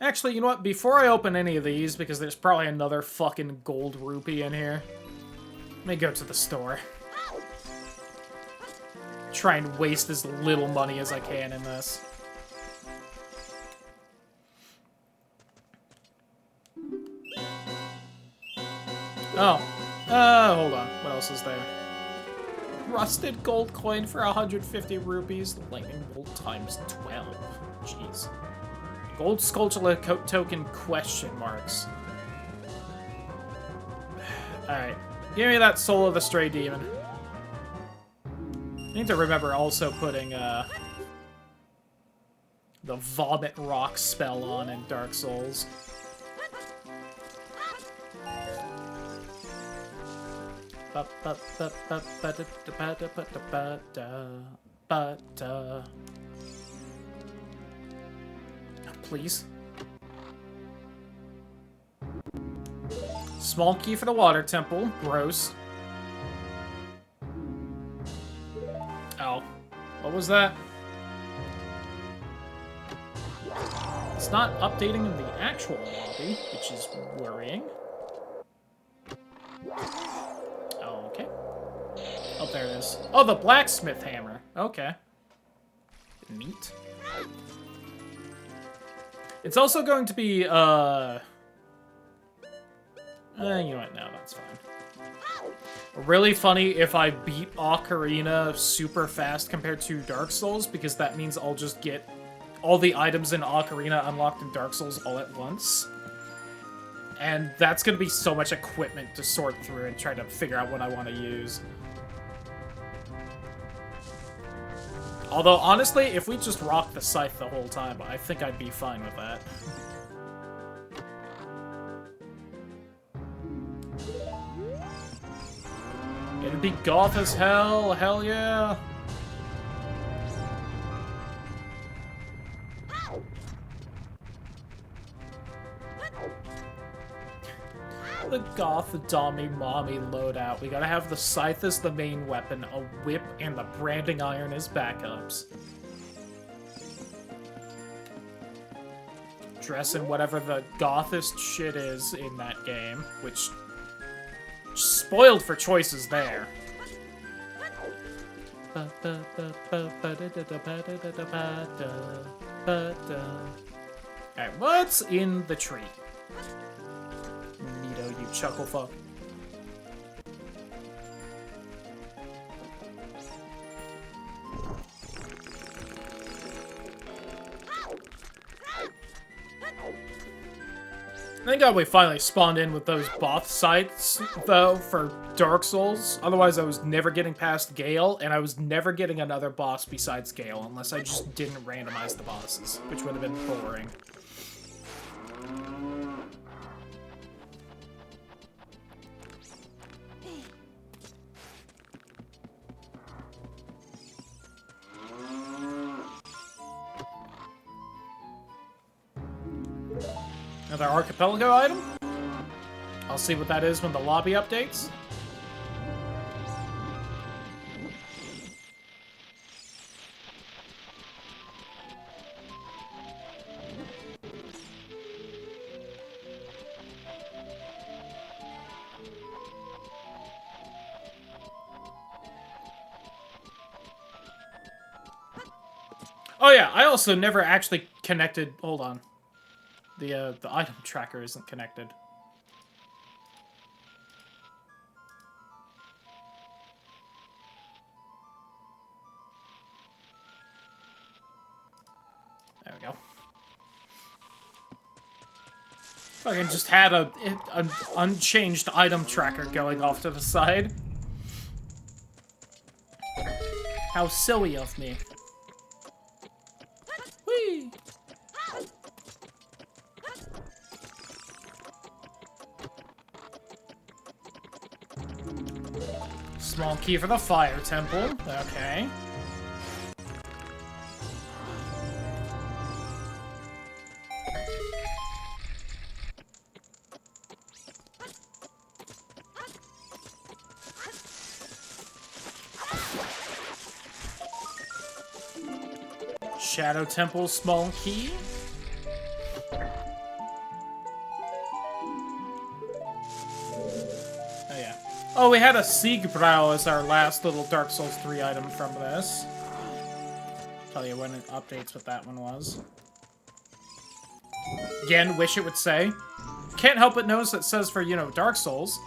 Actually, you know what? Before I open any of these, because there's probably another fucking gold rupee in here, Let me go to the store. Try and waste as little money as I can in this. Oh. Hold on. What else is there? Rusted gold coin for 150 rupees. Lightning bolt times 12. Jeez. Gold sculpture token question marks. Alright. Give me that soul of the stray demon. I need to remember also putting, the vomit rock spell on in Dark Souls. Please. Small key for the water temple. Gross. Oh. What was that? It's not updating in the actual lobby, which is worrying. Okay. Oh, there it is. Oh, the blacksmith hammer. Okay. Neat. It's also going to be, you know what? No, that's fine. Really funny if I beat Ocarina super fast compared to Dark Souls, because that means I'll just get all the items in Ocarina unlocked in Dark Souls all at once. And that's going to be so much equipment to sort through and try to figure out what I want to use. Although, honestly, if we just rock the scythe the whole time, I think I'd be fine with that. It'd be goth as hell, hell yeah! The goth dommy mommy loadout. We gotta have the scythe as the main weapon, a whip, and the branding iron as backups. Dress in whatever the gothest shit is in that game, which... spoiled for choices there. Alright, what's in the tree? Neato, you chuckle fuck. Thank God we finally spawned in with those boss sites, though, for Dark Souls. Otherwise, I was never getting past Gael, and I was never getting another boss besides Gael, unless I just didn't randomize the bosses, which would have been boring. Another Archipelago item? I'll see what that is when the lobby updates. Oh yeah, I also never actually connected... Hold on. The item tracker isn't connected. There we go. Fucking just had an unchanged item tracker going off to the side. How silly of me. Whee! Small key for the fire temple. Okay. Shadow temple, small key. Oh, we had a Siegbrow as our last little Dark Souls 3 item from this. Tell you when it updates what that one was. Again, wish it would say. Can't help but notice it says for, you know, Dark Souls.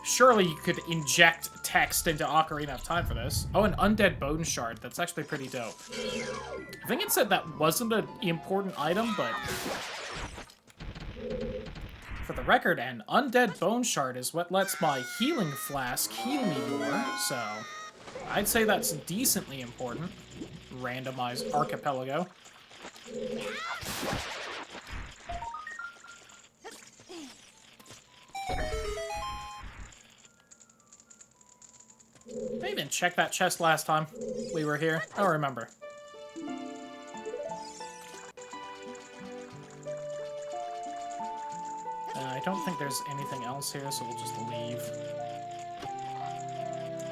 Surely you could inject text into Ocarina of Time for this. Oh, an undead bone shard. That's actually pretty dope. I think it said that wasn't an important item, but... For the record, an undead bone shard is what lets my healing flask heal me more, so... I'd say that's decently important. Randomized Archipelago. I didn't check that chest last time we were here. I don't remember. I don't think there's anything else here, so we'll just leave.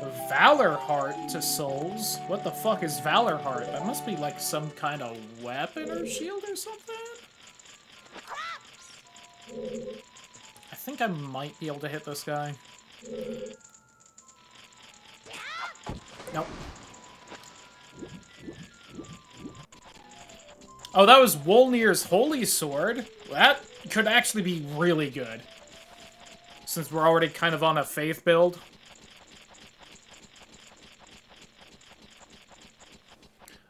A Valor Heart to Souls? What the fuck is Valor Heart? That must be like some kind of weapon or shield or something? I think I might be able to hit this guy. Nope. Oh, that was Wolnir's Holy Sword? That could actually be really good. Since we're already kind of on a faith build.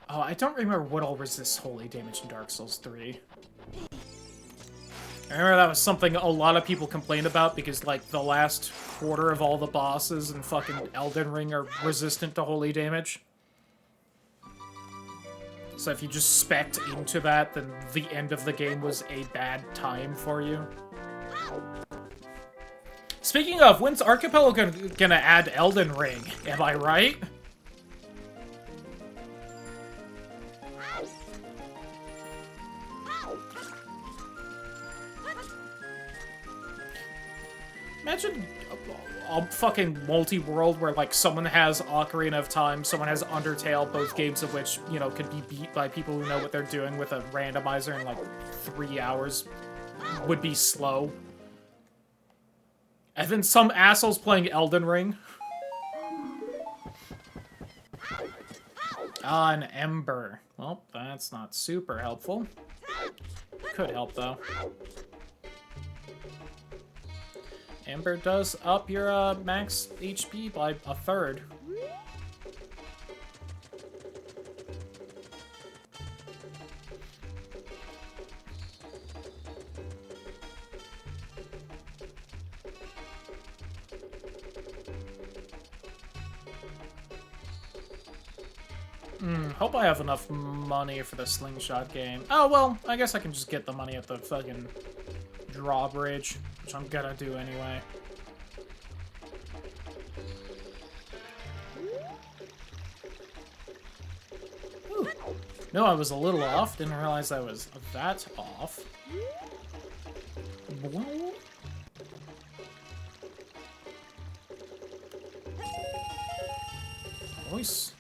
Oh, I don't remember what all resists holy damage in Dark Souls 3. I remember that was something a lot of people complained about because, like, the last quarter of all the bosses in fucking Elden Ring are resistant to holy damage. So if you just spec'd into that, then the end of the game was a bad time for you. Speaking of, when's Archipelago gonna add Elden Ring? Am I right? Imagine a fucking multi-world where, like, someone has Ocarina of Time, someone has Undertale, both games of which, you know, could be beat by people who know what they're doing with a randomizer in, like, 3 hours. Would be slow. And then some assholes playing Elden Ring. Ah, an ember. Well, that's not super helpful. Could help, though. Ember does up your max HP by a third. Hope I have enough money for the slingshot game. Oh, well, I guess I can just get the money at the fucking drawbridge, which I'm gonna do anyway. Ooh. No, I was a little off. Didn't realize I was that off. Nice.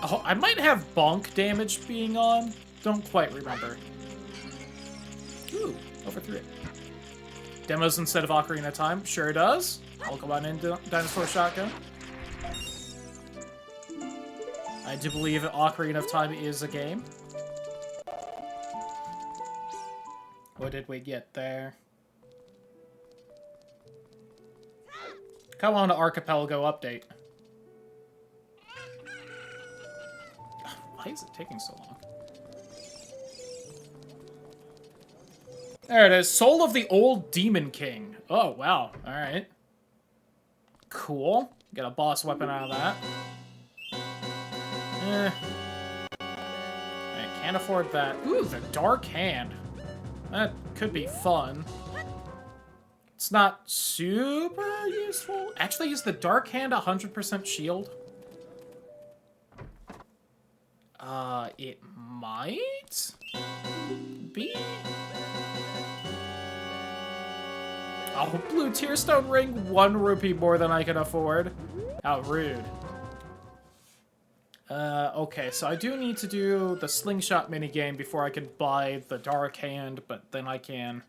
Oh, I might have bonk damage being on. Don't quite remember. Ooh, overthrew it. Demos instead of Ocarina of Time? Sure does. I'll go on into Dinosaur Shotgun. I do believe Ocarina of Time is a game. What did we get there? Come on to Archipelago update. Why is it taking so long? There it is. Soul of the Old Demon King. Oh, wow. Alright. Cool. Get a boss weapon out of that. I can't afford that. Ooh, the Dark Hand. That could be fun. It's not super useful. Actually, is the Dark Hand 100% shield? It might be. Oh, blue Tearstone Ring, 1 rupee more than I can afford. How rude. Okay, so I do need to do the slingshot minigame before I can buy the Dark Hand, but then I can...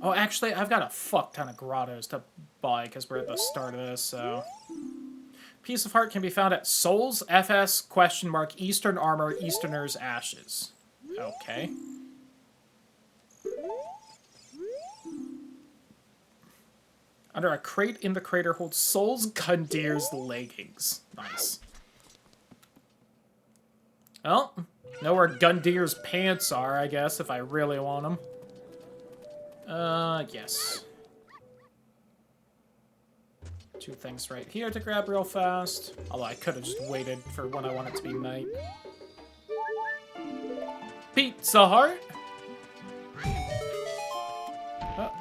Oh, actually, I've got a fuck ton of grottos to buy, because we're at the start of this, so... Piece of Heart can be found at Souls, FS, Eastern Armor, Easterner's Ashes. Okay. Under a crate in the crater holds Souls Gundir's leggings. Nice. Well, know where Gundir's pants are, I guess, if I really want them. Yes. Two things right here to grab real fast. Although I could have just waited for when I want it to be night. Pizza Heart? Oh.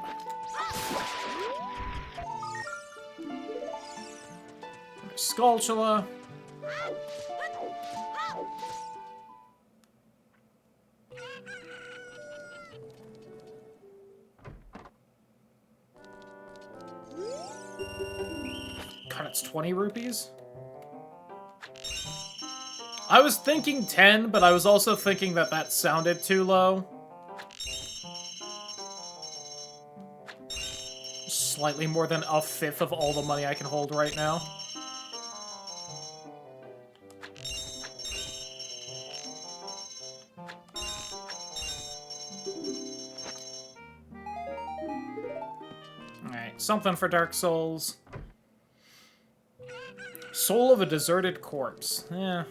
Skulltula. God, it's 20 rupees? I was thinking 10, but I was also thinking that that sounded too low. Slightly more than a fifth of all the money I can hold right now. Alright, something for Dark Souls. Soul of a Deserted Corpse. Yeah.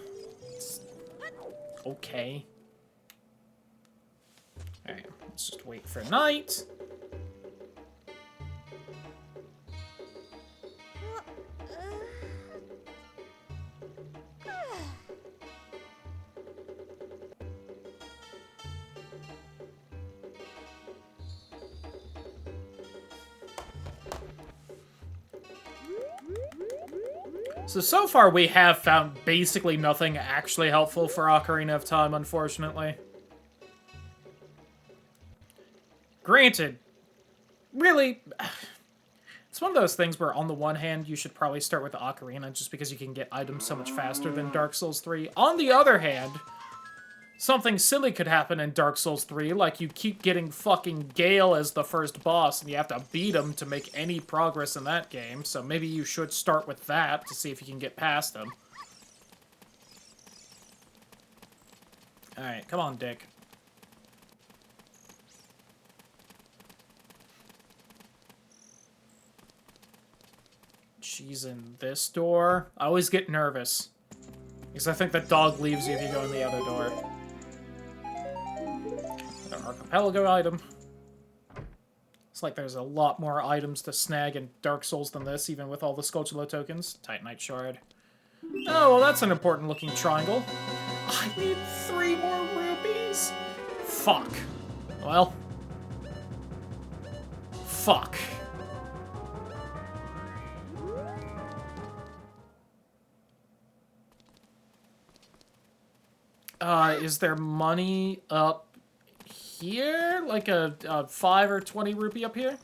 It's okay. Alright, let's just wait for night. So far we have found basically nothing actually helpful for Ocarina of Time, unfortunately. Granted, really, it's one of those things where on the one hand you should probably start with the Ocarina just because you can get items so much faster than Dark Souls 3. On the other hand, something silly could happen in Dark Souls 3, like you keep getting fucking Gael as the first boss, and you have to beat him to make any progress in that game, so maybe you should start with that to see if you can get past him. Alright, come on, Dick. She's in this door. I always get nervous, because I think the dog leaves you if you go in the other door. Archipelago item. It's like there's a lot more items to snag in Dark Souls than this, even with all the Skulltula tokens. Titanite Shard. Oh, well, that's an important looking triangle. I need 3 more rupees? Fuck. Well. Fuck. Is there money up here? Like a 5 or 20 rupee up here?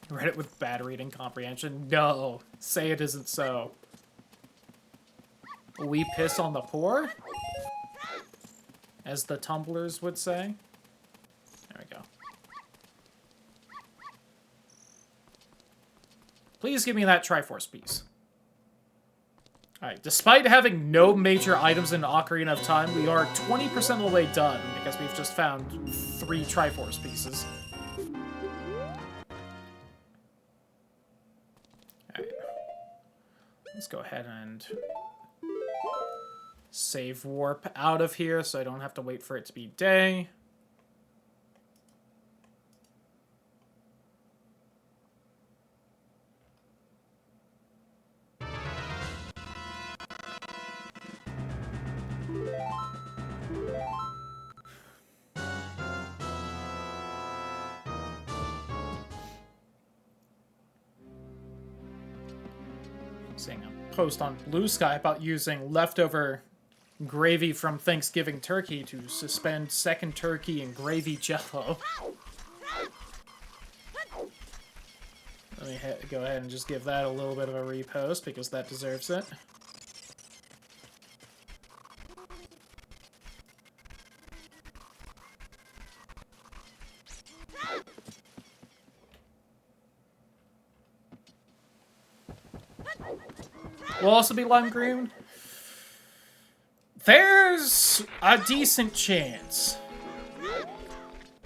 Read it with bad reading comprehension. No. Say it isn't so. We piss on the poor? As the tumblers would say. There we go. Please give me that Triforce piece. Alright, despite having no major items in Ocarina of Time, we are 20% of the way done, because we've just found 3 Triforce pieces. Alright. Let's go ahead and save warp out of here, so I don't have to wait for it to be day. Seeing a post on Blue Sky about using leftover gravy from Thanksgiving turkey to suspend second turkey in gravy jello. Let me go ahead and just give that a little bit of a repost because that deserves it. will also be lime green. There's a decent chance.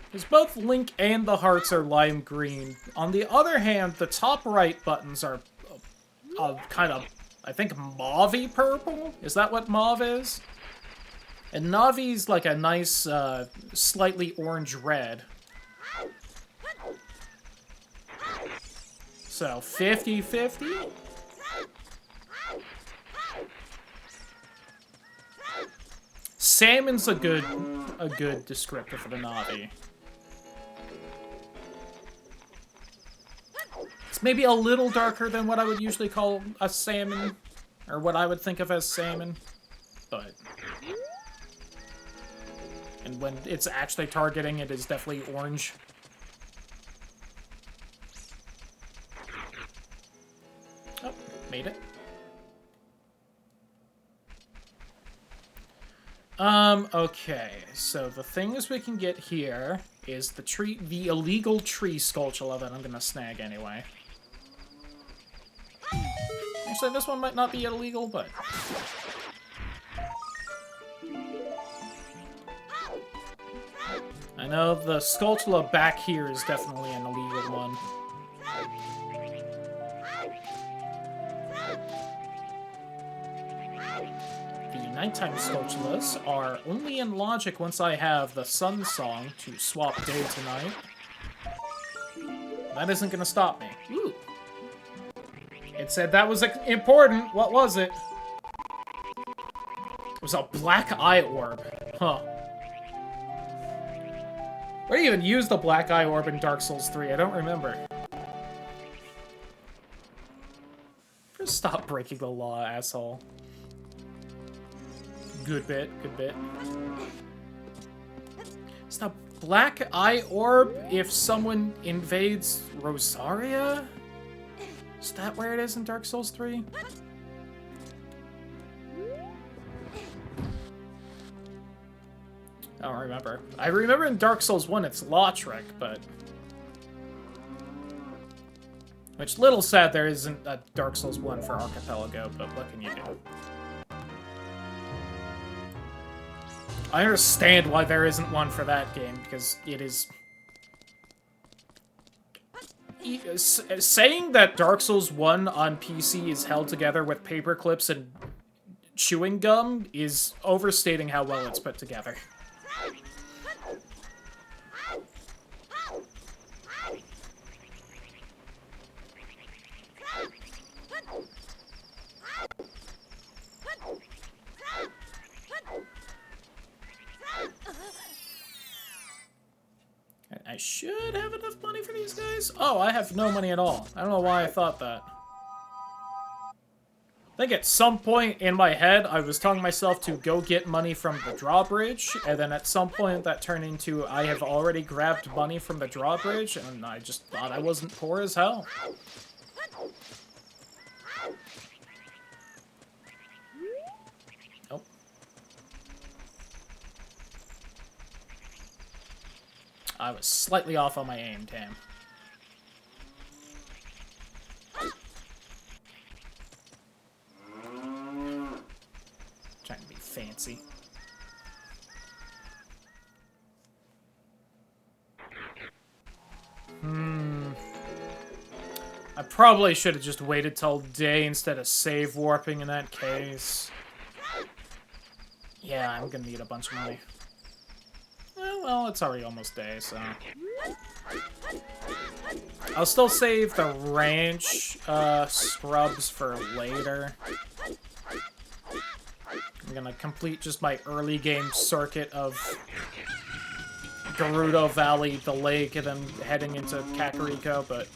Because both Link and the hearts are lime green. On the other hand, the top right buttons are kind of, I think, mauve-y purple? Is that what mauve is? And Navi's like a nice, slightly orange-red. So, 50-50? Salmon's a good descriptor for the Navi. It's maybe a little darker than what I would usually call a salmon, or what I would think of as salmon, but... And when it's actually targeting, it is definitely orange. Oh, made it. Okay, so the things we can get here is the illegal tree sculpture that I'm gonna snag anyway. Actually, this one might not be illegal, but... I know the Skulltula back here is definitely an illegal one. The nighttime Skulltulas are only in logic once I have the Sun Song to swap day to night. That isn't gonna stop me. Ooh. It said that was important. What was it? It was a black eye orb. Huh. Where do you even use the black eye orb in Dark Souls 3? I don't remember. Just stop breaking the law, asshole. Good bit, good bit. It's the black eye orb if someone invades Rosaria? Is that where it is in Dark Souls 3? I don't remember. I remember in Dark Souls 1 it's Lautrec, but... Which, little sad there isn't a Dark Souls 1 for Archipelago, but what can you do? I understand why there isn't one for that game, because it is... Saying that Dark Souls 1 on PC is held together with paper clips and chewing gum is overstating how well it's put together. I should have enough money for these guys? Oh, I have no money at all. I don't know why I thought that. I think at some point in my head, I was telling myself to go get money from the drawbridge, and then at some point that turned into I have already grabbed money from the drawbridge, and I just thought I wasn't poor as hell. Nope. I was slightly off on my aim, damn. Trying to be fancy. I probably should have just waited till day instead of save warping in that case. Yeah, I'm gonna need a bunch of money. Well, it's already almost day, so... I'll still save the ranch scrubs for later. I'm gonna complete just my early game circuit of Gerudo Valley, the lake, and then heading into Kakariko, but...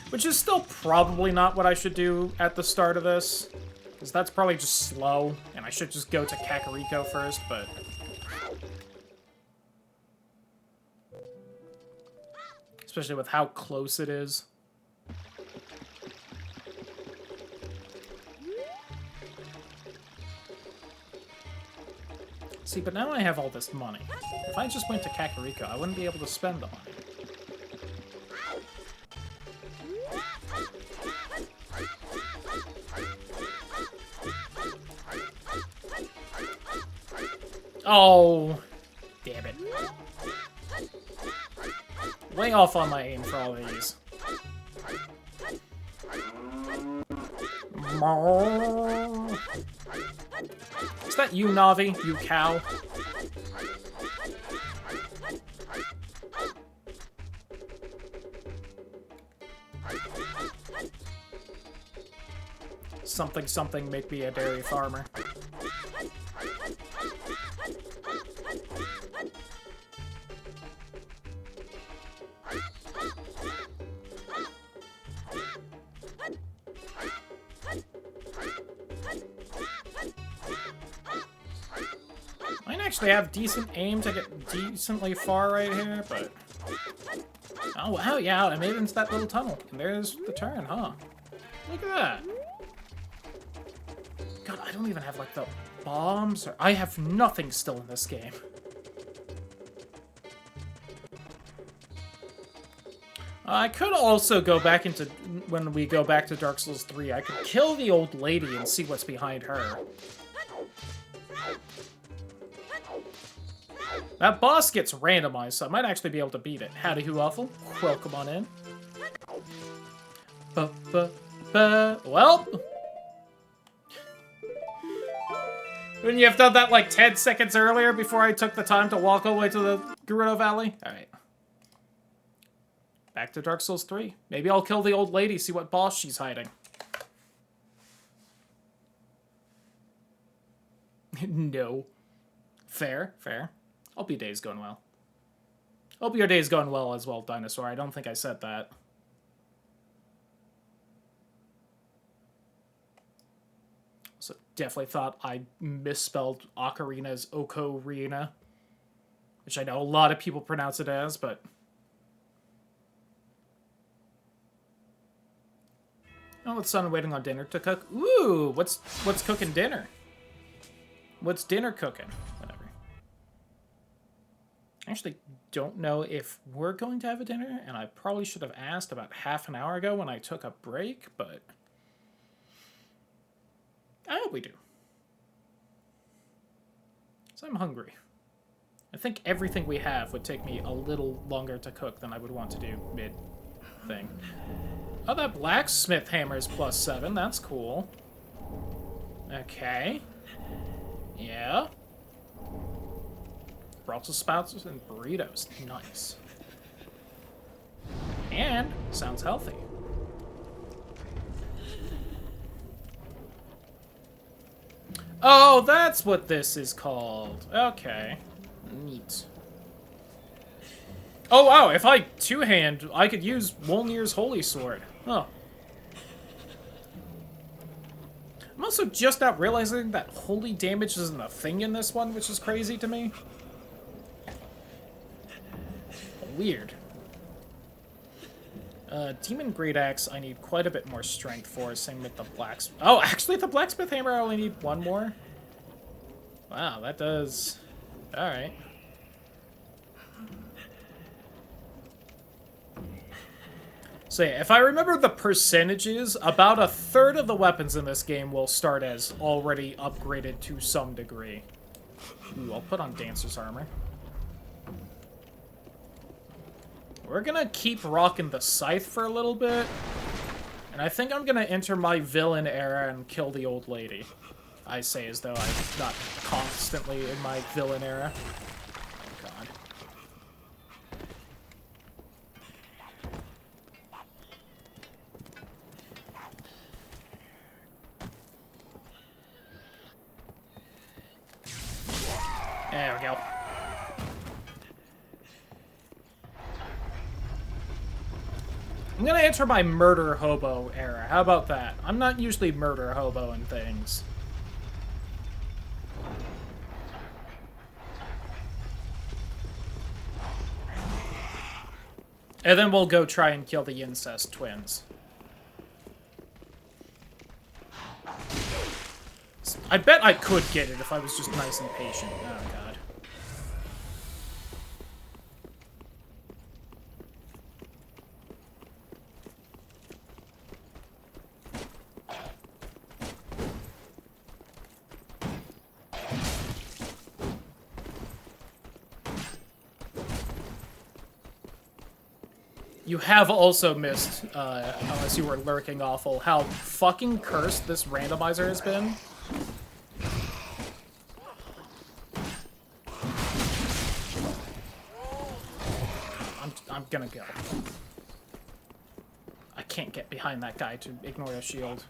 Which is still probably not what I should do at the start of this. Because that's probably just slow, and I should just go to Kakariko first, but... Especially with how close it is. See, but now I have all this money. If I just went to Kakariko, I wouldn't be able to spend the money. Oh, damn it. Way off on my aim for all these. Is that you, Navi? You cow? Something, something, make me a dairy farmer. Might actually have decent aim to get decently far right here, but... Oh, wow, yeah, I made it into that little tunnel. And there's the turn, huh? Look at that. God, I don't even have, like, the bombs. Or I have nothing still in this game. I could also go back into... When we go back to Dark Souls 3, I could kill the old lady and see what's behind her. That boss gets randomized, so I might actually be able to beat it. Howdy, who awful? Welcome on in. Well... Wouldn't you have done that like 10 seconds earlier before I took the time to walk all the way to the Gerudo Valley? Alright. Back to Dark Souls 3. Maybe I'll kill the old lady, see what boss she's hiding. No. Fair, fair. Hope your day's going well. Hope your day's going well as well, Dinosaur. I don't think I said that. So definitely thought I misspelled Ocarina as Ocarina, which I know a lot of people pronounce it as, but... Oh, it's son waiting on dinner to cook. Ooh, what's cooking dinner? What's dinner cooking? Whatever. I actually don't know if we're going to have a dinner, and I probably should have asked about half an hour ago when I took a break, but I hope we do. So I'm hungry. I think everything we have would take me a little longer to cook than I would want to do mid-thing. Oh, that blacksmith hammer is +7. That's cool. Okay. Yeah. Brussels sprouts and burritos. Nice. And sounds healthy. Oh, that's what this is called. Okay. Neat. Oh, wow. If I two-hand, I could use Wolnir's Holy Sword. Huh. I'm also just now realizing that holy damage isn't a thing in this one, which is crazy to me. Weird. Demon Great Axe, I need quite a bit more strength for. Same with the blacksmith. Oh, actually, the blacksmith hammer, I only need one more. Wow, that does... Alright. So yeah, if I remember the percentages, about a third of the weapons in this game will start as already upgraded to some degree. Ooh, I'll put on Dancer's Armor. We're gonna keep rocking the Scythe for a little bit. And I think I'm gonna enter my villain era and kill the old lady. I say as though I'm not constantly in my villain era. Oh god. There we go. I'm gonna enter my murder hobo era. How about that? I'm not usually murder hobo and things. And then we'll go try and kill the incest twins. I bet I could get it if I was just nice and patient. Oh, God. You have also missed, unless you were lurking awful, how fucking cursed this randomizer has been. I'm gonna go. I can't get behind that guy to ignore the shield.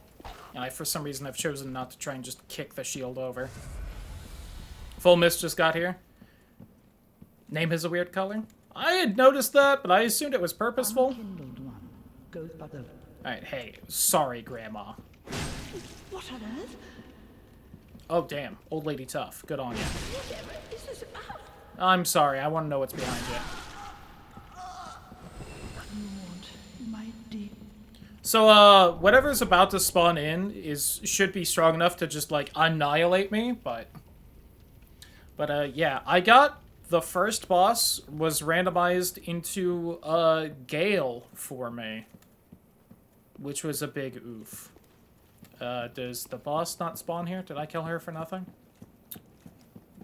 And for some reason, I've chosen not to try and just kick the shield over. Full Mist just got here. Name has a weird color. I had noticed that, but I assumed it was purposeful. Unkindled one goes by the... Alright, hey, sorry, Grandma. What on earth? Oh, damn. Old lady tough. Good on you. Whatever is this about? I'm sorry, I want to know what's behind you. Lord, my dear. So, whatever's about to spawn in should be strong enough to just, like, annihilate me, but... yeah, I got... The first boss was randomized into, Gael for me. Which was a big oof. Does the boss not spawn here? Did I kill her for nothing?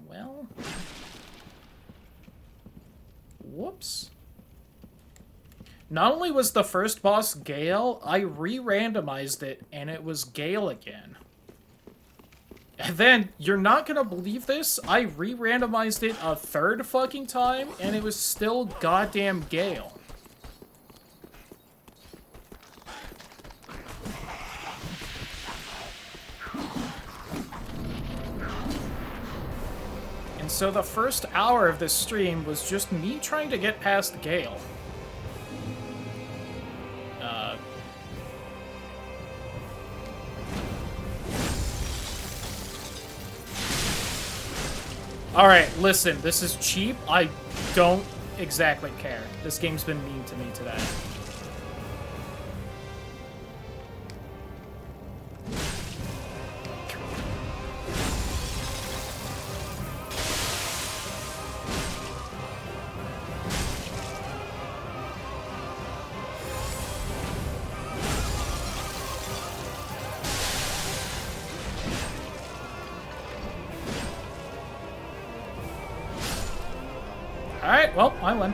Well... Whoops. Not only was the first boss Gael, I re-randomized it, and it was Gael again. And then, you're not gonna believe this, I re-randomized it a third fucking time, and it was still goddamn Gael. And so the first hour of this stream was just me trying to get past Gael. Alright, listen, this is cheap. I don't exactly care. This game's been mean to me today. Alright, well, I win.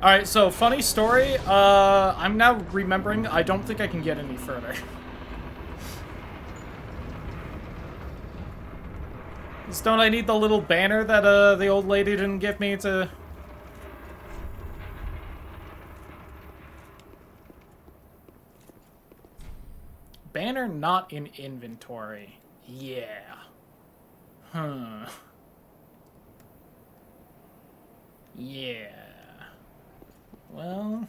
Alright, so, funny story, I'm now remembering I don't think I can get any further. Don't I need the little banner that, the old lady didn't give me to... Banner not in inventory. Yeah. Huh. Yeah. Well...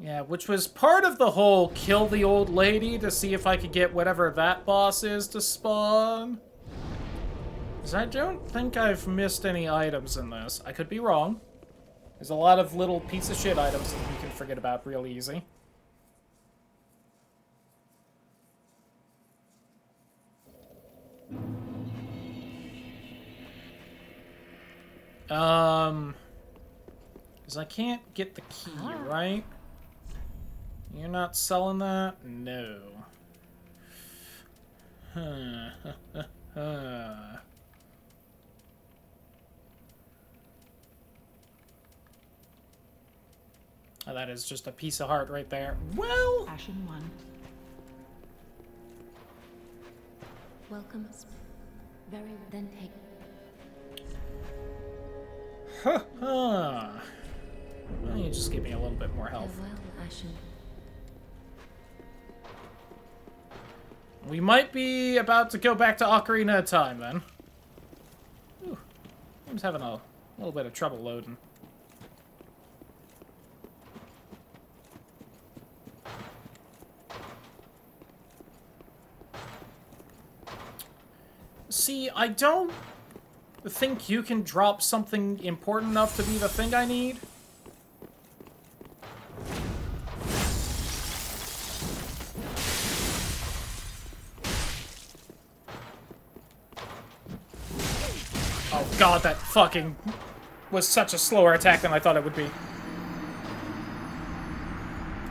Yeah, which was part of the whole kill the old lady to see if I could get whatever that boss is to spawn. Because I don't think I've missed any items in this. I could be wrong. There's a lot of little piece of shit items that you can forget about real easy. Because I can't get the key, right? You're not selling that? No. Oh, that is just a piece of heart right there. Well... Ashen one. Welcome. Very then take. Well, you just give me a little bit more health. Farewell, Ashen. We might be about to go back to Ocarina of Time, then. Ooh, I'm just having a little bit of trouble loading. See, I don't think you can drop something important enough to be the thing I need. Oh god, that fucking was such a slower attack than I thought it would be.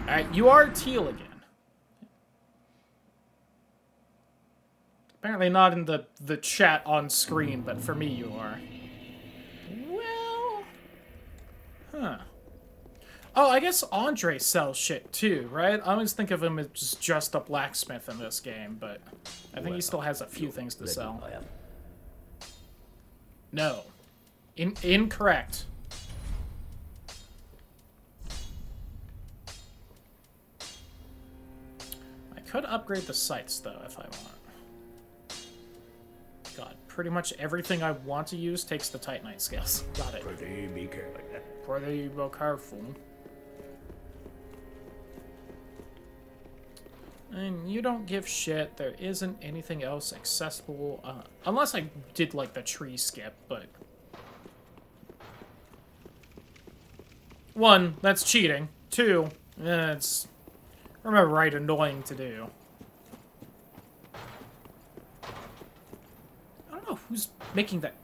Alright, you are teal again. Apparently not in the chat on screen, but for me you are. Well... Huh. Oh, I guess Andre sells shit too, right? I always think of him as just a blacksmith in this game, but I think he still has a few things to sell. No. Incorrect. I could upgrade the sights, though, if I want. God, pretty much everything I want to use takes the Titanite scales. Got it. Pretty be careful. And you don't give shit. There isn't anything else accessible. Unless I did, like, the tree skip, but... 1, that's cheating. 2, it's... remember, right, annoying to do. I don't know who's making that...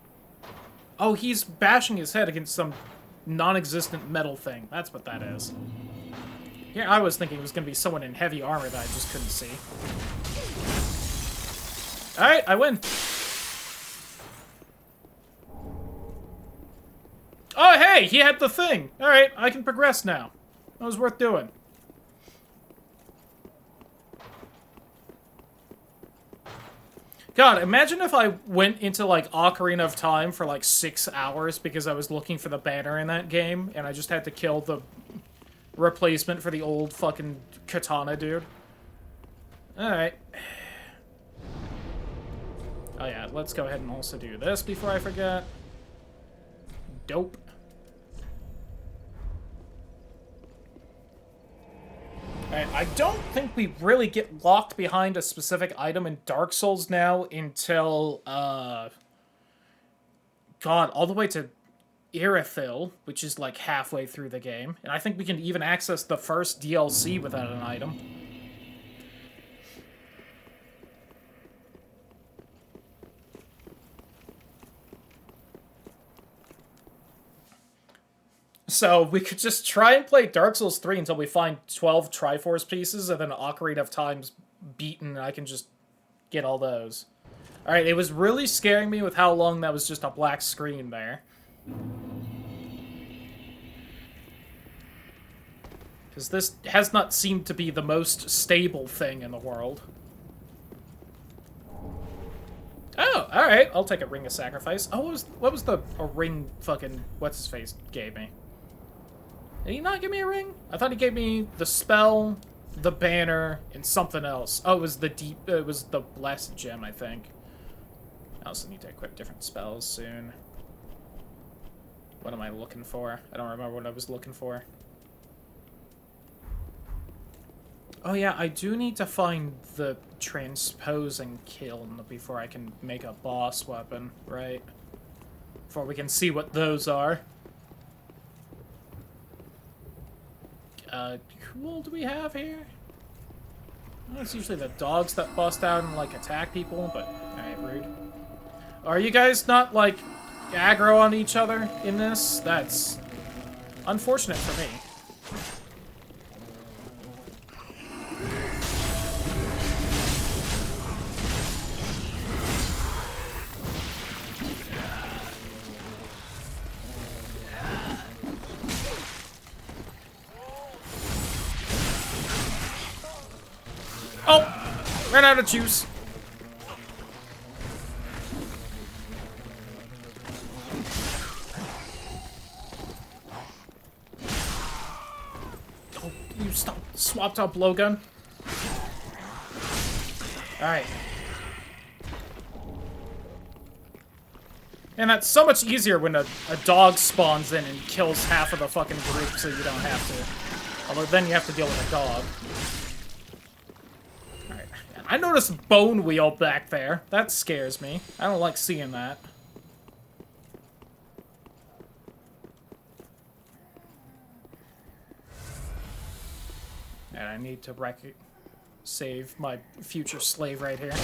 Oh, he's bashing his head against some non-existent metal thing. That's what that is. Yeah, I was thinking it was going to be someone in heavy armor that I just couldn't see. Alright, I win. Oh, hey! He had the thing! Alright, I can progress now. That was worth doing. God, imagine if I went into, like, Ocarina of Time for, like, 6 hours because I was looking for the banner in that game, and I just had to kill the... replacement for the old fucking katana dude. Alright. Oh yeah, let's go ahead and also do this before I forget. Dope. Alright, I don't think we really get locked behind a specific item in Dark Souls now until, God, all the way to Irithyll, which is like halfway through the game. And I think we can even access the first DLC without an item. So we could just try and play Dark Souls 3 until we find 12 Triforce pieces, and then Ocarina of Time's beaten, and I can just get all those. Alright, it was really scaring me with how long that was just a black screen there. Because this has not seemed to be the most stable thing in the world. Oh, alright. I'll take a Ring of Sacrifice. Oh, what was a ring fucking what's-his-face gave me? Did he not give me a ring? I thought he gave me the spell, the banner, and something else. Oh, it was the Blessed Gem, I think. I also need to equip different spells soon. What am I looking for? I don't remember what I was looking for. Oh yeah, I do need to find the transposing kiln before I can make a boss weapon, right? Before we can see what those are. Who all do we have here? Well, it's usually the dogs that bust out and, like, attack people, but... Alright, rude. Are you guys not, like, aggro on each other in this? That's unfortunate for me. Oh! Ran out of juice. Oh, you swapped out blowgun. Alright. And that's so much easier when a dog spawns in and kills half of the fucking group, so you don't have to. Although then you have to deal with a dog. Alright. I noticed Bone Wheel back there. That scares me. I don't like seeing that. And I need to save my future slave right here.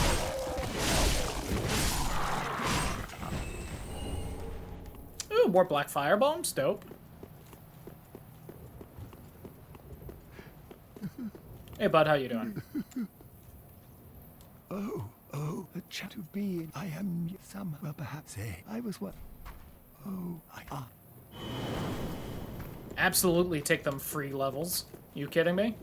more black fire bombs. Dope. Hey, bud, how you doing? Oh, a chat of being. I am some. Well, perhaps I was what? Oh, Absolutely take them free levels. You kidding me?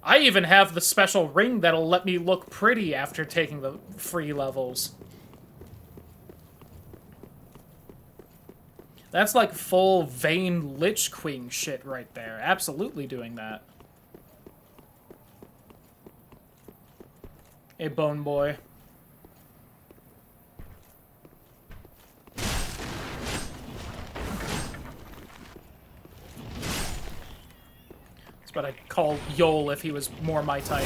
I even have the special ring that'll let me look pretty after taking the free levels. That's like full Vayne Lich Queen shit right there. Absolutely doing that. Hey, Bone Boy. That's what I'd call Yol if he was more my type.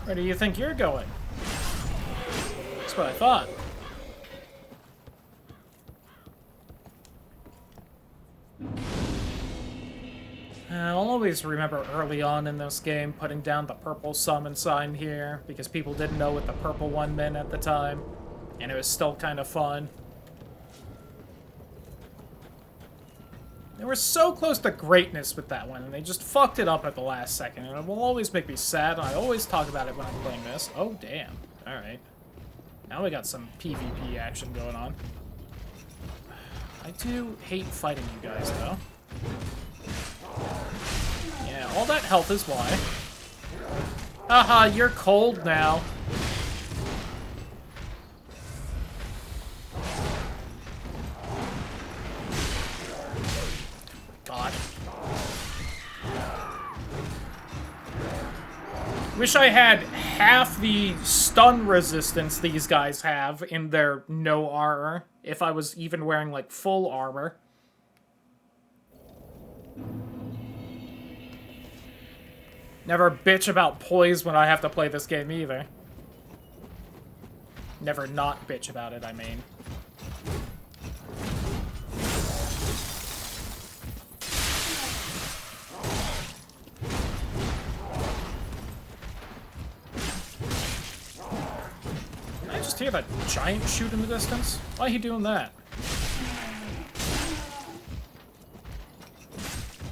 Where do you think you're going? That's what I thought. I'll always remember early on in this game putting down the purple summon sign here because people didn't know what the purple one meant at the time, and it was still kind of fun. They were so close to greatness with that one, and they just fucked it up at the last second, and it will always make me sad, and I always talk about it when I'm playing this. Oh, damn. Alright. Now we got some PvP action going on. I do hate fighting you guys, though. Yeah, all that health is why. Haha, you're cold now. God. Wish I had half the stun resistance these guys have in their no armor, if I was even wearing, like, full armor. Never bitch about poise when I have to play this game either. Never not bitch about it, I mean. Can I just hear that giant shoot in the distance? Why are you doing that?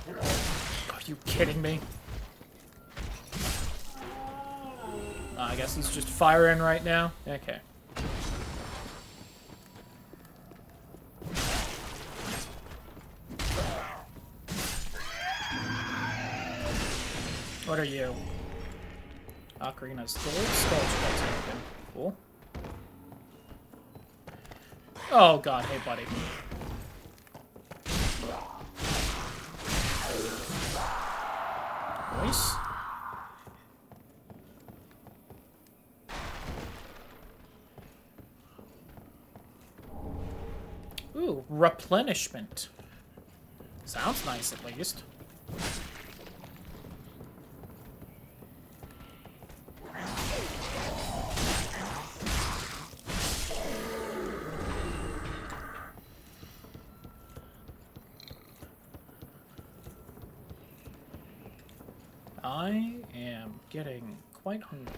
Are you kidding me? I guess he's just firing right now. Okay. What are you? Ocarina's gold skull token. Cool. Oh god, hey buddy. Nice. Ooh, replenishment. Sounds nice, at least. I am getting quite hungry.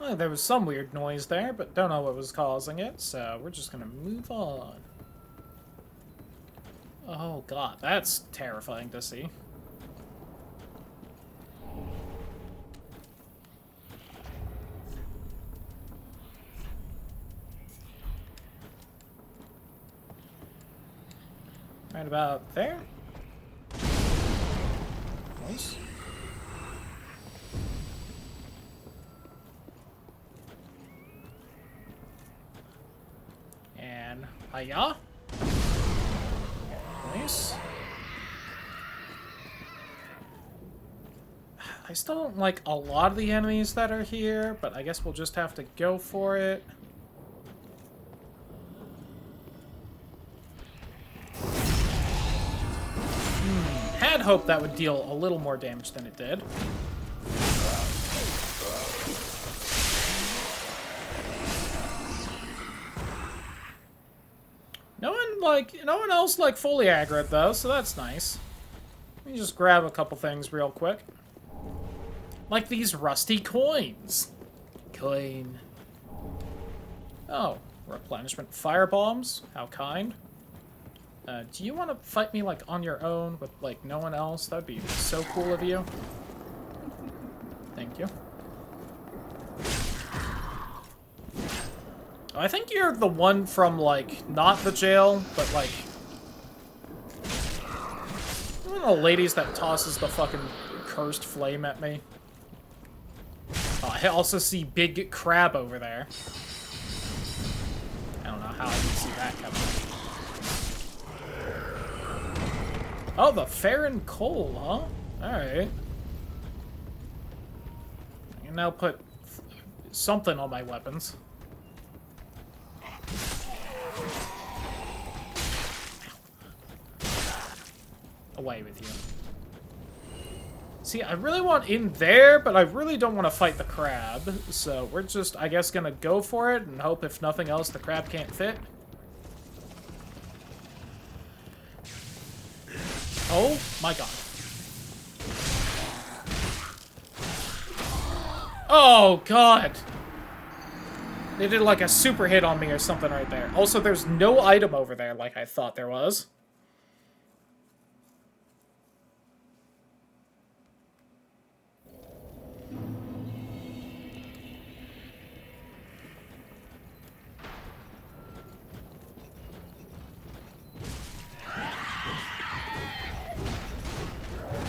Well, there was some weird noise there, but don't know what was causing it, so we're just gonna move on. Oh god, that's terrifying to see. Right about there. Nice. And hiya. Nice. I still don't like a lot of the enemies that are here, but I guess we'll just have to go for it. Had hoped that would deal a little more damage than it did. No one else fully aggroed though, so that's nice. Let me just grab a couple things real quick. Like these rusty coins. Coin. Oh, replenishment firebombs. How kind. Do you want to fight me on your own with no one else? That'd be so cool of you. Thank you. I think you're the one from, not the jail, but, one of the ladies that tosses the fucking cursed flame at me. Oh, I also see Big Crab over there. I don't know how I can see that coming. Oh, the Farron Coal, huh? Alright. I can now put something on my weapons. Away with you. See, I really want in there, but I really don't want to fight the crab. So we're just, I guess, gonna go for it and hope if nothing else the crab can't fit. Oh my god. Oh god! They did a super hit on me or something right there. Also, there's no item over there like I thought there was.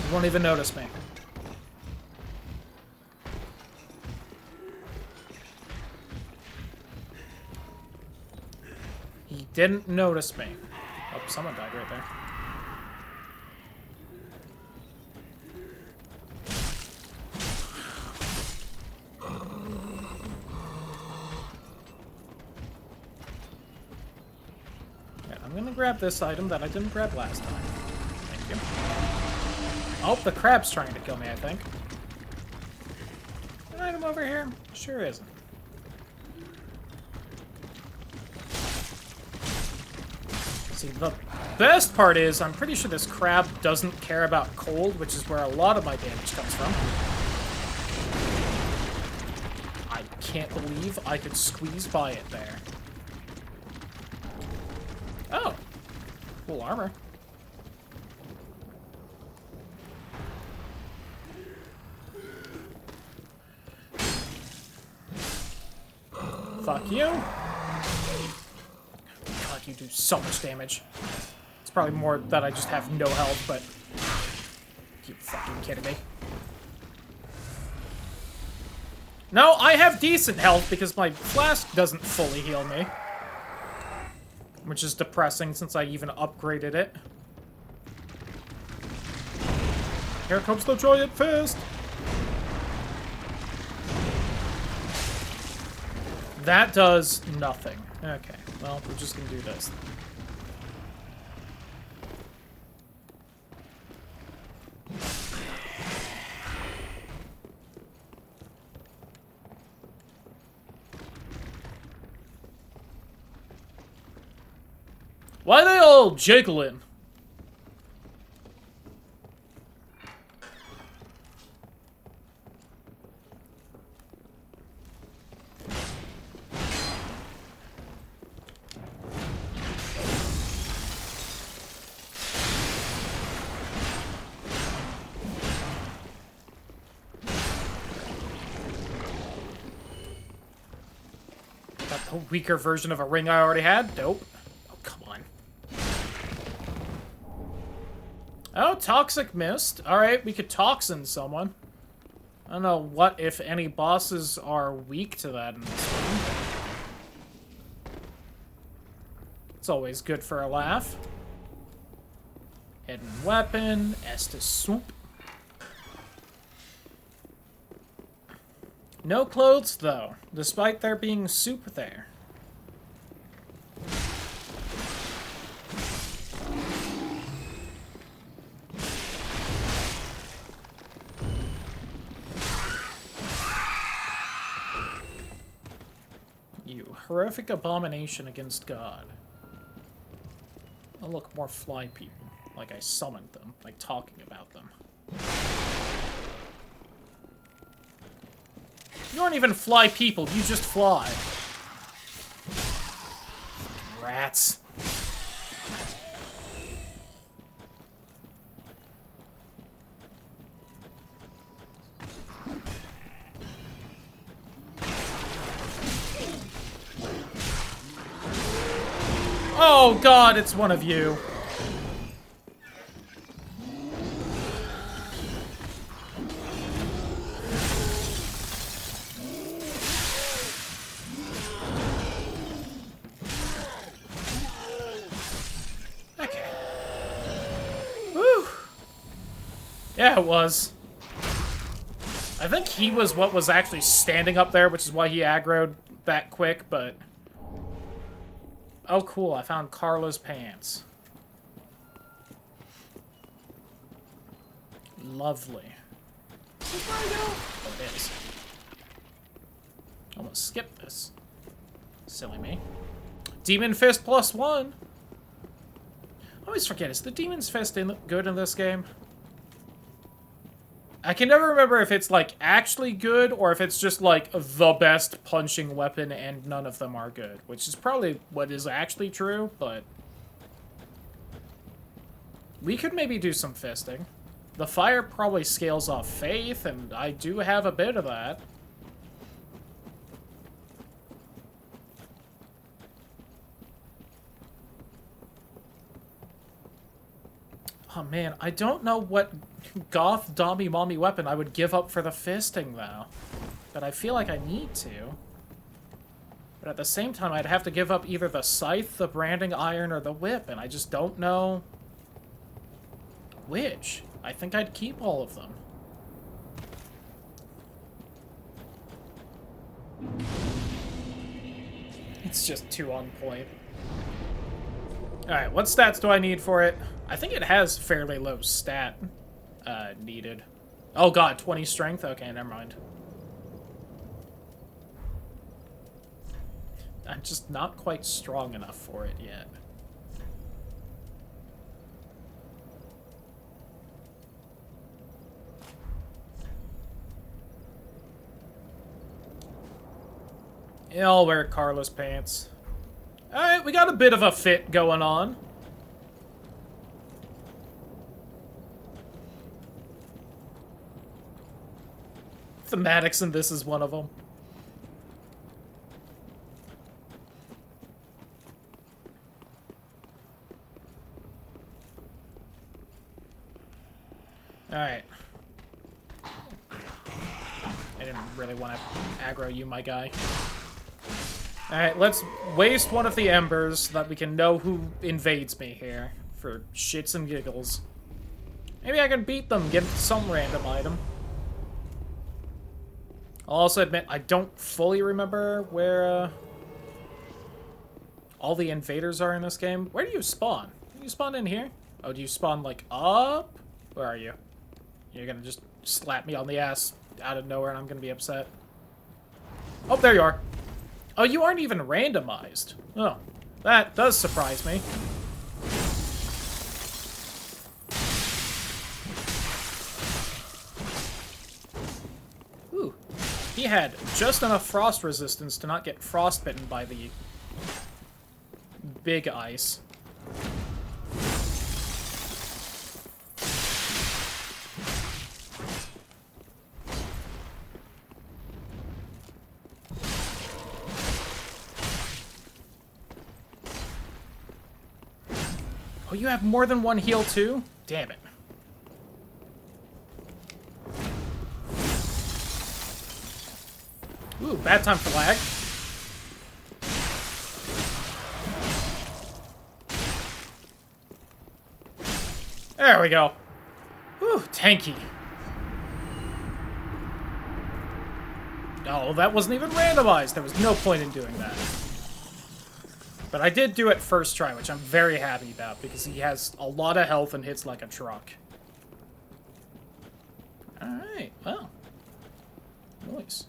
You won't even notice me. He didn't notice me. Oh, someone died right there. Okay, I'm gonna grab this item that I didn't grab last time. Thank you. Oh, the crab's trying to kill me, I think. An item over here? Sure isn't. See, the best part is, I'm pretty sure this crab doesn't care about cold, which is where a lot of my damage comes from. I can't believe I could squeeze by it there. Oh. Cool armor. Fuck you. God, you do so much damage. It's probably more that I just have no health, but... You fucking kidding me? No, I have decent health because my flask doesn't fully heal me. Which is depressing since I even upgraded it. Here comes the giant fist! That does nothing. Okay, well, we're just gonna do this. Why they all jiggling? A weaker version of a ring I already had? Dope. Oh, come on. Oh, Toxic Mist. Alright, we could toxin someone. I don't know what, if any, bosses are weak to that in this one. It's always good for a laugh. Hidden weapon. Estus Swoop. No clothes, though, despite there being soup there. You horrific abomination against God. Oh, look, more fly people. Like I summoned them, like talking about them. You aren't even fly people, you just fly. Rats. Oh god, it's one of you. Okay. Whew. Yeah, it was. I think he was what was actually standing up there, which is why he aggroed that quick, but... Oh, cool. I found Carla's pants. Lovely. Where do I go? Oh, it is. Almost skipped this. Silly me. Demon Fist +1. I always forget, is the Demon's Fist good in this game? I can never remember if it's, like, actually good, or if it's just, like, the best punching weapon and none of them are good. Which is probably what is actually true, but... we could maybe do some fisting. The fire probably scales off faith, and I do have a bit of that. Oh man, I don't know what goth dommy mommy weapon I would give up for the fisting though. But I feel like I need to. But at the same time, I'd have to give up either the scythe, the branding iron, or the whip, and I just don't know which. I think I'd keep all of them. It's just too on point. Alright, what stats do I need for it? I think it has fairly low stat needed. Oh god, 20 strength? Okay, never mind. I'm just not quite strong enough for it yet. Yeah, I'll wear Carla's pants. Alright, we got a bit of a fit going on. Thematics in this is one of them. Alright. I didn't really want to aggro you, my guy. Alright, let's waste one of the embers so that we can know who invades me here. For shits and giggles. Maybe I can beat them, get some random item. I'll also admit, I don't fully remember where all the invaders are in this game. Where do you spawn? Do you spawn in here? Oh, do you spawn, like, up? Where are you? You're gonna just slap me on the ass out of nowhere and I'm gonna be upset. Oh, there you are. Oh, you aren't even randomized. Oh, that does surprise me. Ooh. He had just enough frost resistance to not get frostbitten by the big ice. Oh, you have more than one heal too? Damn it. Ooh, bad time for lag. There we go. Ooh, tanky. No, that wasn't even randomized. There was no point in doing that. But I did do it first try, which I'm very happy about, because he has a lot of health and hits like a truck. Alright, well. Nice.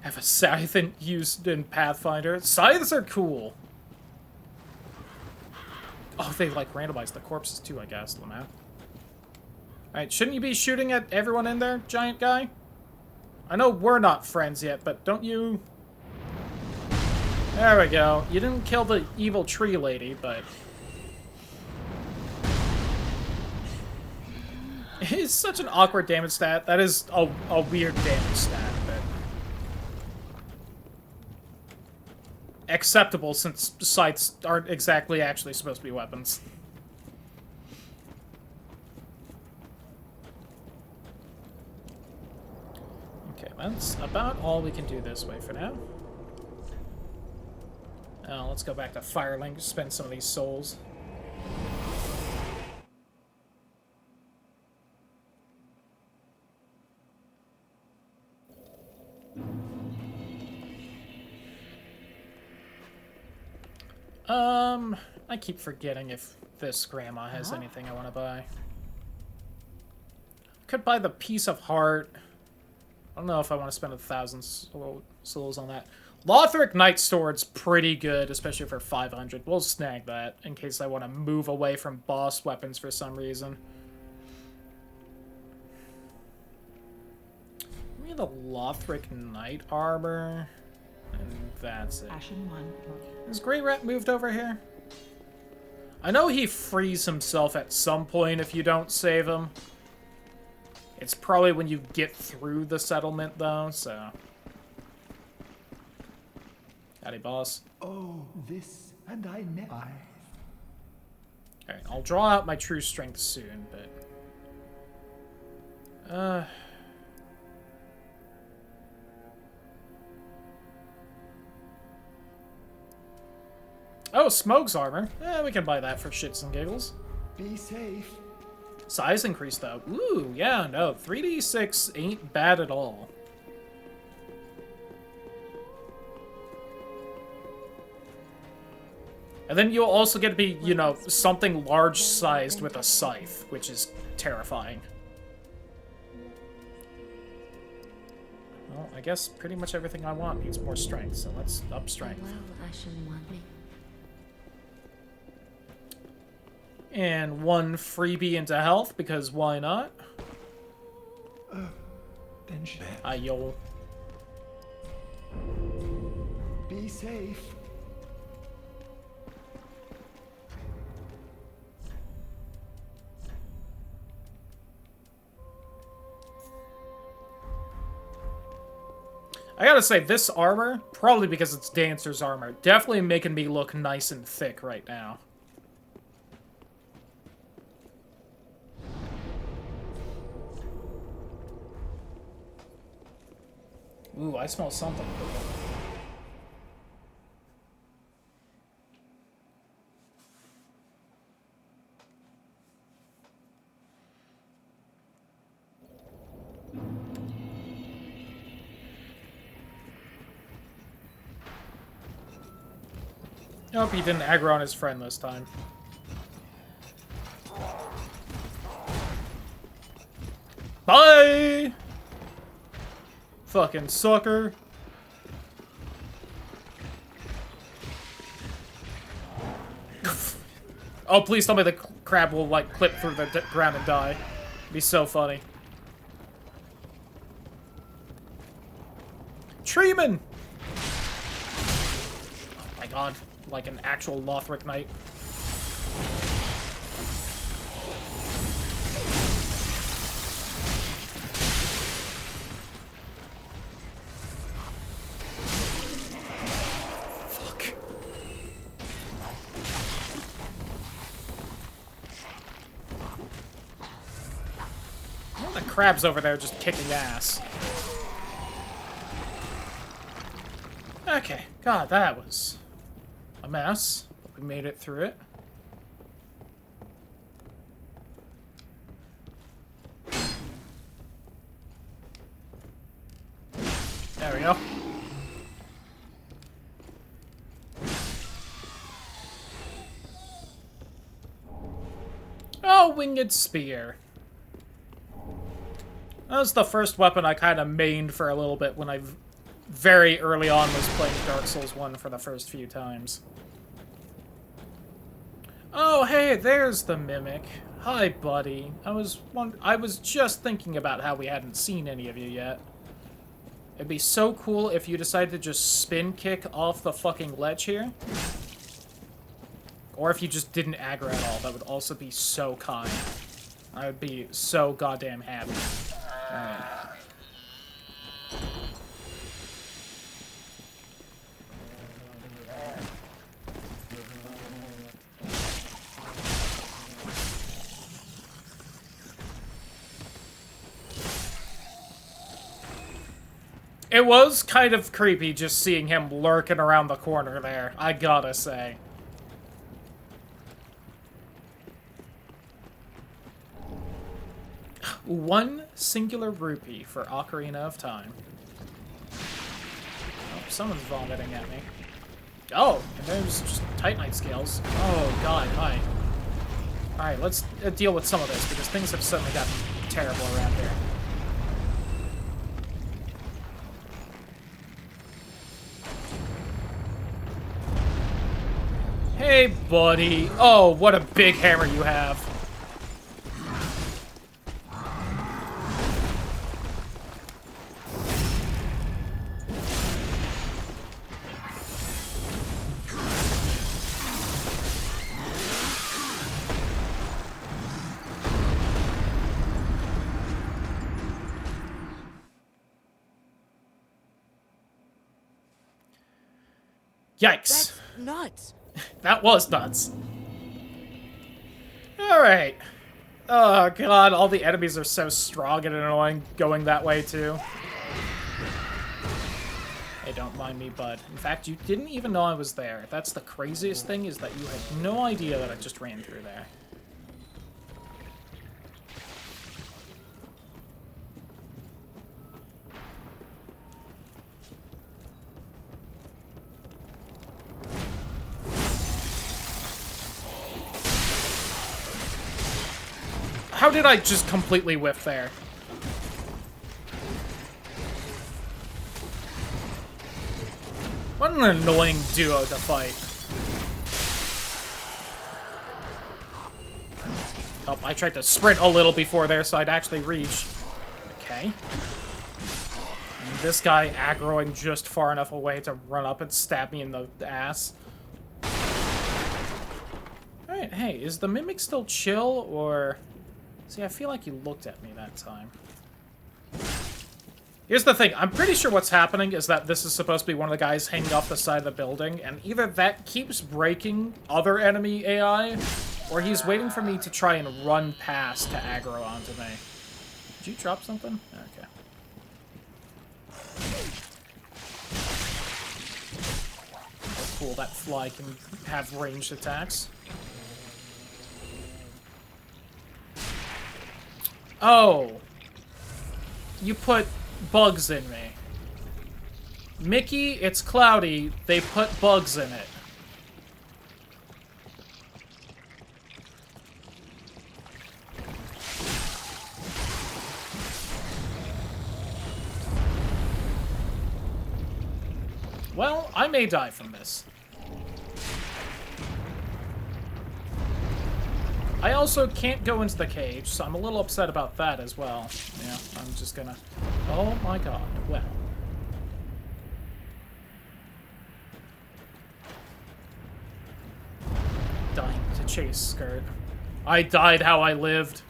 Have a scythe used in Pathfinder. Scythes are cool. Oh, they, like, randomized the corpses, too, I guess, Lamau. Alright, shouldn't you be shooting at everyone in there, giant guy? I know we're not friends yet, but don't you... There we go. You didn't kill the evil tree lady, but... It's such an awkward damage stat. That is a weird damage stat, but... acceptable, since scythes aren't exactly actually supposed to be weapons. Okay, that's about all we can do this way for now. Let's go back to Firelink to spend some of these souls. I keep forgetting if this grandma has anything I want to buy. Could buy the Piece of Heart. I don't know if I want to spend 1,000 souls on that. Lothric Knight Sword's pretty good, especially for 500. We'll snag that in case I want to move away from boss weapons for some reason. Give me the Lothric Knight Armor. And that's it. Ashen one. Has Grey Rat moved over here? I know he frees himself at some point if you don't save him. It's probably when you get through the settlement, though, so... Howdy, boss. Oh, this, and I never. Alright, I'll draw out my true strength soon, but... Oh, Smoke's armor. We can buy that for shits and giggles. Be safe. Size increase, though. Ooh, yeah, no. 3d6 ain't bad at all. And then you'll also get to be, you know, something large-sized with a scythe, which is terrifying. Well, I guess pretty much everything I want needs more strength, so let's up strength. Well, I shouldn't want me. And one freebie into health, because why not? Then Ayo. be safe. I gotta say, this armor, probably because it's Dancer's armor, definitely making me look nice and thick right now. Ooh, I smell something. Nope, he didn't aggro on his friend this time. Bye! Fucking sucker. Oh, please tell me the crab will, like, clip through the ground and die. It'd be so funny. Treeman! Oh my god. Like an actual Lothric Knight. Fuck. Well, the crab's over there just kicking ass. Okay. God, that was a mess. But we made it through it. Oh, winged spear. That was the first weapon I kind of mained for a little bit when I very early on was playing Dark Souls 1 for the first few times. Oh, hey, there's the Mimic. Hi, buddy. I was just thinking about how we hadn't seen any of you yet. It'd be so cool if you decided to just spin kick off the fucking ledge here. Or if you just didn't aggro at all. That would also be so kind. I would be so goddamn happy. Alright. It was kind of creepy just seeing him lurking around the corner there, I gotta say. One singular rupee for Ocarina of Time. Oh, someone's vomiting at me. Oh, and there's just Titanite scales. Oh god, hi. Alright, let's deal with some of this, because things have suddenly gotten terrible around here. Hey, buddy. Oh, what a big hammer you have. Yikes. That's nuts. That was nuts. Alright. Oh god, all the enemies are so strong and annoying going that way too. Hey, don't mind me, bud. In fact, you didn't even know I was there. That's the craziest thing, is that you had no idea that I just ran through there. How did I just completely whiff there? What an annoying duo to fight. Oh, I tried to sprint a little before there so I'd actually reach. Okay. And this guy aggroing just far enough away to run up and stab me in the ass. Alright, hey, is the Mimic still chill, or... See, I feel like you looked at me that time. Here's the thing. I'm pretty sure what's happening is that this is supposed to be one of the guys hanging off the side of the building, and either that keeps breaking other enemy AI, or he's waiting for me to try and run past to aggro onto me. Did you drop something? Okay. Oh, cool, that fly can have ranged attacks. Oh. You put bugs in me. Mickey, it's cloudy. They put bugs in it. Well, I may die from this. I also can't go into the cage, so I'm a little upset about that as well. Yeah, I'm just gonna... Oh my god, well. Dying to chase skirt. I died how I lived.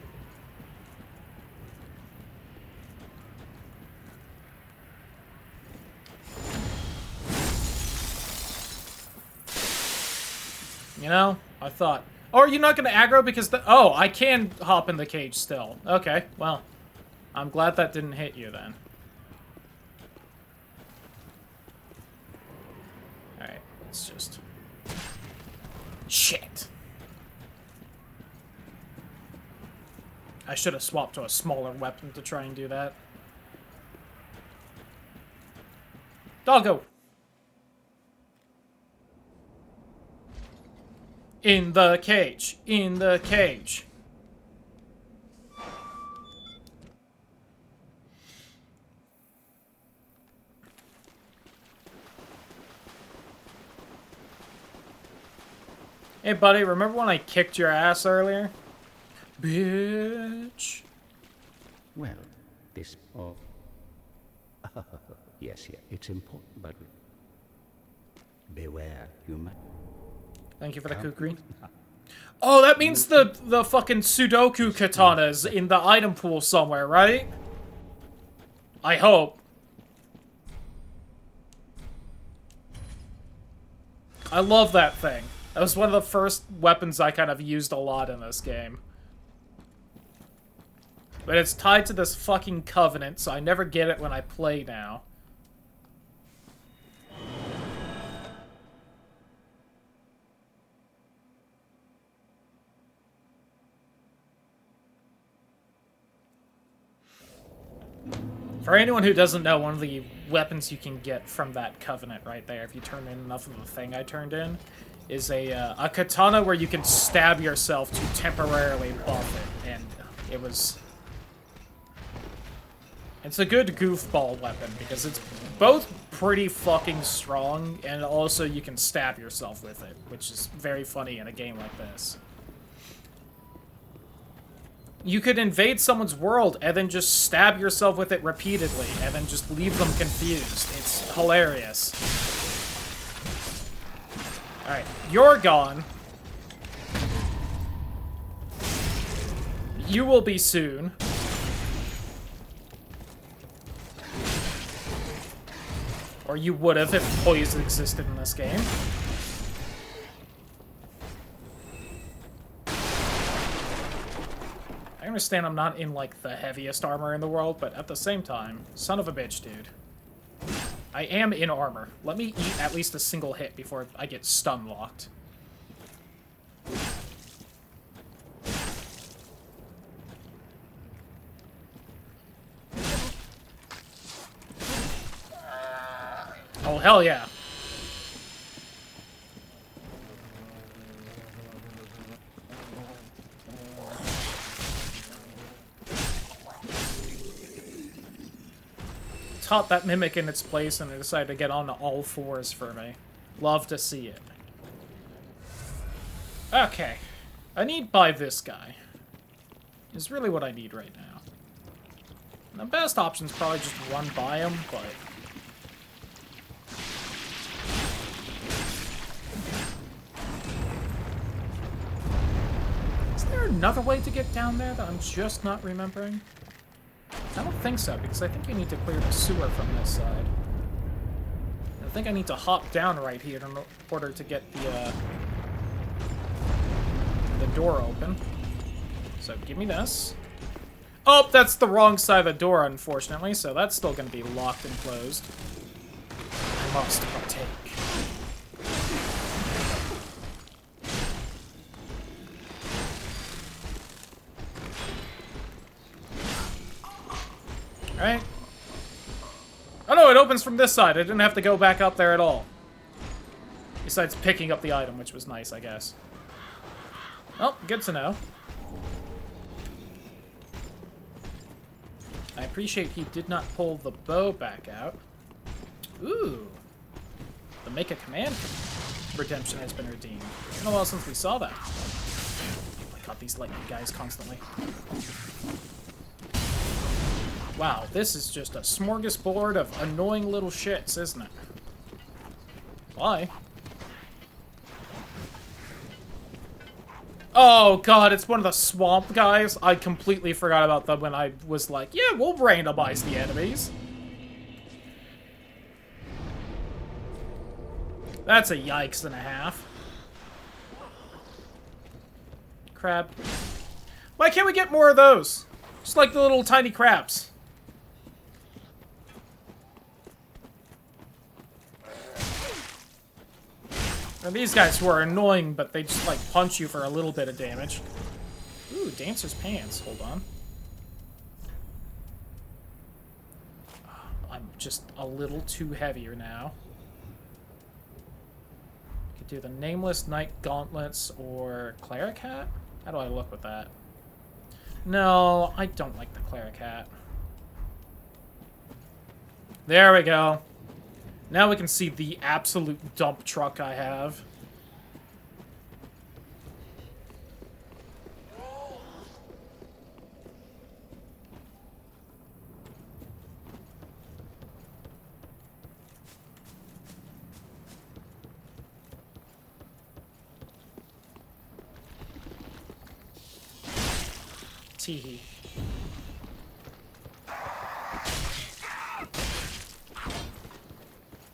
You know, I thought... Oh, are you not going to aggro because the... Oh, I can hop in the cage still. Okay, well. I'm glad that didn't hit you then. Alright, let's just... Shit. I should have swapped to a smaller weapon to try and do that. Doggo! In the cage. In the cage. Hey, buddy, remember when I kicked your ass earlier? Bitch. Well, this... Oh. Yes, it's important, but... Beware, human. Thank you for the kukri. Oh, that means the fucking Sudoku katanas in the item pool somewhere, right? I hope. I love that thing. That was one of the first weapons I kind of used a lot in this game. But it's tied to this fucking covenant, so I never get it when I play now. For anyone who doesn't know, one of the weapons you can get from that covenant right there, if you turn in enough of the thing I turned in, is a katana where you can stab yourself to temporarily buff it, and it was... It's a good goofball weapon, because it's both pretty fucking strong, and also you can stab yourself with it, which is very funny in a game like this. You could invade someone's world and then just stab yourself with it repeatedly, and then just leave them confused. It's hilarious. Alright, you're gone. You will be soon. Or you would have if poison existed in this game. I understand I'm not in, like, the heaviest armor in the world, but at the same time, son of a bitch, dude. I am in armor. Let me eat at least a single hit before I get stun locked. Oh, hell yeah. Taught that mimic in its place and it decided to get on all fours for me. Love to see it. Okay. I need by this guy. Is really what I need right now. And the best option is probably just run by him, but... Is there another way to get down there that I'm just not remembering? I don't think so, because I think you need to clear the sewer from this side. I think I need to hop down right here in order to get the door open. So give me this. Oh, that's the wrong side of the door, unfortunately, so that's still going to be locked and closed. I must partake. Alright. Oh no, it opens from this side. I didn't have to go back up there at all. Besides picking up the item, which was nice, I guess. Well, good to know. I appreciate he did not pull the bow back out. Ooh. The make a command redemption has been redeemed. It's been a while since we saw that. I caught these lightning guys constantly. Wow, this is just a smorgasbord of annoying little shits, isn't it? Why? Oh god, it's one of the swamp guys. I completely forgot about them when I was like, yeah, we'll randomize the enemies. That's a yikes and a half. Crab. Why can't we get more of those? Just like the little tiny crabs. And these guys who are annoying, but they just, like, punch you for a little bit of damage. Ooh, Dancer's Pants. Hold on. I'm just a little too heavier now. Could do the Nameless Knight Gauntlets or Cleric Hat? How do I look with that? No, I don't like the Cleric Hat. There we go. Now we can see the absolute dump truck I have. Teehee.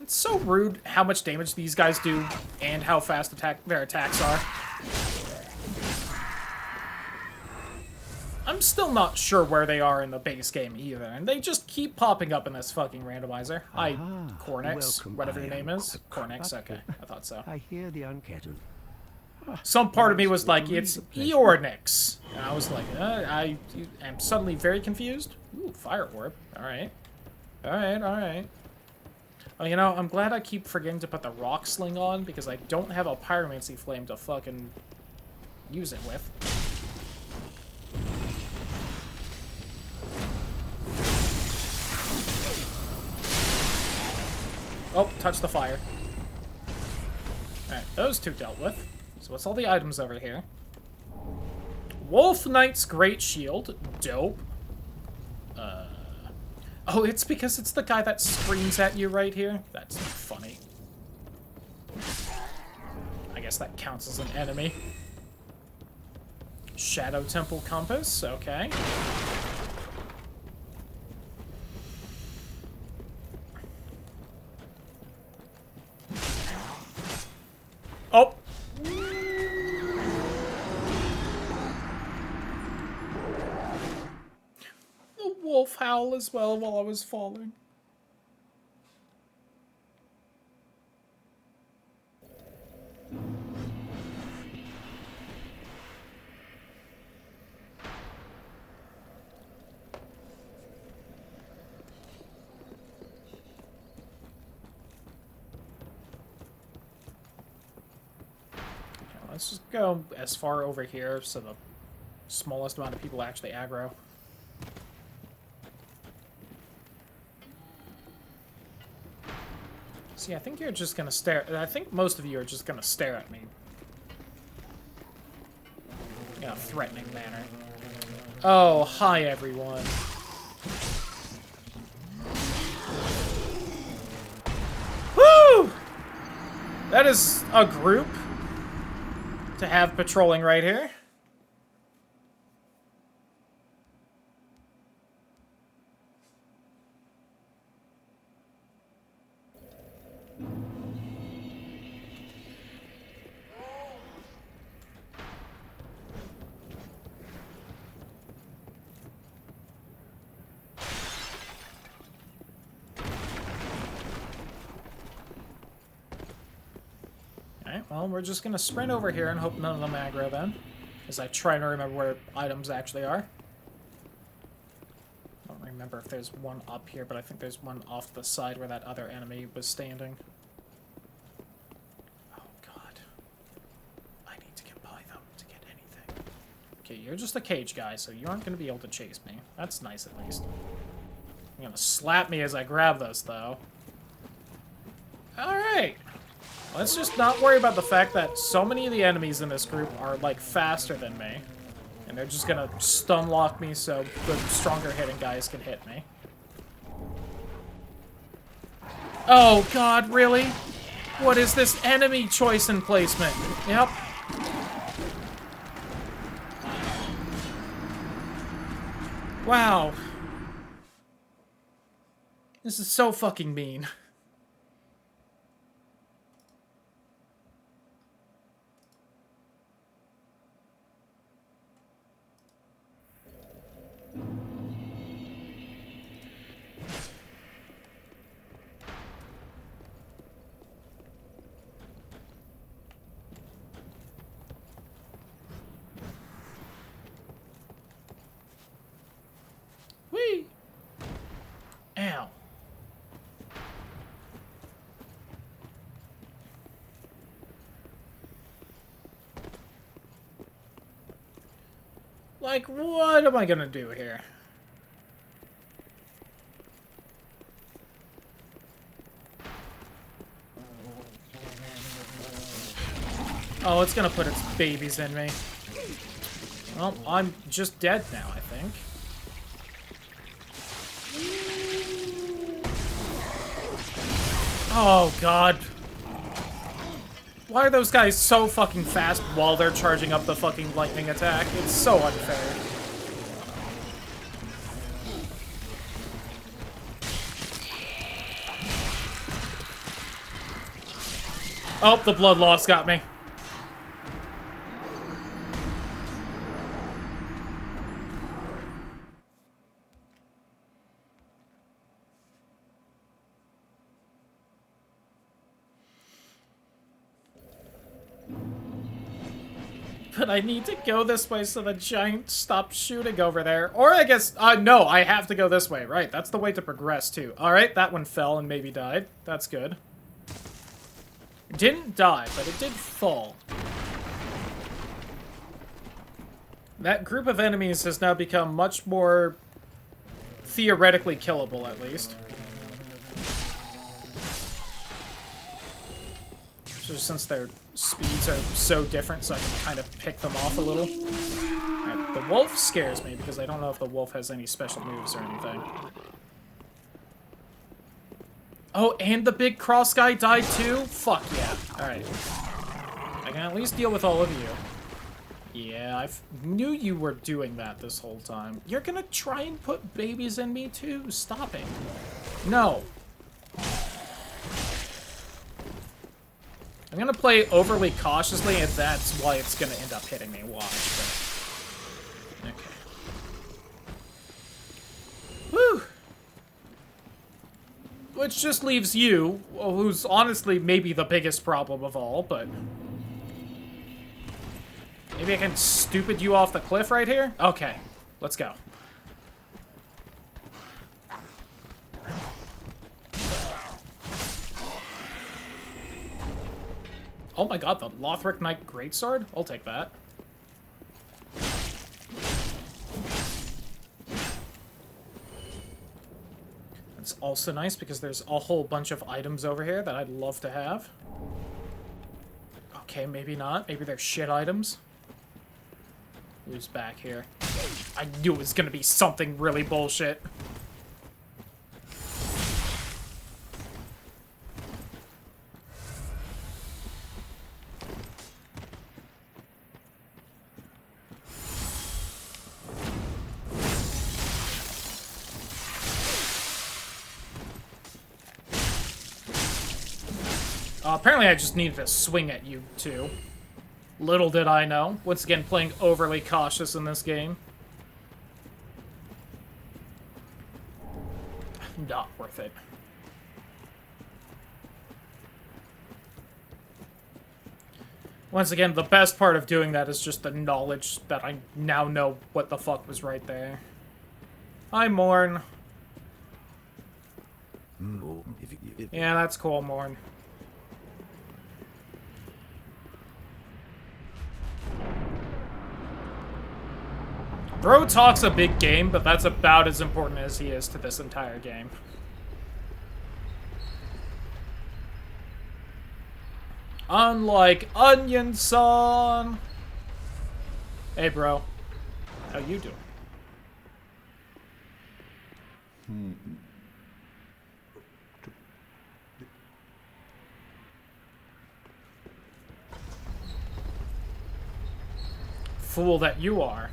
It's so rude how much damage these guys do and how fast their attacks are. I'm still not sure where they are in the base game either, and they just keep popping up in this fucking randomizer. Hi, Cornix, welcome. whatever your I name am is. Cornix, okay, I thought so. I hear the unkettle. Some part of me was like, it's Eornix. And I was like, I am suddenly very confused. Ooh, fire orb. Alright. Alright, alright. Oh, you know, I'm glad I keep forgetting to put the rock sling on, because I don't have a pyromancy flame to fucking use it with. Oh, touch the fire. Alright, those two dealt with. So what's all the items over here? Wolf Knight's Great Shield. Dope. Oh, it's because it's the guy that screams at you right here? That's funny. I guess that counts as an enemy. Shadow Temple Compass, okay. Oh! A wolf howl as well while I was falling. Let's just go as far over here so the smallest amount of people actually aggro. See, I think you're just gonna stare. I think most of you are just gonna stare at me in a threatening manner. Oh, hi everyone. Woo! That is a group to have patrolling right here. Alright, well, we're just gonna sprint over here and hope none of them aggro then, as I try to remember where items actually are. I don't remember if there's one up here, but I think there's one off the side where that other enemy was standing. Oh, God. I need to get by them to get anything. Okay, you're just a cage guy, so you aren't gonna be able to chase me. That's nice, at least. You're gonna slap me as I grab this, though. Alright. Let's just not worry about the fact that so many of the enemies in this group are, like, faster than me. And they're just gonna stun lock me so the stronger hitting guys can hit me. Oh, God, really? What is this enemy choice and placement? Yep. Wow. This is so fucking mean. Whee! Ow. Like, what am I gonna do here? Oh, it's gonna put its babies in me. Well, I'm just dead now, I think. Oh, God. Why are those guys so fucking fast while they're charging up the fucking lightning attack? It's so unfair. Oh, the blood loss got me. But I need to go this way so the giant stops shooting over there. Or I guess, no, I have to go this way. Right, that's the way to progress, too. Alright, that one fell and maybe died. That's good. It didn't die, but it did fall. That group of enemies has now become much more theoretically killable, at least. Just since their speeds are so different, so I can kind of pick them off a little. Right, the wolf scares me because I don't know if the wolf has any special moves or anything. Oh, and the big cross guy died too? Fuck yeah. Alright. I can at least deal with all of you. Yeah, I knew you were doing that this whole time. You're gonna try and put babies in me too? Stop it. No. I'm gonna play overly cautiously, and that's why it's gonna end up hitting me. Watch. But... okay. Whew. Which just leaves you, who's honestly maybe the biggest problem of all, but... maybe I can stupid you off the cliff right here? Okay, let's go. Oh my god, the Lothric Knight Greatsword? I'll take that. It's also nice because there's a whole bunch of items over here that I'd love to have. Okay, maybe not. Maybe they're shit items. Who's back here? I knew it was gonna be something really bullshit. Apparently I just needed to swing at you, too. Little did I know. Once again, playing overly cautious in this game. Not worth it. Once again, the best part of doing that is just the knowledge that I now know what the fuck was right there. Hi, Morn. Yeah, that's cool, Morn. Bro talks a big game, but that's about as important as he is to this entire game. Unlike Onion-san. Hey, bro. How you doing? Fool that you are.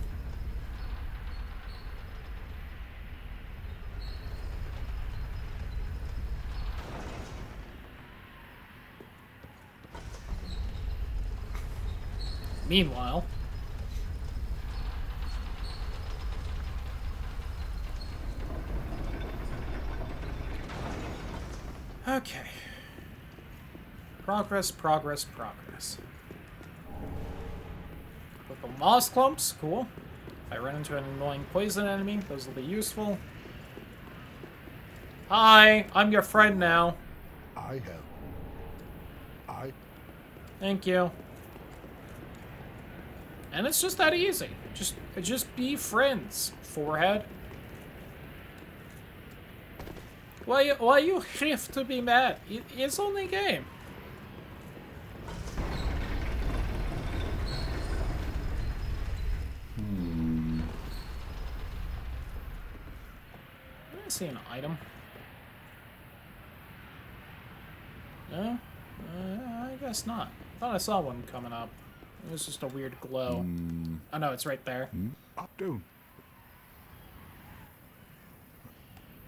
Meanwhile... okay. Progress, progress, progress. Purple moss clumps, cool. If I run into an annoying poison enemy, those will be useful. Hi, I'm your friend now. I help. Thank you. And it's just that easy. Just be friends, forehead. Why you have to be mad? It's only a game. I see an item. No? I guess not. I thought I saw one coming up. It was just a weird glow. Oh no, it's right there. Up down.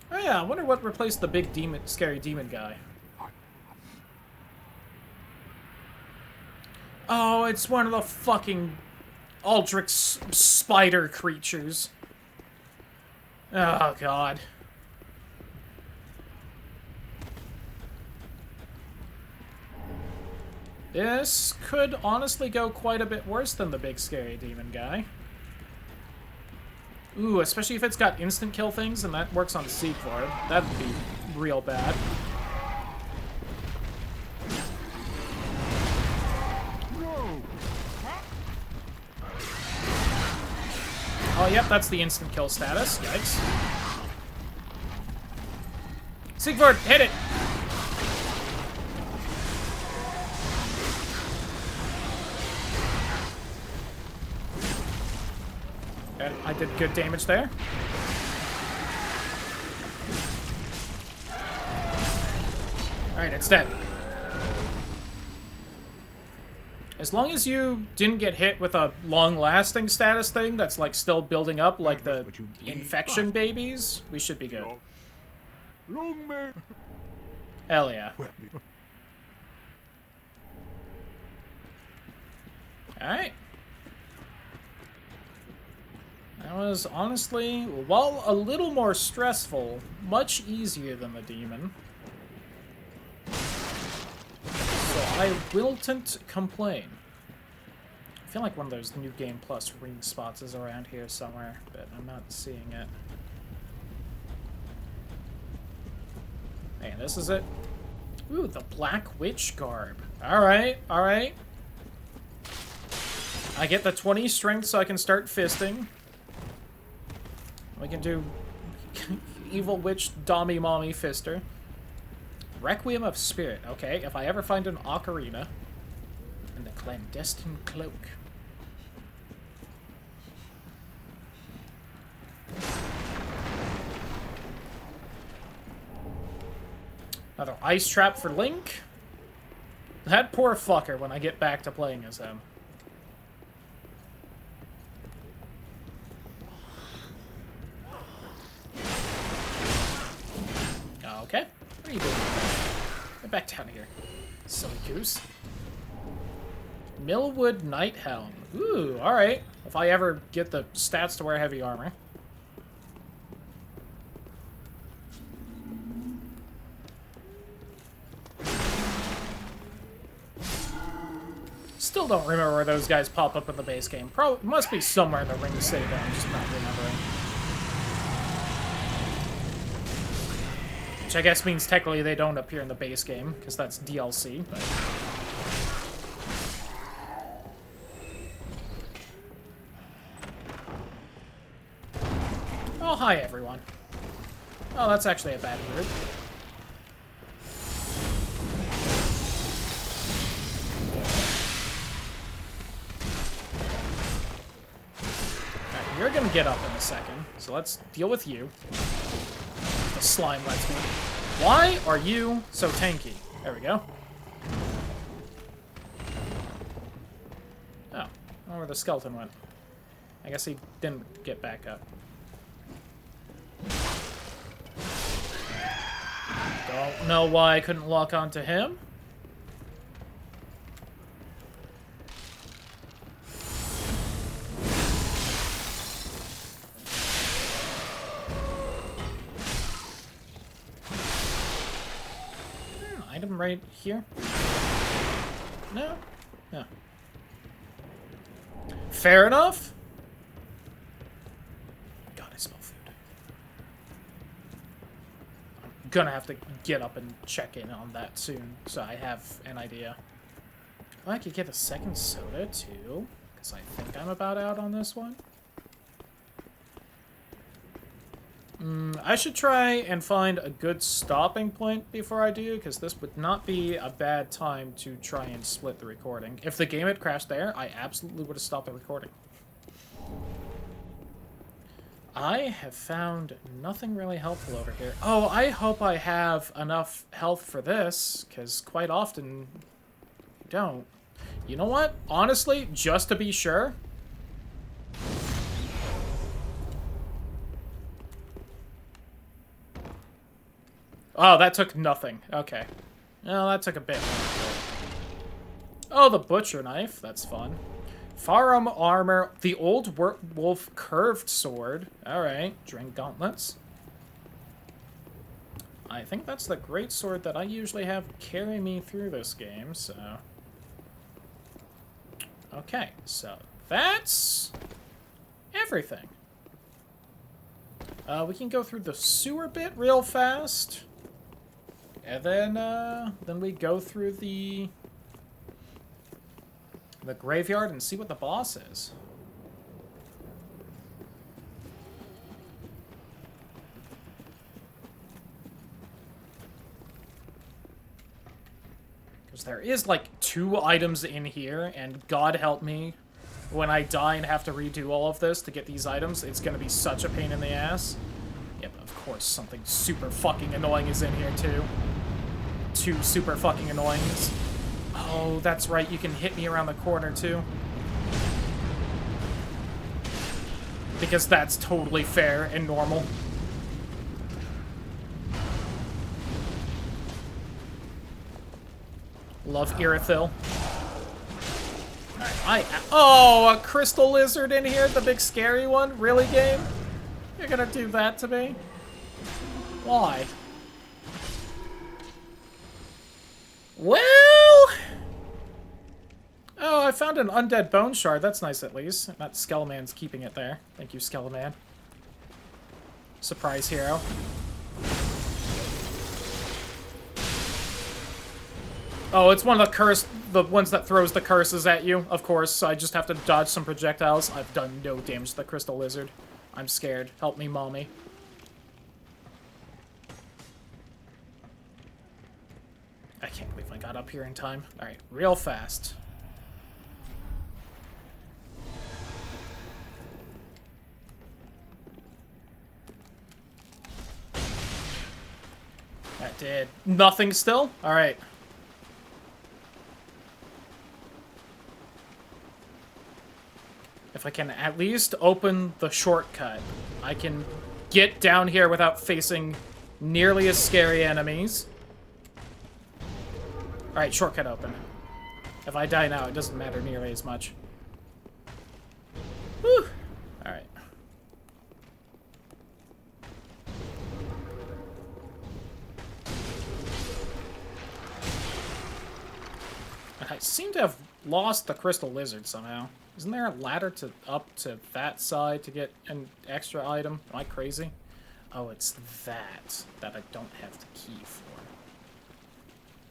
Oh yeah, I wonder what replaced the big demon, scary demon guy. Oh, it's one of the fucking Aldrich spider creatures. Oh, God. This could honestly go quite a bit worse than the big scary demon guy. Ooh, especially if it's got instant kill things and that works on Seaford. That'd be real bad. Oh, yep, that's the instant kill status. Yikes. Sigvard, hit it! Okay, I did good damage there. Alright, it's dead. As long as you didn't get hit with a long-lasting status thing that's, like, still building up, like the infection babies, we should be good. Hell yeah. Alright. That was, honestly, while a little more stressful, much easier than the demon. So I willn't complain. I feel like one of those New Game Plus ring spots is around here somewhere, but I'm not seeing it. Hey, this is it. Ooh, the Black Witch garb. Alright, alright. I get the 20 strength so I can start fisting. We can do Evil Witch Dommy Mommy Fister. Requiem of Spirit. Okay, if I ever find an Ocarina. And the Clandestine Cloak. Another ice trap for Link. That poor fucker when I get back to playing as him. Okay. What are you doing? Get back down here. Silly goose. Millwood Night Helm. Ooh, alright. If I ever get the stats to wear heavy armor. Still don't remember where those guys pop up in the base game. Probably must be somewhere in the Ring City that I'm just not remembering. Which I guess means technically they don't appear in the base game, because that's DLC, but... Oh, hi everyone. Oh, that's actually a bad word. Alright, you're gonna get up in a second, so let's deal with you. The slime lets me. Why are you so tanky? There we go. Oh, I don't know where the skeleton went. I guess he didn't get back up. Don't know why I couldn't lock onto him. Item right here? No? No. Fair enough? God, I smell food. I'm gonna have to get up and check in on that soon, so I have an idea. Oh, I could get a second soda, too, because I think I'm about out on this one. I should try and find a good stopping point before I do, because this would not be a bad time to try and split the recording. If the game had crashed there, I absolutely would have stopped the recording. I have found nothing really helpful over here. Oh, I hope I have enough health for this, because quite often you don't. You know what? Honestly, just to be sure... Oh, that took nothing. Okay. No, that took a bit. Oh, the butcher knife. That's fun. Firearm armor. The old wolf curved sword. Alright. Drink gauntlets. I think that's the great sword that I usually have carry me through this game, so... Okay, so that's everything. We can go through the sewer bit real fast. And then we go through the graveyard and see what the boss is. Because there is, like, 2 items in here, and God help me, when I die and have to redo all of this to get these items, it's gonna be such a pain in the ass. Yep, of course, something super fucking annoying is in here, too. 2 super fucking annoyings. Oh, that's right, you can hit me around the corner, too. Because that's totally fair and normal. Love Irithil. Alright, oh, a crystal lizard in here, the big scary one? Really, game? You're gonna do that to me? Why? Well... Oh, I found an undead bone shard. That's nice, at least. Not Skeleman's keeping it there. Thank you, Skeleman. Surprise hero. Oh, it's one of the ones that throws the curses at you, of course, so I just have to dodge some projectiles. I've done no damage to the crystal lizard. I'm scared. Help me, mommy. I can't believe I got up here in time. Alright, real fast. That did nothing still? Alright. If I can at least open the shortcut, I can get down here without facing nearly as scary enemies. Alright, shortcut open. If I die now, it doesn't matter nearly as much. Whew. Alright. I seem to have lost the crystal lizard somehow. Isn't there a ladder to up to that side to get an extra item? Am I crazy? Oh, it's that I don't have the key for.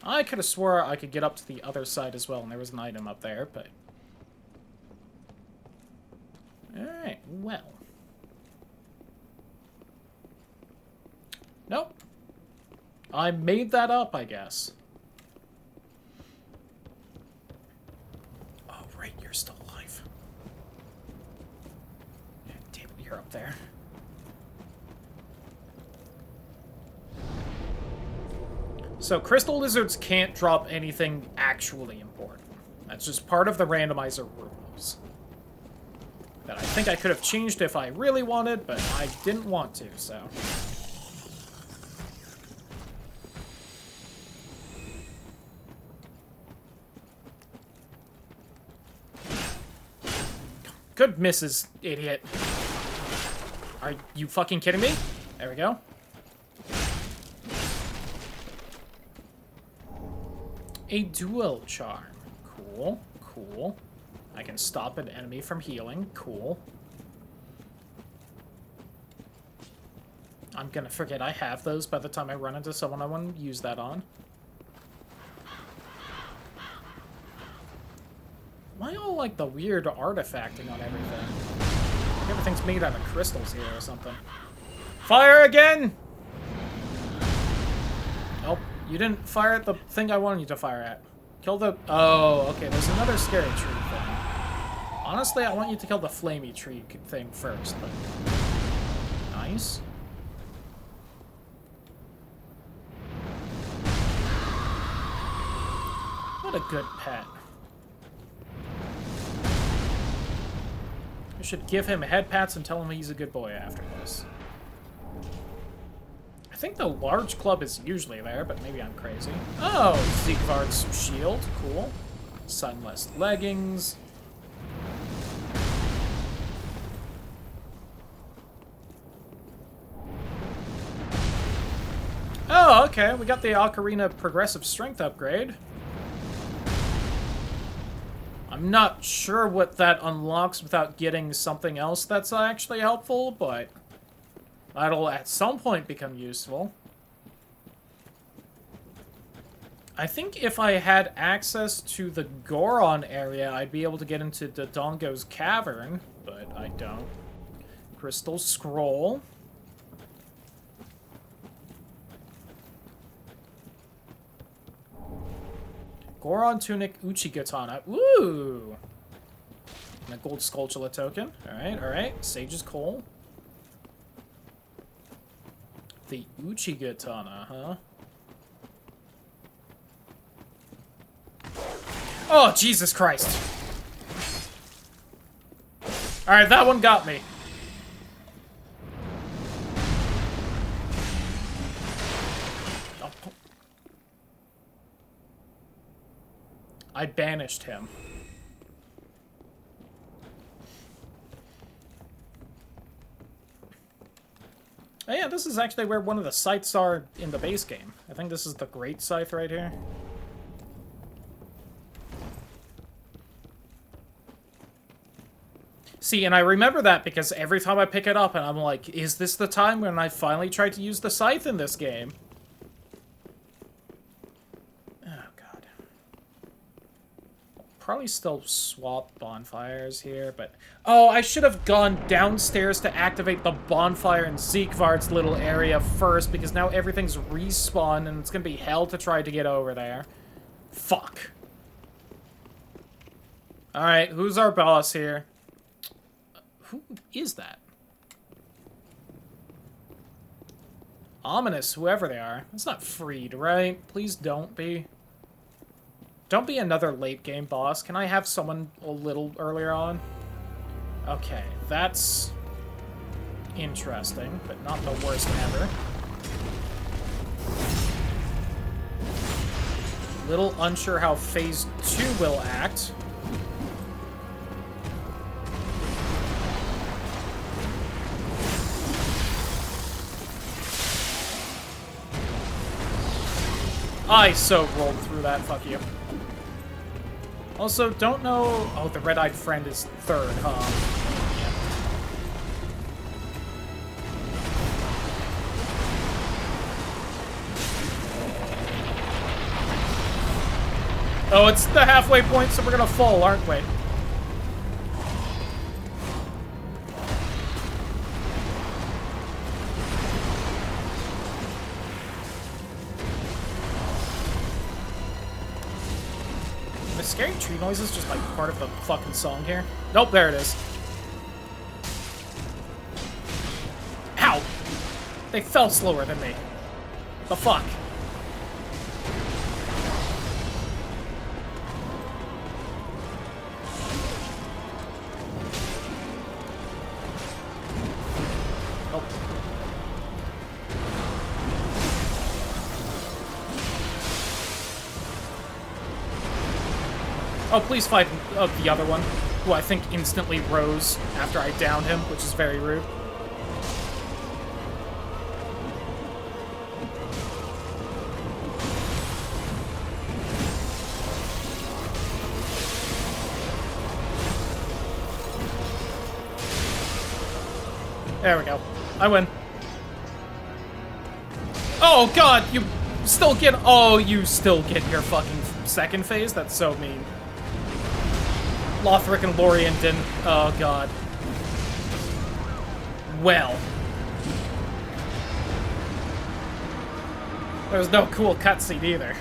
I could have swore I could get up to the other side as well, and there was an item up there, but... Alright, well. Nope. I made that up, I guess. Oh, right, you're still alive. Damn it, you're up there. So, crystal lizards can't drop anything actually important. That's just part of the randomizer rules. That I think I could have changed if I really wanted, but I didn't want to, so... Good misses, idiot. Are you fucking kidding me? There we go. A dual charm. Cool, cool. I can stop an enemy from healing. Cool. I'm gonna forget I have those by the time I run into someone I want to use that on. Why all, like, the weird artifacting on everything? Like everything's made out of crystals here or something. Fire again! Nope. You didn't fire at the thing I wanted you to fire at. Kill the... Oh, okay. There's another scary tree thing. Honestly, I want you to kill the flamey tree thing first, but... Nice. What a good pet. I should give him head pats and tell him he's a good boy after this. I think the large club is usually there, but maybe I'm crazy. Oh, Siegvard's shield. Cool. Sunless leggings. Oh, okay. We got the Ocarina progressive strength upgrade. I'm not sure what that unlocks without getting something else that's actually helpful, but that'll at some point become useful. I think if I had access to the Goron area, I'd be able to get into Dodongo's cavern, but I don't. Crystal scroll. Goron tunic, Uchigatana. Ooh! And a gold Skulltula token. Alright, alright. Sage's coal. The Uchigatana, huh? Oh, Jesus Christ. Alright, that one got me. I banished him. Oh yeah, this is actually where one of the scythes are in the base game. I think this is the Great Scythe right here. See, and I remember that because every time I pick it up and I'm like, is this the time when I finally tried to use the scythe in this game? Probably still swap bonfires here, but... Oh, I should have gone downstairs to activate the bonfire in Zeekvard's little area first, because now everything's respawned, and it's gonna be hell to try to get over there. Fuck. Alright, who's our boss here? Who is that? Ominous, whoever they are. It's not Freed, right? Please don't be. Don't be another late game boss. Can I have someone a little earlier on? Okay, that's interesting, but not the worst ever. Little unsure how Phase 2 will act. I so rolled through that, fuck you. Also, don't know... Oh, the red-eyed friend is third, huh? Yeah. Oh, it's the halfway point, so we're gonna fall, aren't we? Scary tree noises just like part of the fucking song here. Nope, there it is. Ow! They fell slower than me. The fuck? Oh, please fight the other one, who I think instantly rose after I downed him, which is very rude. There we go. I win. Oh god, you still get... Oh, you still get your fucking second phase? That's so mean. Lothric and Lorien didn't. Oh, God. Well. There was no cool cutscene either.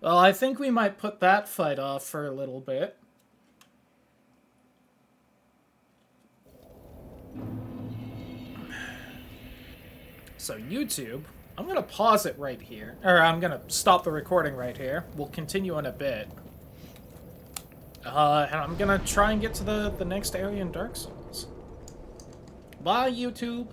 Well, I think we might put that fight off for a little bit. So, YouTube, I'm gonna pause it right here. Or, I'm gonna stop the recording right here. We'll continue in a bit. And I'm gonna try and get to the next area in Dark Souls. Bye, YouTube!